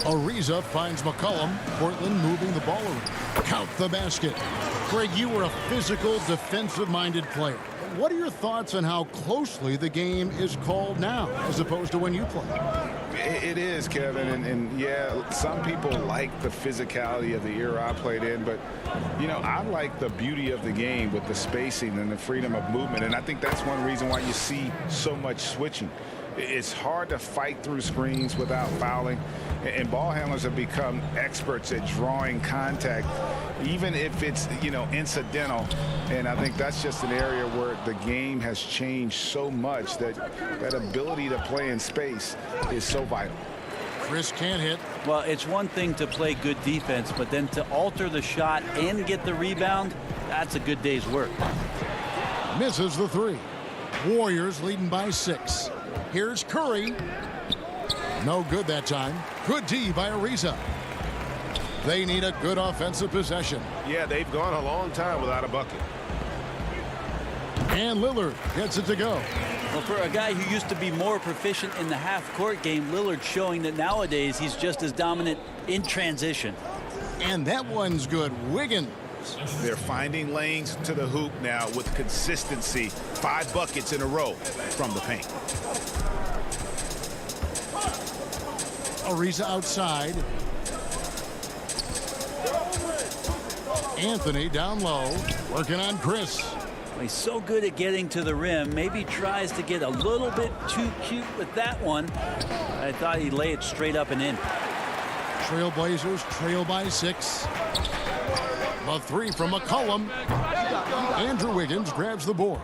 Ariza finds McCollum. Portland moving the ball around. Count the basket. Greg, you were a physical, defensive-minded player. What are your thoughts on how closely the game is called now as opposed to when you played? It is, Kevin, and yeah, some people like the physicality of the era I played in, but, you know, I like the beauty of the game with the spacing and the freedom of movement, and I think that's one reason why you see so much switching. It's hard to fight through screens without fouling, and ball handlers have become experts at drawing contact, even if it's, you know, incidental. And I think that's just an area where the game has changed so much that that ability to play in space is so vital. Chris can't hit. Well, it's one thing to play good defense, but then to alter the shot and get the rebound, that's a good day's work. Misses the 3. Warriors leading by 6. Here's Curry. No good that time. Good D by Ariza. They need a good offensive possession. Yeah, they've gone a long time without a bucket. And Lillard gets it to go. Well, for a guy who used to be more proficient in the half-court game, Lillard showing that nowadays he's just as dominant in transition. And that one's good. Wiggins. They're finding lanes to the hoop now with consistency. 5 buckets in a row from the paint. Ariza outside. Anthony down low, working on Chris. He's so good at getting to the rim. Maybe tries to get a little bit too cute with that one. I thought he'd lay it straight up and in. Trailblazers trail by 6. A 3 from McCollum. Andrew Wiggins grabs the board.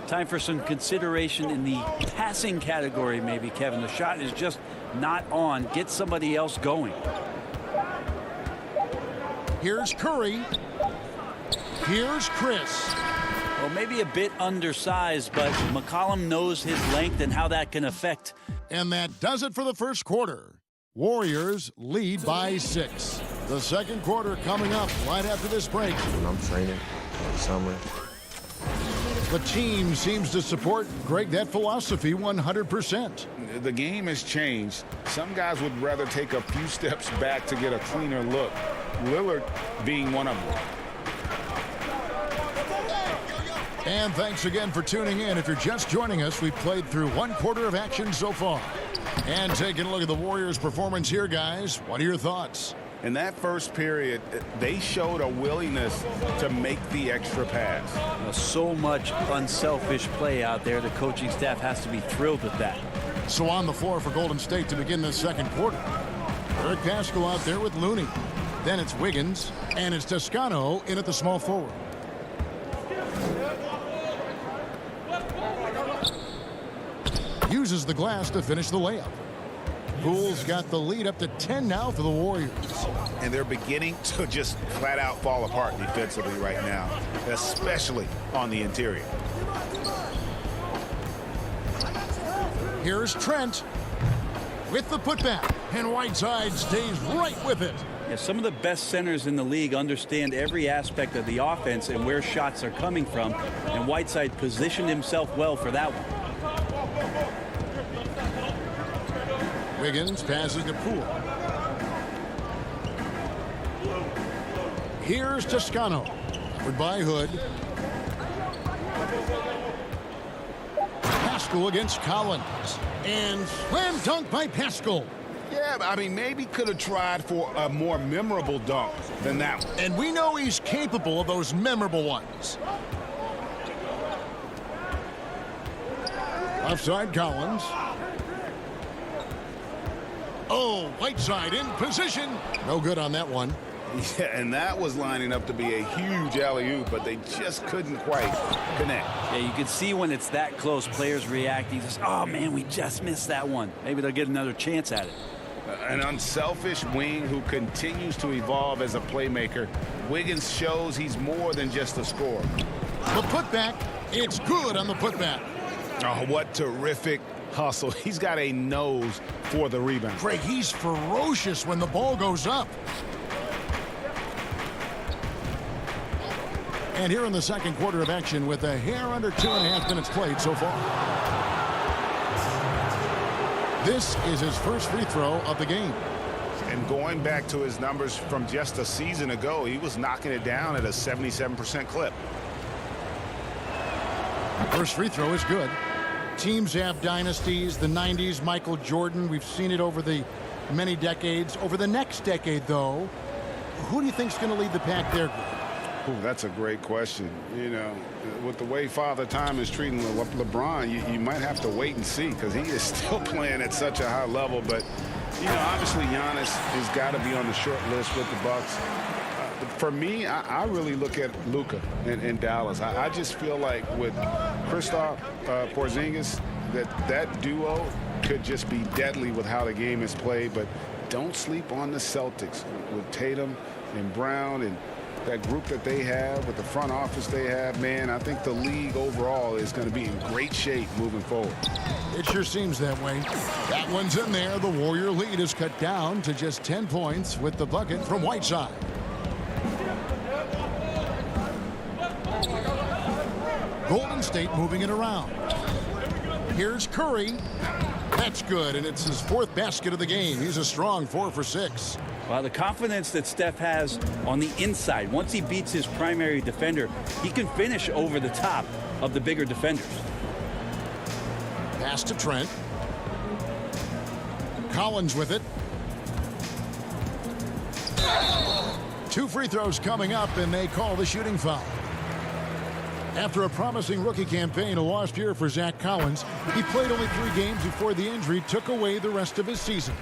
Time for some consideration in the passing category, maybe, Kevin. The shot is just not on. Get somebody else going. Here's Curry. Here's Chris. Well, maybe a bit undersized, but McCollum knows his length and how that can affect. And that does it for the first quarter. Warriors lead by 6. The second quarter coming up right after this break. When I'm training in the summer. The team seems to support, Greg, that philosophy 100%. The game has changed. Some guys would rather take a few steps back to get a cleaner look. Lillard being one of them. And thanks again for tuning in. If you're just joining us, we've played through 1 quarter of action so far. And taking a look at the Warriors' performance here, guys. What are your thoughts? In that first period, they showed a willingness to make the extra pass. So much unselfish play out there. The coaching staff has to be thrilled with that. So on the floor for Golden State to begin this second quarter. Eric Pascal out there with Looney. Then it's Wiggins, and it's Toscano in at the small forward. Uses the glass to finish the layup. Poole's got the lead up to 10 now for the Warriors. And they're beginning to just flat out fall apart defensively right now, especially on the interior. Here's Trent with the putback, and Whiteside stays right with it. Yeah, some of the best centers in the league understand every aspect of the offense and where shots are coming from, and Whiteside positioned himself well for that one. Wiggins passes to Poole. Here's Toscano, covered by Hood. Pascal against Collins, and slam dunk by Pascal. Yeah, I mean, maybe could have tried for a more memorable dunk than that one. And we know he's capable of those memorable ones. Offside Collins. Oh, Whiteside in position. No good on that one. Yeah, and that was lining up to be a huge alley-oop, but they just couldn't quite connect. Yeah, you can see when it's that close, players reacting. Just, oh, man, we just missed that one. Maybe they'll get another chance at it. An unselfish wing who continues to evolve as a playmaker. Wiggins shows he's more than just a scorer. The putback, it's good on the putback. Oh, what terrific hustle. He's got a nose for the rebound. Craig, he's ferocious when the ball goes up. And here in the second quarter of action with a hair under 2.5 minutes played so far. This is his first free throw of the game. And going back to his numbers from just a season ago, he was knocking it down at a 77% clip. First free throw is good. Teams have dynasties, the 90s, Michael Jordan. We've seen it over the many decades. Over the next decade, though, who do you think is going to lead the pack there, Greg? Ooh, that's a great question. You know, with the way Father Time is treating LeBron, you might have to wait and see because he is still playing at such a high level. But, you know, obviously Giannis has got to be on the short list with the Bucks. For me, I really look at Luka in Dallas. I just feel like with Kristaps Porzingis, that duo could just be deadly with how the game is played. But don't sleep on the Celtics with Tatum and Brown and that group that they have, with the front office they have, man, I think the league overall is going to be in great shape moving forward. It sure seems that way. That one's in there. The Warrior lead is cut down to just 10 points with the bucket from Whiteside. Golden State moving it around. Here's Curry. That's good, and it's his 4th basket of the game. He's a strong 4 for 6. Well, the confidence that Steph has on the inside, once he beats his primary defender, he can finish over the top of the bigger defenders. Pass to Trent. Collins with it. 2 free throws coming up, and they call the shooting foul. After a promising rookie campaign, a lost year for Zach Collins, he played only 3 games before the injury took away the rest of his season.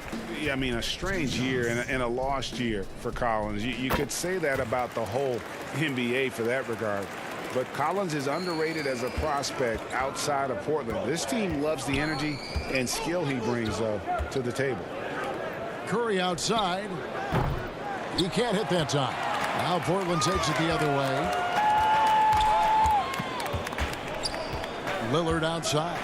Yeah, I mean, a strange year and a lost year for Collins. You could say that about the whole NBA for that regard. But Collins is underrated as a prospect outside of Portland. This team loves the energy and skill he brings to the table. Curry outside. He can't hit that time. Now Portland takes it the other way. Lillard outside.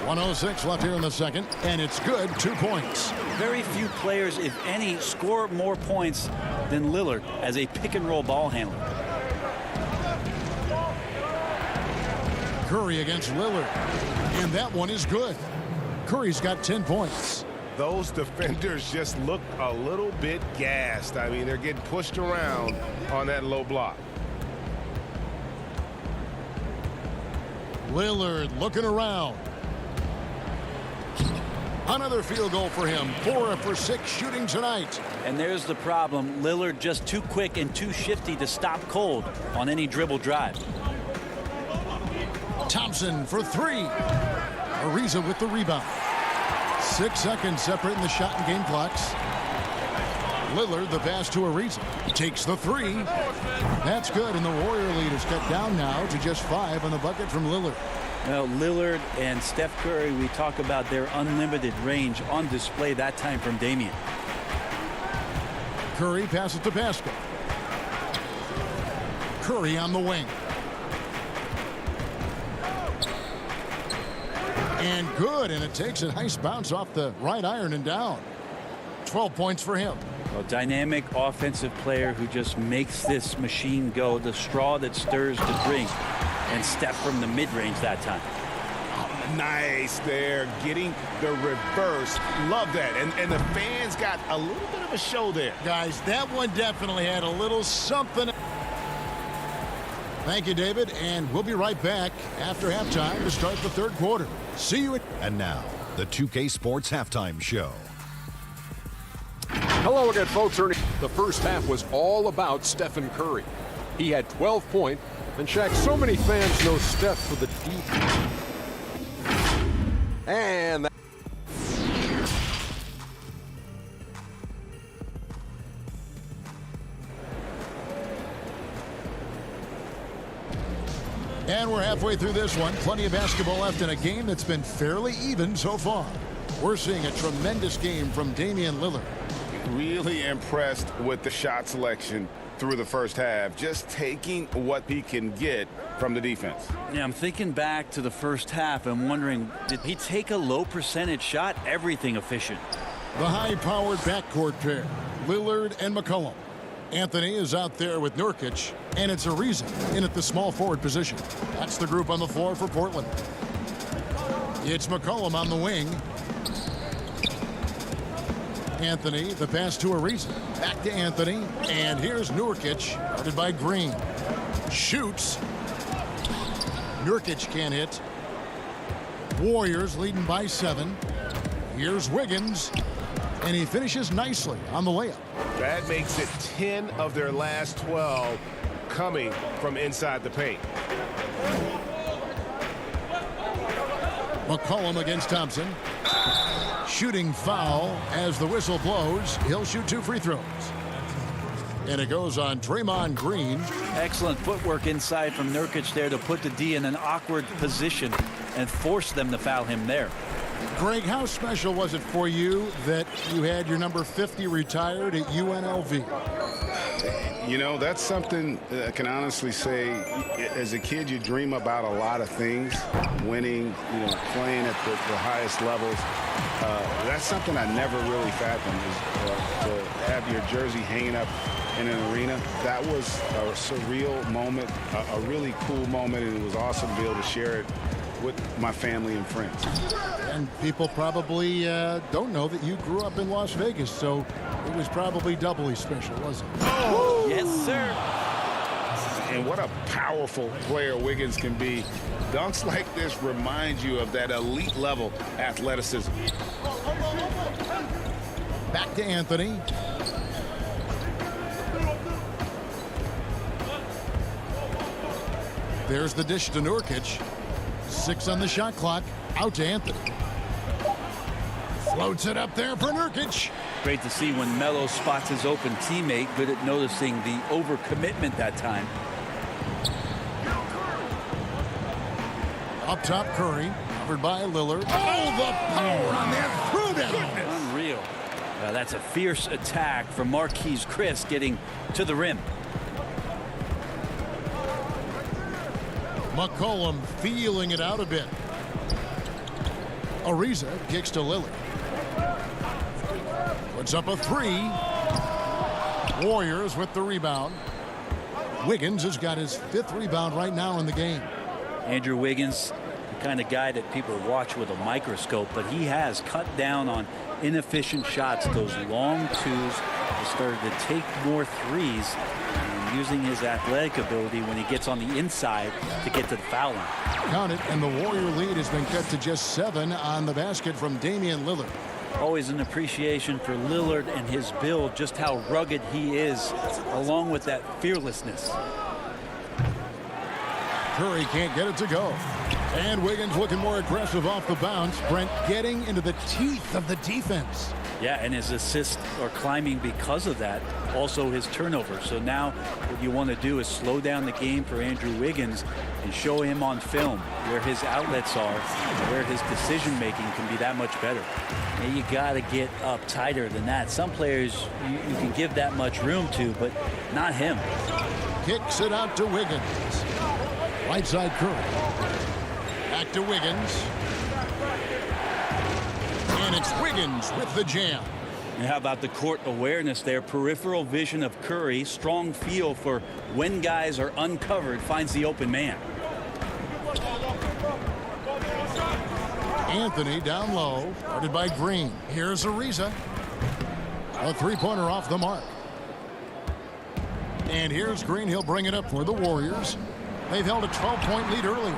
1:06 left here in the second, and it's good. 2 points. Very few players, if any, score more points than Lillard as a pick-and-roll ball handler. Curry against Lillard, and that one is good. Curry's got 10 points. Those defenders just look a little bit gassed. I mean, they're getting pushed around on that low block. Lillard looking around. Another field goal for him. 4 for 6 shooting tonight. And there's the problem. Lillard just too quick and too shifty to stop cold on any dribble drive. Thompson for 3. Ariza with the rebound. 6 seconds separating the shot and game clocks. Lillard, the pass to Ariza. Takes the 3. That's good, and the Warrior lead is cut down now to just 5 on the bucket from Lillard. Well, Lillard and Steph Curry, we talk about their unlimited range on display that time from Damian. Curry passes to Pascal. Curry on the wing. And good, and it takes a nice bounce off the right iron and down. 12 points for him. A dynamic offensive player who just makes this machine go, the straw that stirs the drink. And Steph from the mid-range that time. Oh, nice there, getting the reverse. Love that. And the fans got a little bit of a show there. Guys, that one definitely had a little something. Thank you, David, and we'll be right back after halftime to start the 3rd quarter. See you. And now, the 2K Sports Halftime Show. Hello again, folks. The first half was all about Stephen Curry. He had 12 points, and Shaq, so many fans know Steph for the defense. And And we're halfway through this one. Plenty of basketball left in a game that's been fairly even so far. We're seeing a tremendous game from Damian Lillard. Really impressed with the shot selection through the first half, just taking what he can get from the defense. Yeah, I'm thinking back to the first half and wondering, did he take a low percentage shot? Everything efficient. The high-powered backcourt pair, Lillard and McCollum. Anthony is out there with Nurkic, and it's Ariza in at the small forward position. That's the group on the floor for Portland. It's McCollum on the wing. Anthony, the pass to Ariza. Back to Anthony, and here's Nurkic, guarded by Green. Shoots. Nurkic can't hit. Warriors leading by 7. Here's Wiggins, and he finishes nicely on the layup. That makes it 10 of their last 12 coming from inside the paint. McCollum against Thompson. Shooting foul as the whistle blows. He'll shoot 2 free throws. And it goes on Draymond Green. Excellent footwork inside from Nurkic there to put the D in an awkward position and force them to foul him there. Greg, how special was it for you that you had your number 50 retired at UNLV? You know, that's something I can honestly say. As a kid, you dream about a lot of things, winning, you know, playing at the highest levels. That's something I never really fathomed, is to have your jersey hanging up in an arena. That was a surreal moment, a really cool moment, and it was awesome to be able to share it with my family and friends. And people probably don't know that you grew up in Las Vegas, so it was probably doubly special, wasn't it? Oh, yes, sir. And what a powerful player Wiggins can be. Dunks like this remind you of that elite level athleticism. Back to Anthony. There's the dish to Nurkic. 6 on the shot clock. Out to Anthony. Floats it up there for Nurkic. Great to see when Melo spots his open teammate. Good at noticing the overcommitment that time. Up top, Curry. Covered by Lillard. Oh, the power on that throwdown. Unreal. That's a fierce attack from Marquise Chris getting to the rim. McCollum feeling it out a bit. Ariza kicks to Lillard. Puts up a 3. Warriors with the rebound. Wiggins has got his 5th rebound right now in the game. Andrew Wiggins, the kind of guy that people watch with a microscope, but he has cut down on inefficient shots, those long twos. He started to take more threes, and using his athletic ability when he gets on the inside to get to the foul line. Count it, and the Warrior lead has been cut to just 7 on the basket from Damian Lillard. Always an appreciation for Lillard and his build, just how rugged he is, along with that fearlessness. Curry can't get it to go. And Wiggins looking more aggressive off the bounce. Brent getting into the teeth of the defense. Yeah, and his assists are climbing because of that. Also his turnover. So now what you want to do is slow down the game for Andrew Wiggins and show him on film where his outlets are, where his decision making can be that much better. And you got to get up tighter than that. Some players you can give that much room to, but not him. Kicks it out to Wiggins. Right side Curry. Back to Wiggins. And it's Wiggins with the jam. And how about the court awareness there? Peripheral vision of Curry. Strong feel for when guys are uncovered. Finds the open man. Anthony down low. Guarded by Green. Here's Ariza. A 3-pointer off the mark. And here's Green. He'll bring it up for the Warriors. They've held a 12-point lead earlier.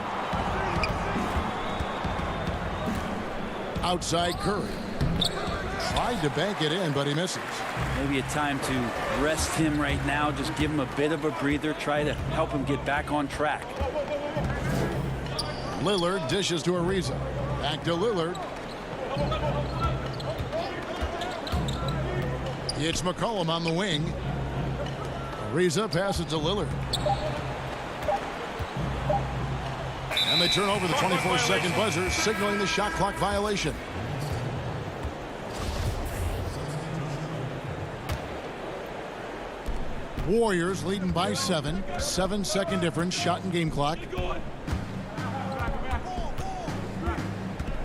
Outside Curry. Tried to bank it in, but he misses. Maybe a time to rest him right now. Just give him a bit of a breather. Try to help him get back on track. Lillard dishes to Ariza. Back to Lillard. It's McCollum on the wing. Ariza passes to Lillard. And they turn over the 24-second buzzer, signaling the shot clock violation. Warriors leading by 7. 7-second difference, shot and game clock.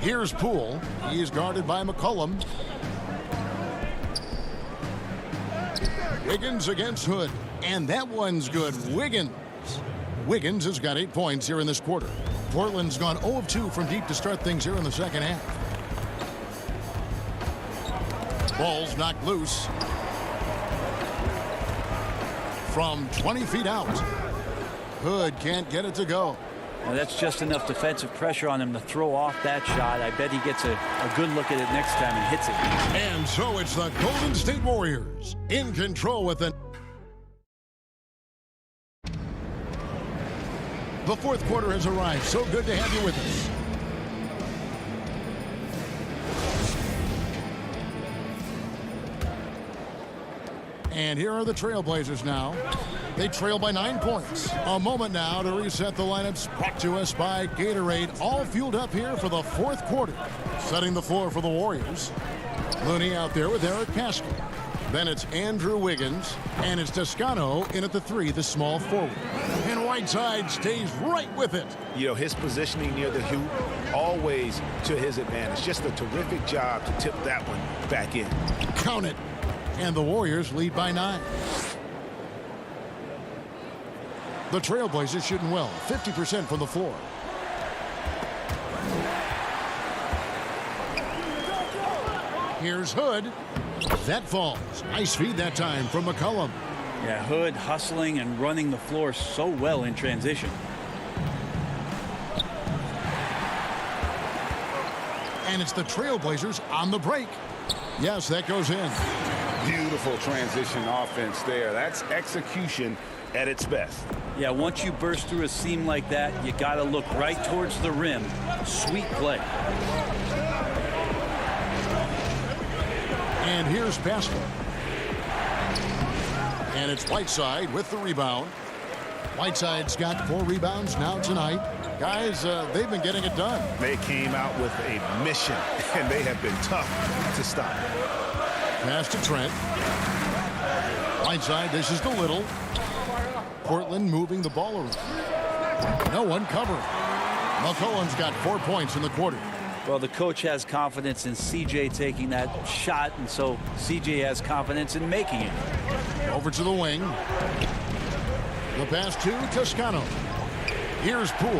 Here's Poole. He is guarded by McCollum. Wiggins against Hood. And that one's good. Wiggins has got 8 points here in this quarter. Portland's gone 0 of 2 from deep to start things here in the second half. Ball's knocked loose. From 20 feet out. Hood can't get it to go. Now that's just enough defensive pressure on him to throw off that shot. I bet he gets a good look at it next time and hits it. And so it's the Golden State Warriors in control with the... The fourth quarter has arrived. So good to have you with us. And here are the Trailblazers now. They trail by 9 points. A moment now to reset the lineups. Brought to us by Gatorade. All fueled up here for the fourth quarter. Setting the floor for the Warriors. Looney out there with Eric Pascal. Then it's Andrew Wiggins. And it's Toscano in at the 3, the small forward. And Whiteside stays right with it. You know, his positioning near the hoop, always to his advantage. Just a terrific job to tip that one back in. Count it. And the Warriors lead by 9. The Trailblazers shooting well, 50% from the floor. Here's Hood. That falls. Nice feed that time from McCollum. Yeah, Hood hustling and running the floor so well in transition. And it's the Trailblazers on the break. Yes, that goes in. Beautiful transition offense there. That's execution at its best. Yeah, once you burst through a seam like that, you got to look right towards the rim. Sweet play. And here's Pascal. And it's Whiteside with the rebound. Whiteside's got 4 rebounds now tonight. Guys, they've been getting it done. They came out with a mission, and they have been tough to stop. Pass to Trent. Whiteside dishes to Little. Portland moving the ball around. No one covering. McCollum's got 4 points in the quarter. Well, the coach has confidence in CJ taking that shot, and so CJ has confidence in making it. Over to the wing. The pass to Toscano. Here's Poole.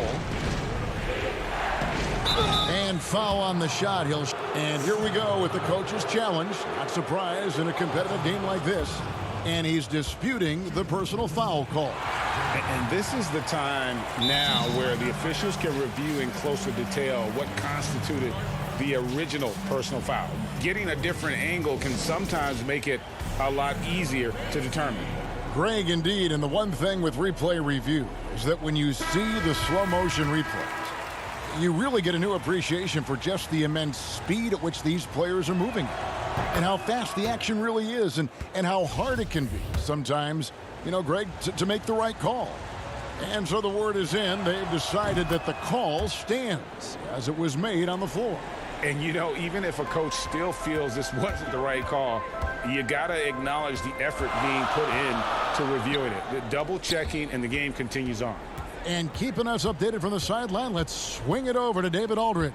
And foul on the shot. And here we go with the coach's challenge. Not surprised in a competitive game like this. And he's disputing the personal foul call. And this is the time now where the officials can review in closer detail what constituted the original personal foul. Getting a different angle can sometimes make it a lot easier to determine. Greg, indeed, and the one thing with replay review is that when you see the slow motion replays, you really get a new appreciation for just the immense speed at which these players are moving and how fast the action really is and how hard it can be sometimes, you know, Greg, to make the right call. And so the word is in. They've decided that the call stands as it was made on the floor. And, you know, even if a coach still feels this wasn't the right call, you got to acknowledge the effort being put in to reviewing it. The double checking, and the game continues on. And keeping us updated from the sideline, let's swing it over to David Aldridge.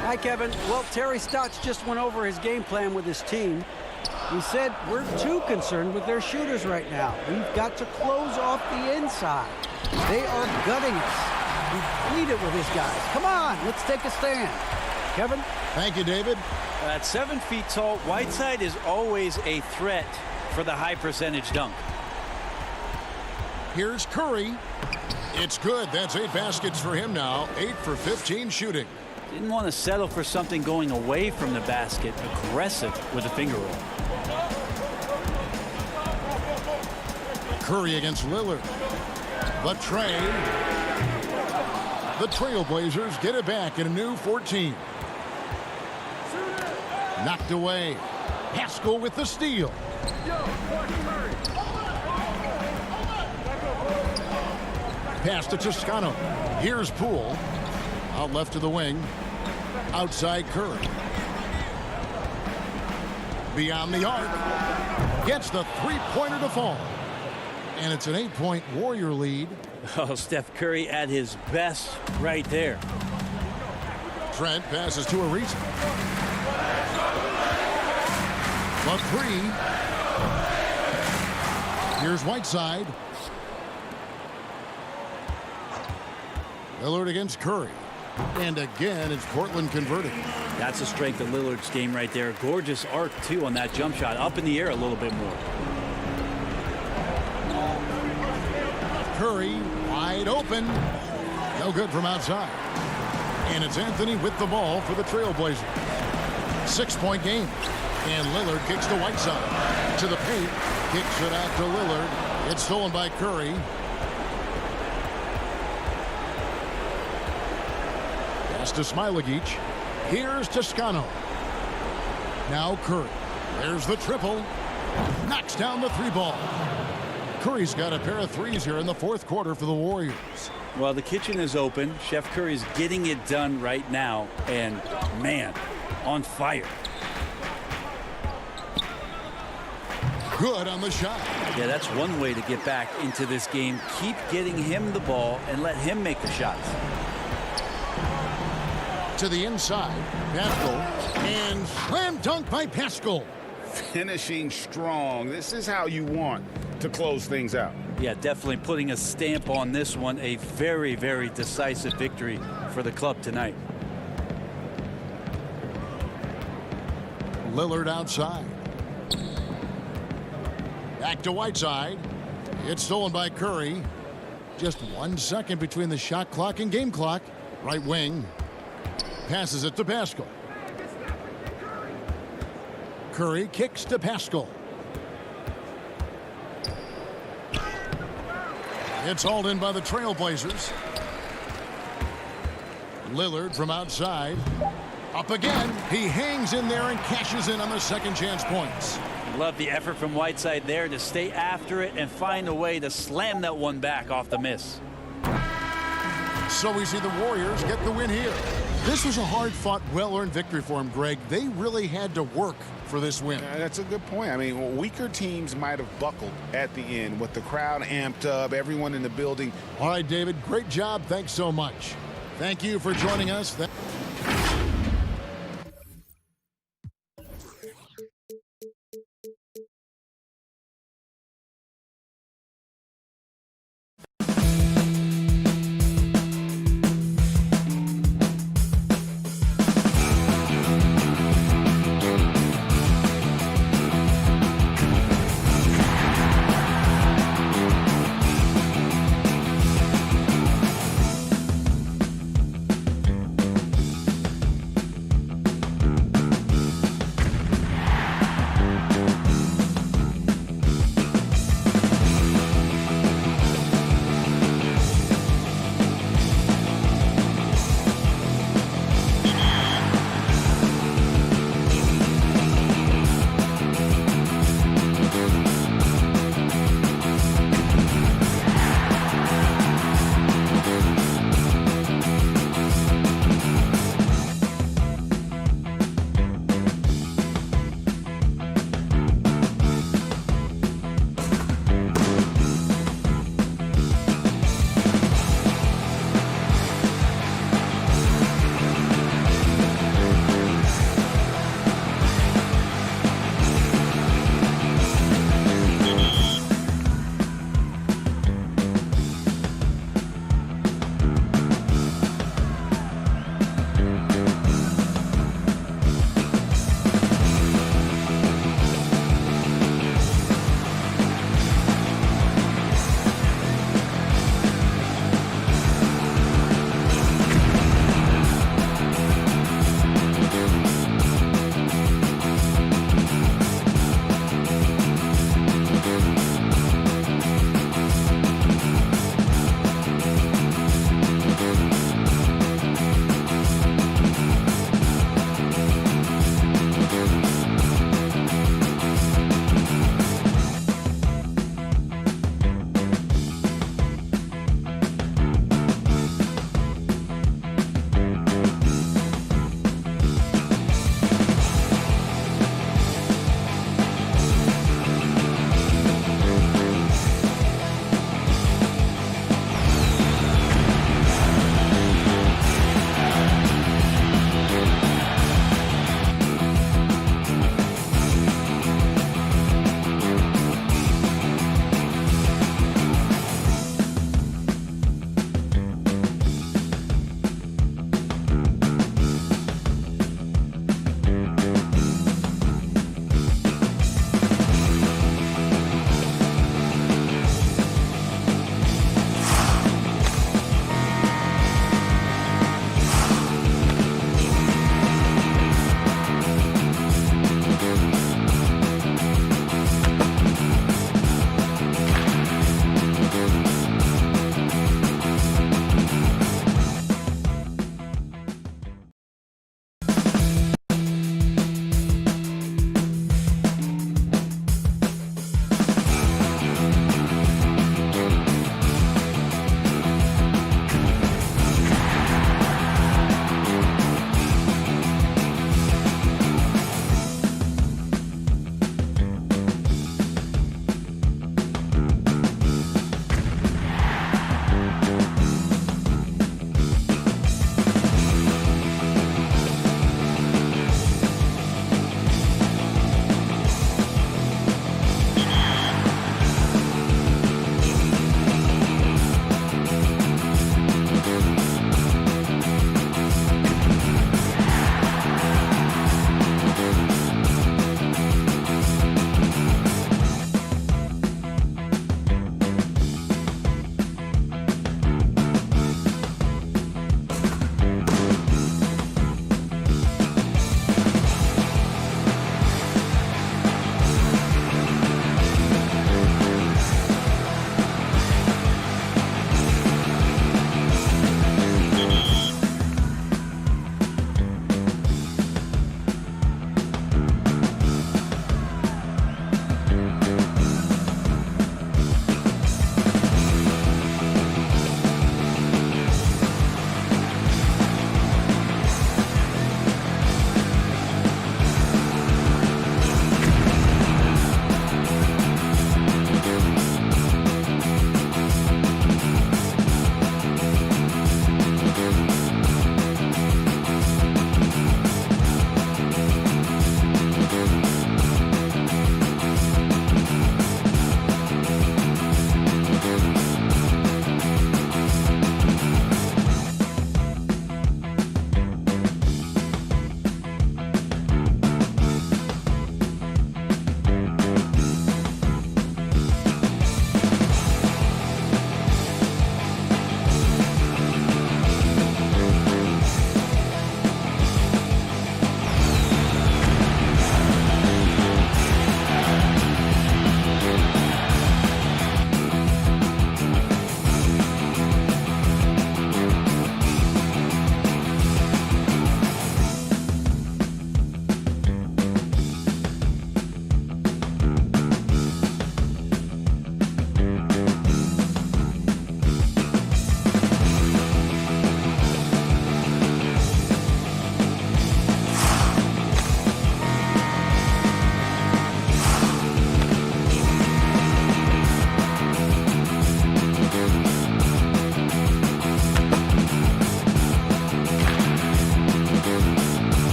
Hi, Kevin. Well, Terry Stotts just went over his game plan with his team. He said, we're too concerned with their shooters right now. We've got to close off the inside. They are gutting us. He pleaded with his guys. Come on, let's take a stand. Kevin? Thank you, David. At 7 feet tall, Whiteside is always a threat for the high percentage dunk. Here's Curry. It's good. That's 8 baskets for him now. 8 for 15 shooting. Didn't want to settle for something going away from the basket. Aggressive with a finger roll. Curry against Lillard. The trade. The Trailblazers get it back in a new 14. Knocked away. Pascal with the steal. Pass to Toscano. Here's Poole. Out left to the wing. Outside Curry. Beyond the arc. Gets the three-pointer to fall. And it's an 8-point Warrior lead. Oh, Steph Curry at his best right there. Trent passes to Ariza. The 3. Here's Whiteside. Lillard against Curry. And again, it's Portland converting. That's the strength of Lillard's game right there. Gorgeous arc, too, on that jump shot. Up in the air a little bit more. Curry wide open. No good from outside. And it's Anthony with the ball for the Trailblazers. 6-point game. And Lillard kicks to Whiteside. To the paint. Kicks it out to Lillard. It's stolen by Curry. Pass to Smailagic. Here's Toscano. Now Curry. There's the triple. Knocks down the three ball. Curry's got a pair of threes here in the fourth quarter for the Warriors. Well, the kitchen is open. Chef Curry's getting it done right now. And, man, on fire. Good on the shot. Yeah, that's one way to get back into this game. Keep getting him the ball and let him make the shots. To the inside, Pascal, and slam dunk by Pascal. Finishing strong. This is how you want to close things out. Yeah, definitely putting a stamp on this one. A very, very decisive victory for the club tonight. Lillard outside. Back to Whiteside. It's stolen by Curry. Just 1 second between the shot clock and game clock. Right wing. Passes it to Pascal. Curry kicks to Pascal. It's hauled in by the Trailblazers. Lillard from outside. Up again. He hangs in there and cashes in on the second chance points. Love the effort from Whiteside there to stay after it and find a way to slam that one back off the miss. So we see the Warriors get the win here. This was a hard-fought, well-earned victory for them, Greg. They really had to work for this win. That's a good point. I mean, weaker teams might have buckled at the end with the crowd amped up, everyone in the building. All right, David, great job. Thanks so much. Thank you for joining us.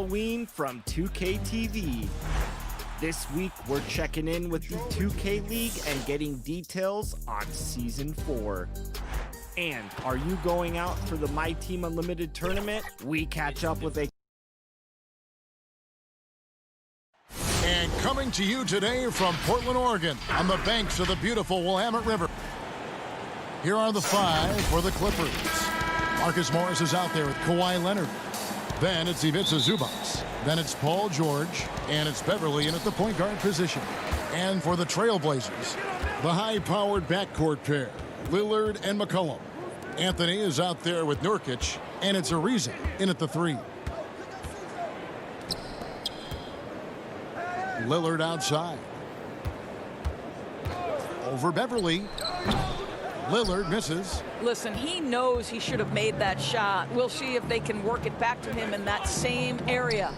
Halloween from 2K TV. This week, we're checking in with the 2K League and getting details on Season 4. And are you going out for the My Team Unlimited tournament? We catch up with a... And coming to you today from Portland, Oregon, on the banks of the beautiful Willamette River. Here are the 5 for the Clippers. Marcus Morris is out there with Kawhi Leonard. Then it's Ivica Zubac. Then it's Paul George. And it's Beverly in at the point guard position. And for the Trailblazers, the high-powered backcourt pair, Lillard and McCollum. Anthony is out there with Nurkic. And it's Ariza in at the 3. Lillard outside. Over Beverly. Lillard misses. Listen, he knows he should have made that shot. We'll see if they can work it back to him in that same area.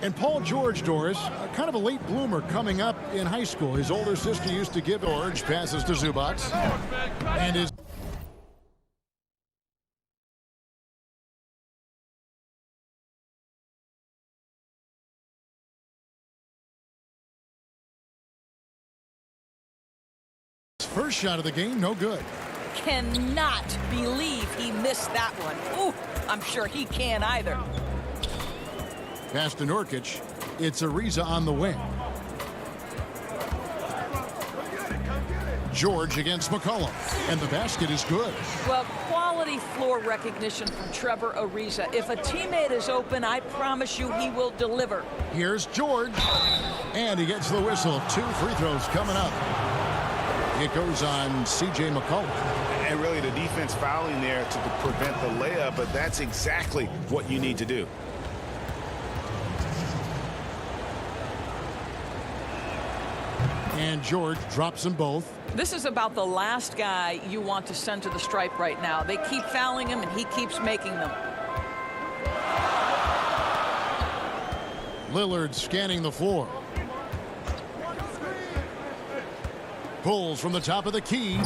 And Paul George, Doris, kind of a late bloomer coming up in high school. His older sister used to give George passes to Zubac. And his... first shot of the game, no good. Cannot believe he missed that one. Ooh, I'm sure he can't either. Pass to Nurkic. It's Ariza on the wing. George against McCollum. And the basket is good. Well, quality floor recognition from Trevor Ariza. If a teammate is open, I promise you he will deliver. Here's George. And he gets the whistle. 2 free throws coming up. It goes on C.J. McCollum. And really the defense fouling there to prevent the layup, but that's exactly what you need to do. And George drops them both. This is about the last guy you want to send to the stripe right now. They keep fouling him, and he keeps making them. Lillard scanning the floor. Pulls from the top of the key.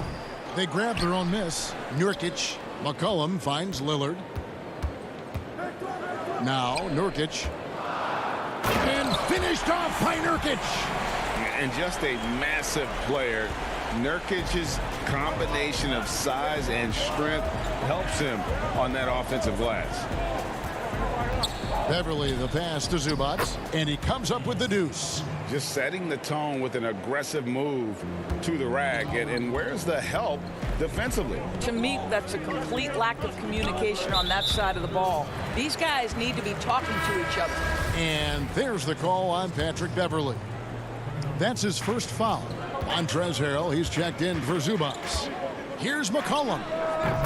They grab their own miss. Nurkic. McCollum finds Lillard. Now Nurkic. And finished off by Nurkic. And just a massive player. Nurkic's combination of size and strength helps him on that offensive glass. Beverly the pass to Zubac. And he comes up with the deuce. Just setting the tone with an aggressive move to the rack. And where's the help defensively? To me, that's a complete lack of communication on that side of the ball. These guys need to be talking to each other. And there's the call on Patrick Beverly. That's his first foul. Montrezl Harrell, he's checked in for Zubac. Here's McCollum.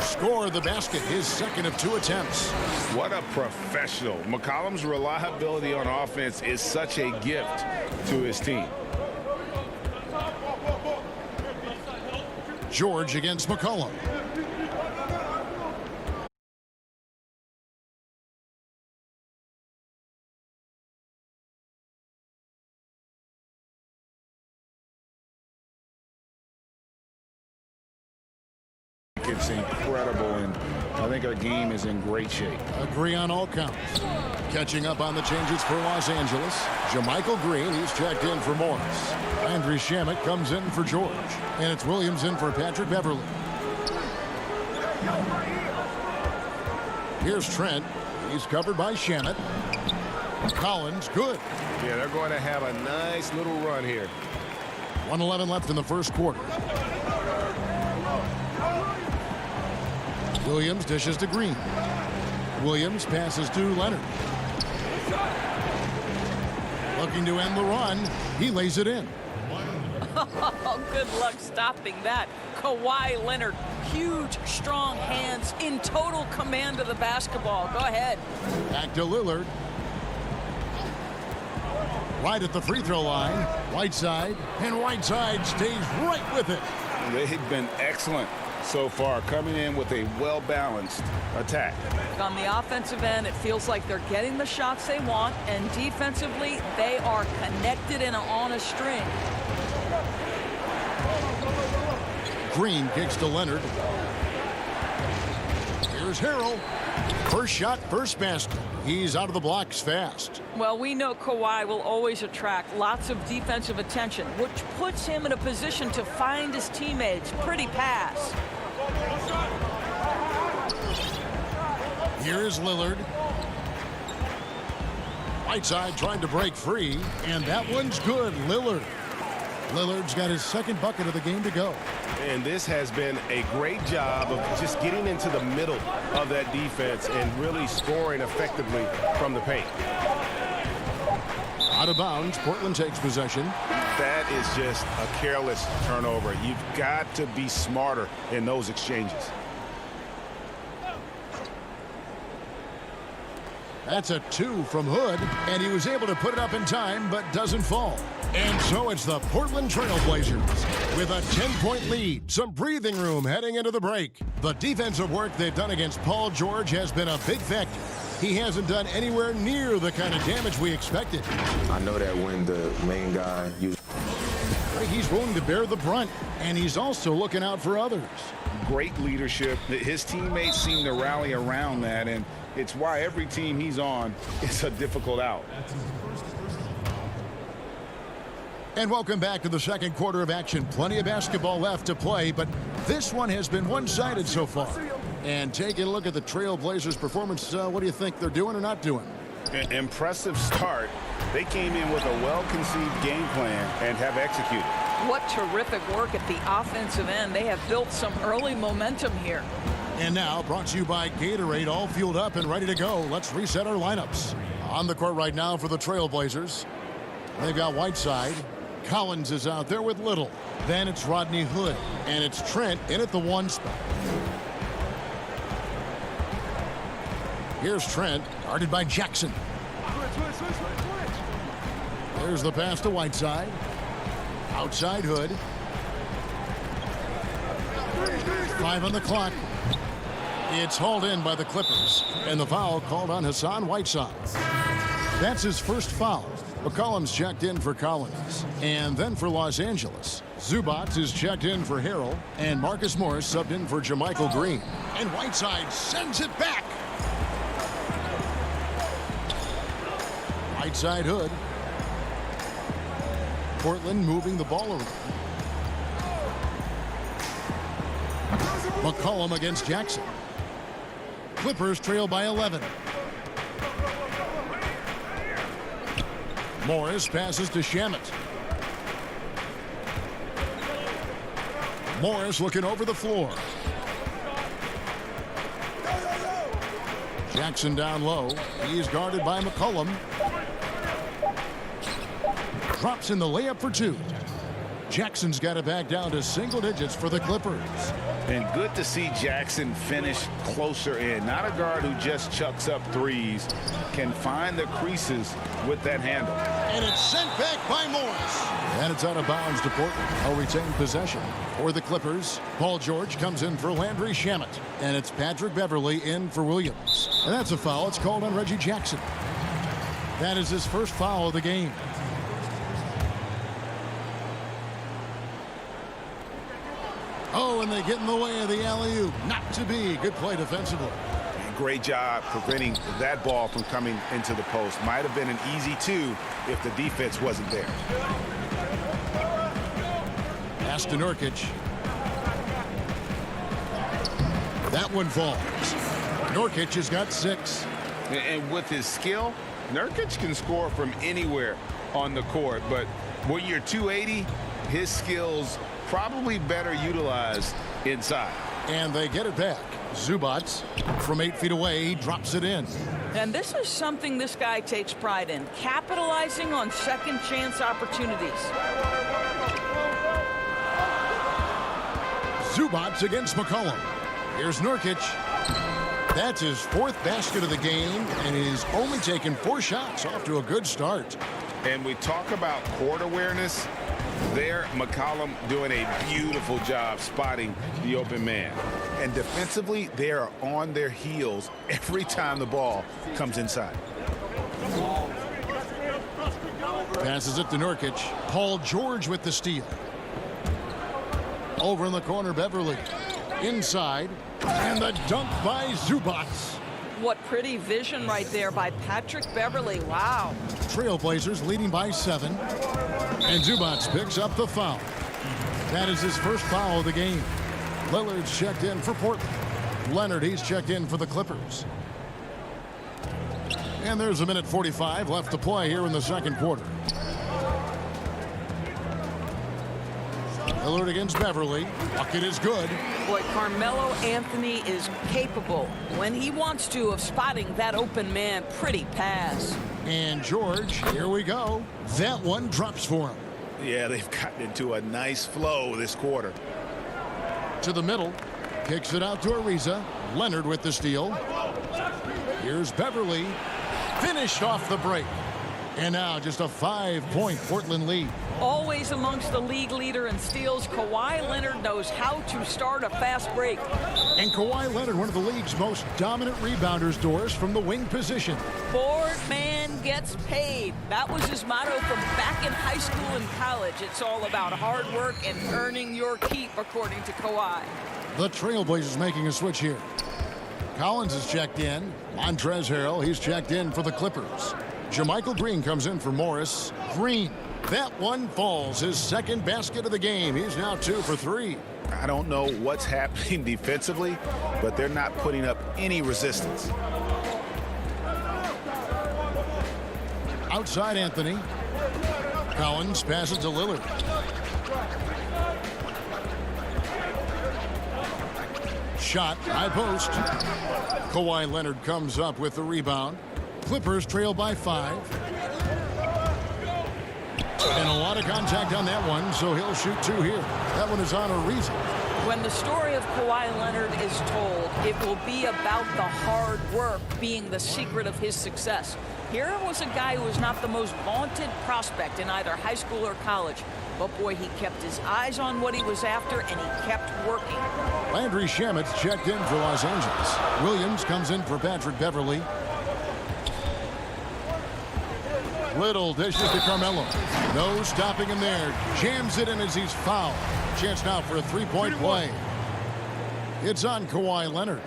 Score the basket, his second of 2 attempts. What a professional. McCollum's reliability on offense is such a gift to his team. George against McCollum. It's incredible, and I think our game is in great shape. Agree on all counts. Catching up on the changes for Los Angeles. JaMychal Green, he's checked in for Morris. Andrew Shamet comes in for George. And it's Williams in for Patrick Beverly. Here's Trent. He's covered by Shamet. Collins, good. Yeah, they're going to have a nice little run here. 1:11 left in the first quarter. Williams dishes to Green. Williams passes to Leonard. Looking to end the run. He lays it in. Oh, good luck stopping that. Kawhi Leonard, huge, strong hands, in total command of the basketball. Go ahead. Back to Lillard. Right at the free throw line. Whiteside. And Whiteside stays right with it. They've been excellent so far, coming in with a well-balanced attack. On the offensive end, it feels like they're getting the shots they want, and defensively, they are connected and on a string. Green kicks to Leonard. Here's Harrell. First shot, first basket. He's out of the blocks fast. Well, we know Kawhi will always attract lots of defensive attention, which puts him in a position to find his teammates. Pretty pass. Here is Lillard. Whiteside trying to break free, and that one's good. Lillard's got his second bucket of the game to go. And this has been a great job of just getting into the middle of that defense and really scoring effectively from the paint. Out of bounds, Portland takes possession. That is just a careless turnover. You've got to be smarter in those exchanges. That's a 2 from Hood, and he was able to put it up in time, but doesn't fall. And so it's the Portland Trail Blazers with a 10-point lead. Some breathing room heading into the break. The defensive work they've done against Paul George has been a big factor. He hasn't done anywhere near the kind of damage we expected. I know that when the main guy uses... He's willing to bear the brunt, and he's also looking out for others. Great leadership. His teammates seem to rally around that, and it's why every team he's on is a difficult out. And welcome back to the second quarter of action. Plenty of basketball left to play, but this one has been one-sided so far. And taking a look at the Trail Blazers' performance, what do you think they're doing or not doing? Impressive start. They came in with a well-conceived game plan and have executed. What terrific work at the offensive end. They have built some early momentum here. And now, brought to you by Gatorade, all fueled up and ready to go. Let's reset our lineups. On the court right now for the Trail Blazers, they've got Whiteside. Collins is out there with Little. Then it's Rodney Hood. And it's Trent in at the 1 spot. Here's Trent, guarded by Jackson. There's the pass to Whiteside. Outside Hood. 5 on the clock. It's hauled in by the Clippers. And the foul called on Hassan Whiteside. That's his first foul. McCollum's checked in for Collins. And then for Los Angeles, Zubac is checked in for Harrell. And Marcus Morris subbed in for JaMychal Green. And Whiteside sends it back. Whiteside Hood. Portland moving the ball around. McCollum against Jackson. Clippers trail by 11. Morris passes to Shamet. Morris looking over the floor. Jackson down low. He's guarded by McCollum. Drops in the layup for 2. Jackson's got it back down to single digits for the Clippers. And good to see Jackson finish closer in. Not a guard who just chucks up threes. Can find the creases with that handle. And it's sent back by Morris. And it's out of bounds to Portland. I'll retain possession. For the Clippers, Paul George comes in for Landry Shamet. And it's Patrick Beverley in for Williams. And that's a foul. It's called on Reggie Jackson. That is his first foul of the game. Oh, and they get in the way of the alley-oop. Not to be. Good play defensively. Great job preventing that ball from coming into the post. Might have been an easy 2 if the defense wasn't there. Pass to Nurkic. That one falls. Nurkic has got 6. And with his skill, Nurkic can score from anywhere on the court. But when you're 280, his skills probably better utilized inside. And they get it back. Zubac from 8 feet away, he drops it in. And this is something this guy takes pride in, capitalizing on second chance opportunities. Zubac against McCollum. Here's Nurkic. That's his 4th basket of the game, and he's only taken 4 shots. Off to a good start. And we talk about court awareness. There, McCollum doing a beautiful job spotting the open man. And defensively, they are on their heels every time the ball comes inside. Passes it to Nurkic. Paul George with the steal. Over in the corner, Beverley. Inside. And the dunk by Zubac. What pretty vision right there by Patrick Beverly. Wow. Trailblazers leading by 7. And Zubac picks up the foul. That is his first foul of the game. Lillard's checked in for Portland. Leonard, he's checked in for the Clippers. And there's a minute 45 left to play here in the second quarter. Lillard against Beverly. Bucket is good. Boy, Carmelo Anthony is capable, when he wants to, of spotting that open man. Pretty pass. And George, here we go. That one drops for him. Yeah, they've gotten into a nice flow this quarter. To the middle. Kicks it out to Ariza. Leonard with the steal. Here's Beverly. Finished off the break. And now just a 5-point Portland lead. Always amongst the league leader in steals, Kawhi Leonard knows how to start a fast break. And Kawhi Leonard, one of the league's most dominant rebounders, Doris, from the wing position. Board man gets paid. That was his motto from back in high school and college. It's all about hard work and earning your keep, according to Kawhi. The Trailblazers making a switch here. Collins is checked in. Montrezl Harrell, he's checked in for the Clippers. Jermichael Green comes in for Morris. Green, that one falls. His second basket of the game. He's now 2 for 3. I don't know what's happening defensively, but they're not putting up any resistance. Outside Anthony. Collins passes to Lillard. Shot, high post. Kawhi Leonard comes up with the rebound. Clippers trail by 5. And a lot of contact on that one, so he'll shoot 2 here. That one is on Ariza. When the story of Kawhi Leonard is told, it will be about the hard work being the secret of his success. Here was a guy who was not the most vaunted prospect in either high school or college. But boy, he kept his eyes on what he was after, and he kept working. Landry Shamet's checked in for Los Angeles. Williams comes in for Patrick Beverly. Little dishes to Carmelo. No stopping him there. Jams it in as he's fouled. Chance now for a 3-point play. It's on Kawhi Leonard.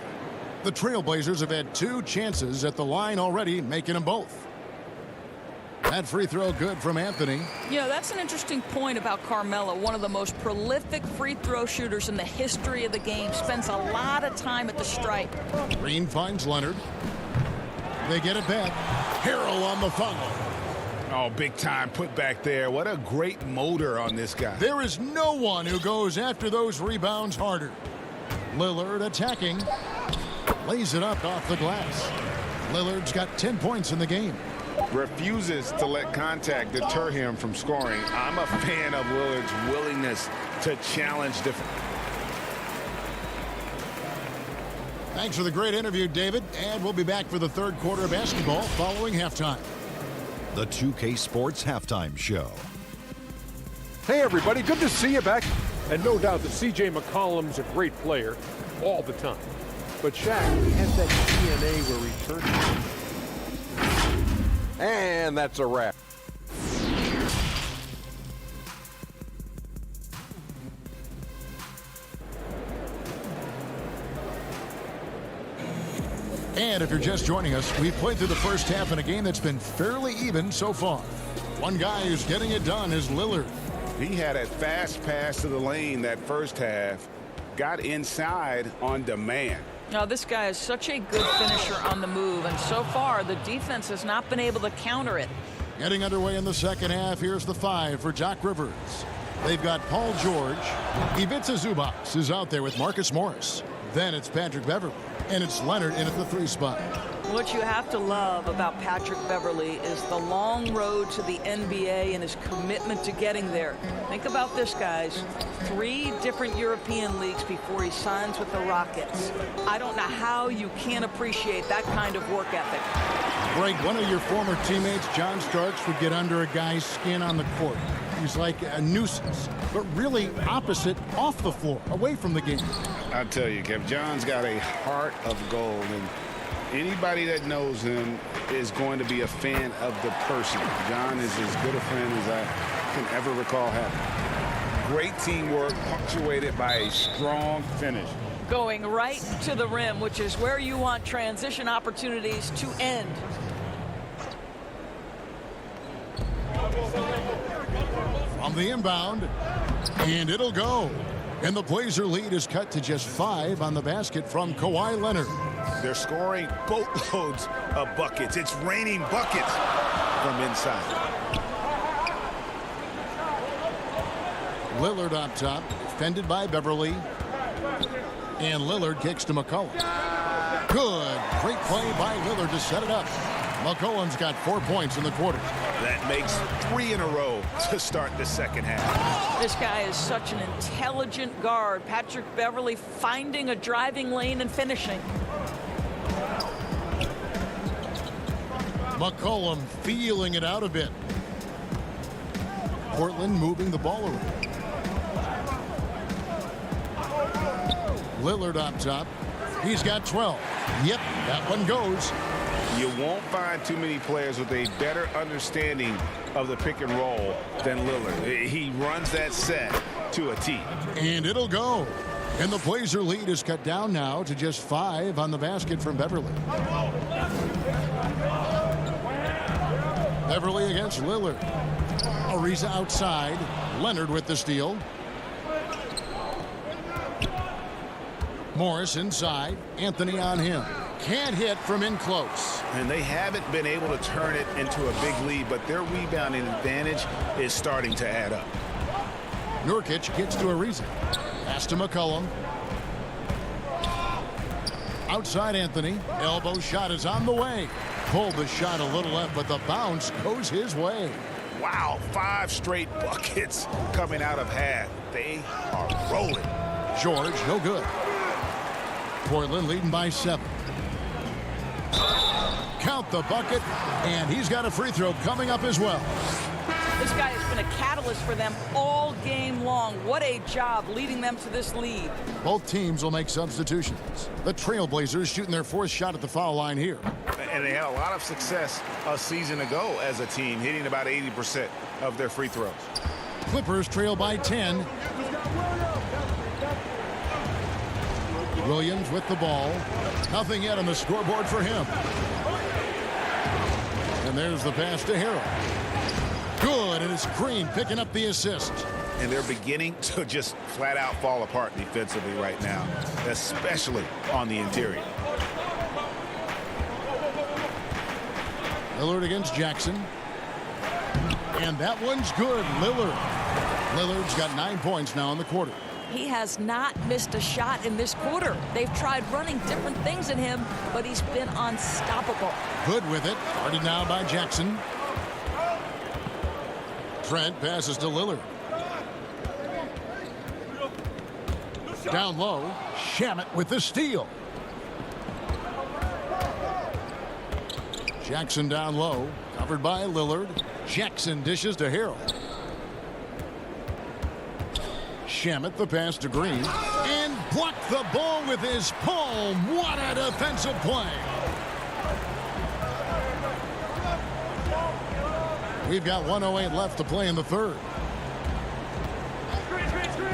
The Trailblazers have had 2 chances at the line already, making them both. That free throw good from Anthony. You know, that's an interesting point about Carmelo. One of the most prolific free throw shooters in the history of the game. Spends a lot of time at the stripe. Green finds Leonard. They get it back. Harrell on the foul. Oh, big time put back there. What a great motor on this guy. There is no one who goes after those rebounds harder. Lillard attacking. Lays it up off the glass. Lillard's got 10 points in the game. Refuses to let contact deter him from scoring. I'm a fan of Lillard's willingness to challenge defense. Thanks for the great interview, David. And we'll be back for the third quarter of basketball following halftime. The 2K Sports Halftime Show. Hey, everybody. Good to see you back. And no doubt that C.J. McCollum's a great player all the time. But Shaq has that DNA where he turns. And that's a wrap. And if you're just joining us, we've played through the first half in a game that's been fairly even so far. One guy who's getting it done is Lillard. He had a fast pass to the lane that first half. Got inside on demand. Now, this guy is such a good finisher on the move, and so far the defense has not been able to counter it. Getting underway in the second half, here's the 5 for Doc Rivers. They've got Paul George. Ivica Zubac is out there with Marcus Morris. Then it's Patrick Beverly, and it's Leonard in at the 3 spot. What you have to love about Patrick Beverly is the long road to the NBA and his commitment to getting there. Think about this, guys. 3 different European leagues before he signs with the Rockets. I don't know how you can't appreciate that kind of work ethic. Greg, one of your former teammates, John Starks, would get under a guy's skin on the court. He's like a nuisance, but really opposite off the floor, away from the game. I'll tell you, Kev, John's got a heart of gold, and anybody that knows him is going to be a fan of the person. John is as good a friend as I can ever recall having. Great teamwork, punctuated by a strong finish. going right to the rim, which is where you want transition opportunities to end. From the inbound, and it'll go. And the Blazer lead is cut to just 5 on the basket from Kawhi Leonard. They're scoring boatloads of buckets. It's raining buckets from inside. Lillard up top, defended by Beverly. And Lillard kicks to McCollum. Good. Great play by Lillard to set it up. McCollum's got 4 points in the quarter. That makes 3 in a row to start the second half. This guy is such an intelligent guard. Patrick Beverly finding a driving lane and finishing. McCollum feeling it out a bit. Portland moving the ball around. Lillard up top. He's got 12. Yep, that one goes. You won't find too many players with a better understanding of the pick and roll than Lillard. He runs that set to a T. And it'll go. And the Blazer lead is cut down now to just 5 on the basket from Beverly. Beverly against Lillard. Ariza outside. Leonard with the steal. Morris inside. Anthony on him. Can't hit from in close. And they haven't been able to turn it into a big lead, but their rebounding advantage is starting to add up. Nurkic gets to Ariza. Pass to McCollum. Outside Anthony. Elbow shot is on the way. Pulled the shot a little left, but the bounce goes his way. Wow, 5 straight buckets coming out of half. They are rolling. George, no good. Portland leading by 7. Count the bucket, and he's got a free throw coming up as well. This guy has been a catalyst for them all game long. What a job leading them to this lead. Both teams will make substitutions. The Trailblazers shooting their 4th shot at the foul line here. And they had a lot of success a season ago as a team, hitting about 80% of their free throws. Clippers trail by 10. Williams with the ball. Nothing yet on the scoreboard for him. And there's the pass to Harrell. Good, and it's Green picking up the assist. And they're beginning to just flat out fall apart defensively right now, especially on the interior. Lillard against Jackson. And that one's good. Lillard's got 9 points now in the quarter. He has not missed a shot in this quarter. They've tried running different things in him, but he's been unstoppable. Good with it. Guarded now by Jackson. Trent passes to Lillard. Down low. Shamet with the steal. Jackson down low. Covered by Lillard. Jackson dishes to Harrell. Shamet the pass to Green. And blocked the ball with his palm. What a defensive play. We've got 1:08 left to play in the third.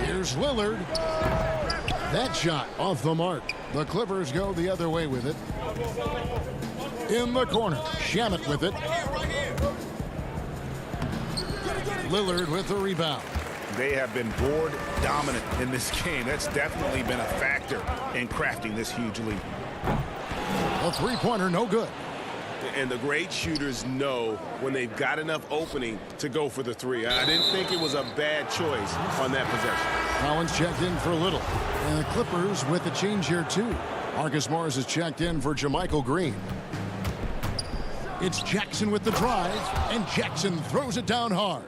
Here's Lillard. That shot off the mark. The Clippers go the other way with it. In the corner. Shamet with it. Lillard with the rebound. They have been board dominant in this game. That's definitely been a factor in crafting this huge lead. A three-pointer, no good. And the great shooters know when they've got enough opening to go for the three. I didn't think it was a bad choice on that possession. Collins checked in for Little. And the Clippers with a change here, too. Marcus Morris is checked in for Jermichael Green. It's Jackson with the drive, and Jackson throws it down hard.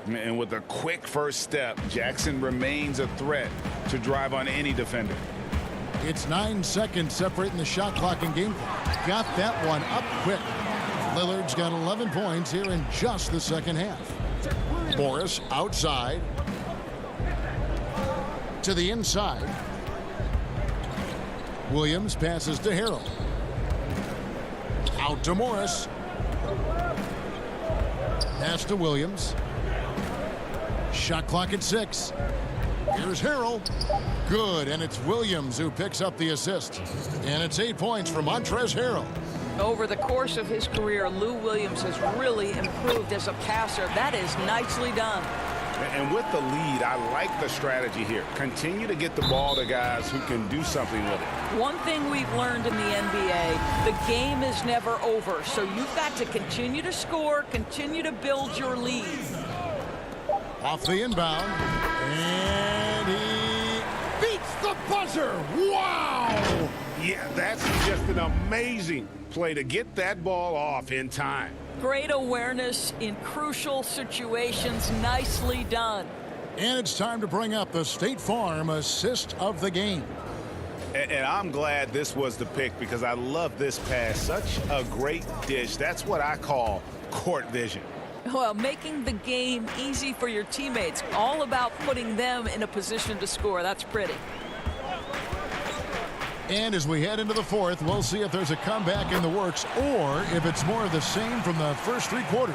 And with a quick first step, Jackson remains a threat to drive on any defender. It's 9 seconds separating the shot clock and game clock. Got that one up quick. Lillard's got 11 points here in just the second half. Morris outside. To the inside. Williams passes to Harrell. Out to Morris. Pass to Williams. Shot clock at 6. Here's Harrell. Good, and it's Williams who picks up the assist. And it's 8 points for Montrezl Harrell. Over the course of his career, Lou Williams has really improved as a passer. That is nicely done. And with the lead, I like the strategy here. Continue to get the ball to guys who can do something with it. One thing we've learned in the NBA, the game is never over. So you've got to continue to score, continue to build your lead. Off the inbound, and he beats the buzzer. Wow! Yeah, that's just an amazing play to get that ball off in time. Great awareness in crucial situations. Nicely done. And it's time to bring up the State Farm assist of the game. And I'm glad this was the pick because I love this pass. Such a great dish. That's what I call court vision. Well, making the game easy for your teammates. All about putting them in a position to score. That's pretty. And as we head into the fourth, we'll see if there's a comeback in the works or if it's more of the same from the first 3 quarters.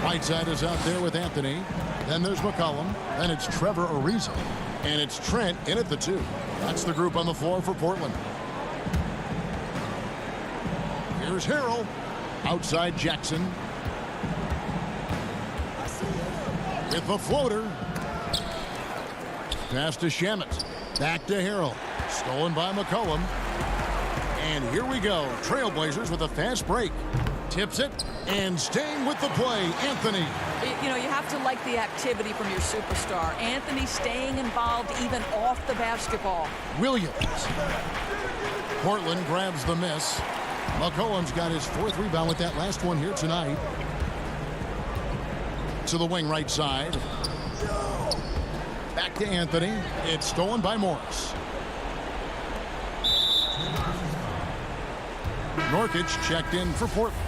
Whiteside is out there with Anthony. Then there's McCollum. Then it's Trevor Ariza. And it's Trent in at the 2. That's the group on the floor for Portland. Here's Harrell. Outside Jackson. With the floater. Pass to Shamet. Back to Harrell. Stolen by McCollum. And here we go. Trailblazers with a fast break. Tips it. And staying with the play, Anthony. You know, you have to like the activity from your superstar. Anthony staying involved even off the basketball. Williams. Portland grabs the miss. McCollum's got his 4th rebound with that last one here tonight. To the wing right side. Back to Anthony. It's stolen by Morris. Nurkic checked in for Portland.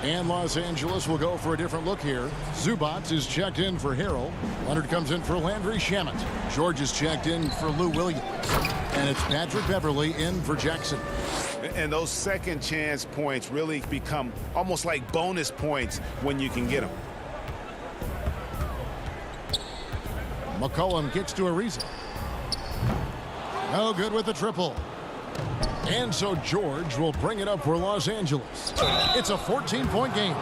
And Los Angeles will go for a different look here. Zubac is checked in for Harrell. Leonard comes in for Landry Shamet. George is checked in for Lou Williams. And it's Patrick Beverly in for Jackson. And those second chance points really become almost like bonus points when you can get them. McCollum kicks to Ariza. No good with the triple. And so George will bring it up for Los Angeles. It's a 14-point game.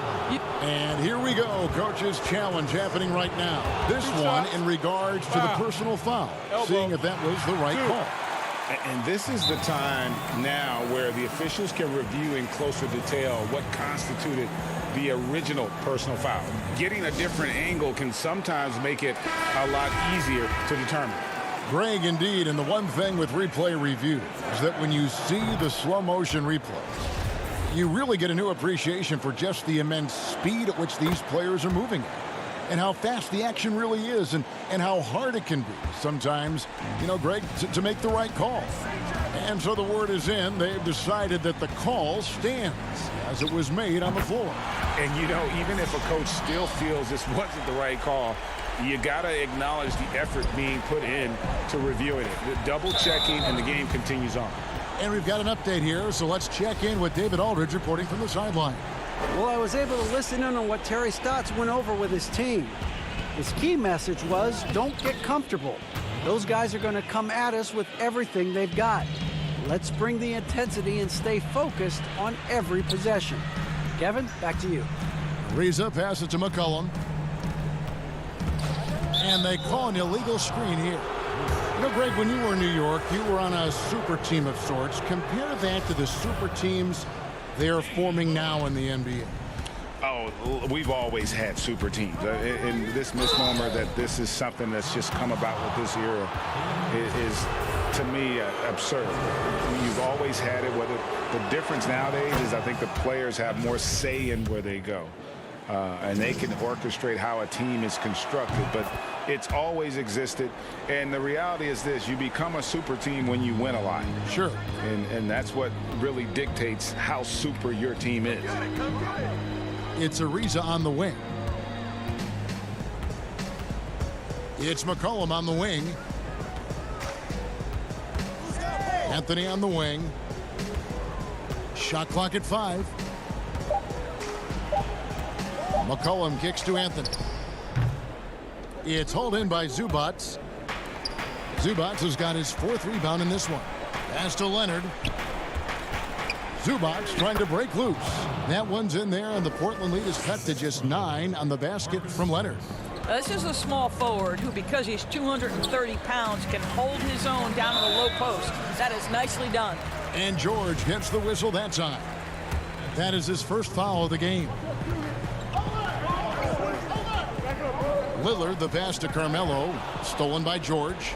And here we go. Coach's challenge happening right now. This one in regards to the personal foul. Seeing if that was the right call. And this is the time now where the officials can review in closer detail what constituted the original personal foul. Getting a different angle can sometimes make it a lot easier to determine. Greg, indeed, and the one thing with replay review is that when you see the slow motion replays, you really get a new appreciation for just the immense speed at which these players are moving at. And how fast the action really is and how hard it can be sometimes, you know, Greg, to make the right call. And so the word is in. They've decided that the call stands as it was made on the floor. And, you know, even if a coach still feels this wasn't the right call, you got to acknowledge the effort being put in to reviewing it. The double checking, and the game continues on. And we've got an update here, so let's check in with David Aldridge reporting from the sideline. Well, I was able to listen in on what Terry Stotts went over with his team. His key message was, don't get comfortable. Those guys are going to come at us with everything they've got. Let's bring the intensity and stay focused on every possession. Kevin, back to you. Ariza passes to McCollum. And they call an illegal screen here. You know, Greg, when you were in New York, you were on a super team of sorts. Compare that to the super teams they're forming now in the NBA. Oh, we've always had super teams. And this misnomer that this is something that's just come about with this era is to me, absurd. You've always had it. Whether the difference nowadays is I think the players have more say in where they go. And they can orchestrate how a team is constructed, but it's always existed. And the reality is this, you become a super team when you win a lot. Sure. And that's what really dictates how super your team is. It's Ariza on the wing. It's McCollum on the wing. Anthony on the wing. Shot clock at 5. McCollum kicks to Anthony. It's hauled in by Zubac. Zubac has got his 4th rebound in this one. Pass to Leonard. Zubac trying to break loose. That one's in there, and the Portland lead is cut to just 9 on the basket from Leonard. This is a small forward who, because he's 230 pounds, can hold his own down in the low post. That is nicely done. And George gets the whistle that time. That is his first foul of the game. Lillard, the pass to Carmelo, stolen by George.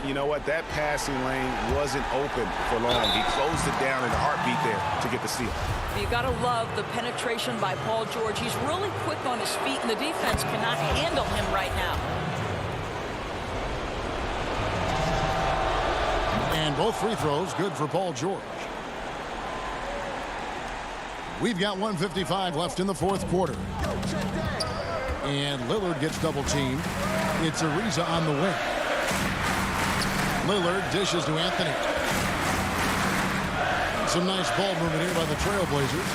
You know what? That passing lane wasn't open for long. He closed it down in a heartbeat there to get the steal. You got to love the penetration by Paul George. He's really quick on his feet, and the defense cannot handle him right now. And both free throws good for Paul George. We've got 1:55 left in the 4th quarter. And Lillard gets double-teamed. It's Ariza on the wing. Lillard dishes to Anthony. Some nice ball movement here by the Trailblazers.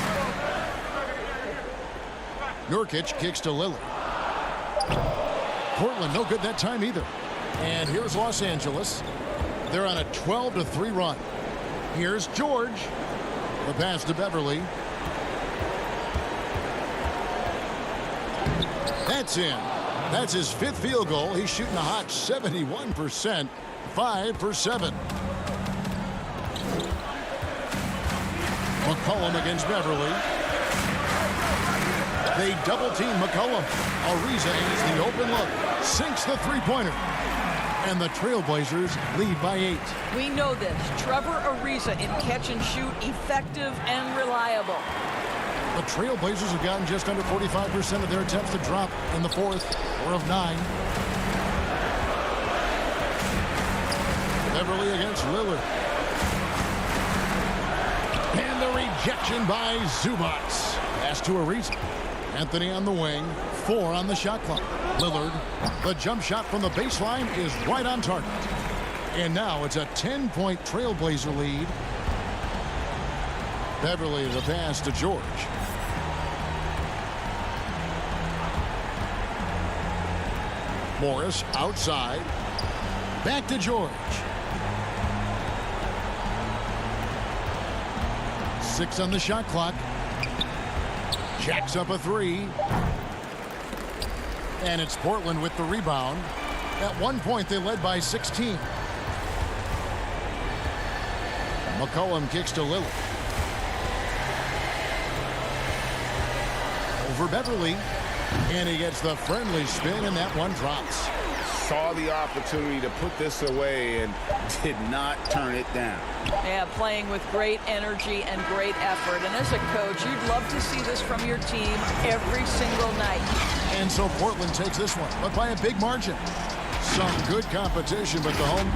Nurkic kicks to Lillard. Portland no good that time either. And here's Los Angeles. They're on a 12-3 run. Here's George. The pass to Beverly. That's in. That's his 5th field goal. He's shooting a hot 71%. 5 for 7. McCollum against Beverly. They double-team McCollum. Ariza is the open look. Sinks the three-pointer. And the Trailblazers lead by 8. We know this. Trevor Ariza in catch and shoot, effective and reliable. The Trailblazers have gotten just under 45% of their attempts to drop in the 4th, 4 of 9. Beverly against Lillard. And the rejection by Zubac. Pass to Ariza. Anthony on the wing. 4 on the shot clock. Lillard. The jump shot from the baseline is right on target. And now it's a 10-point Trailblazer lead. Beverly the pass to George. Morris outside. Back to George. 6 on the shot clock. Jacks up a 3. And it's Portland with the rebound. At one point, they led by 16. McCollum kicks to Lillard. Over Beverly. And he gets the friendly spin, and that one drops. Saw the opportunity to put this away and did not turn it down. Yeah, playing with great energy and great effort. And as a coach, you'd love to see this from your team every single night. And so Portland takes this one, but by a big margin. Some good competition, but the home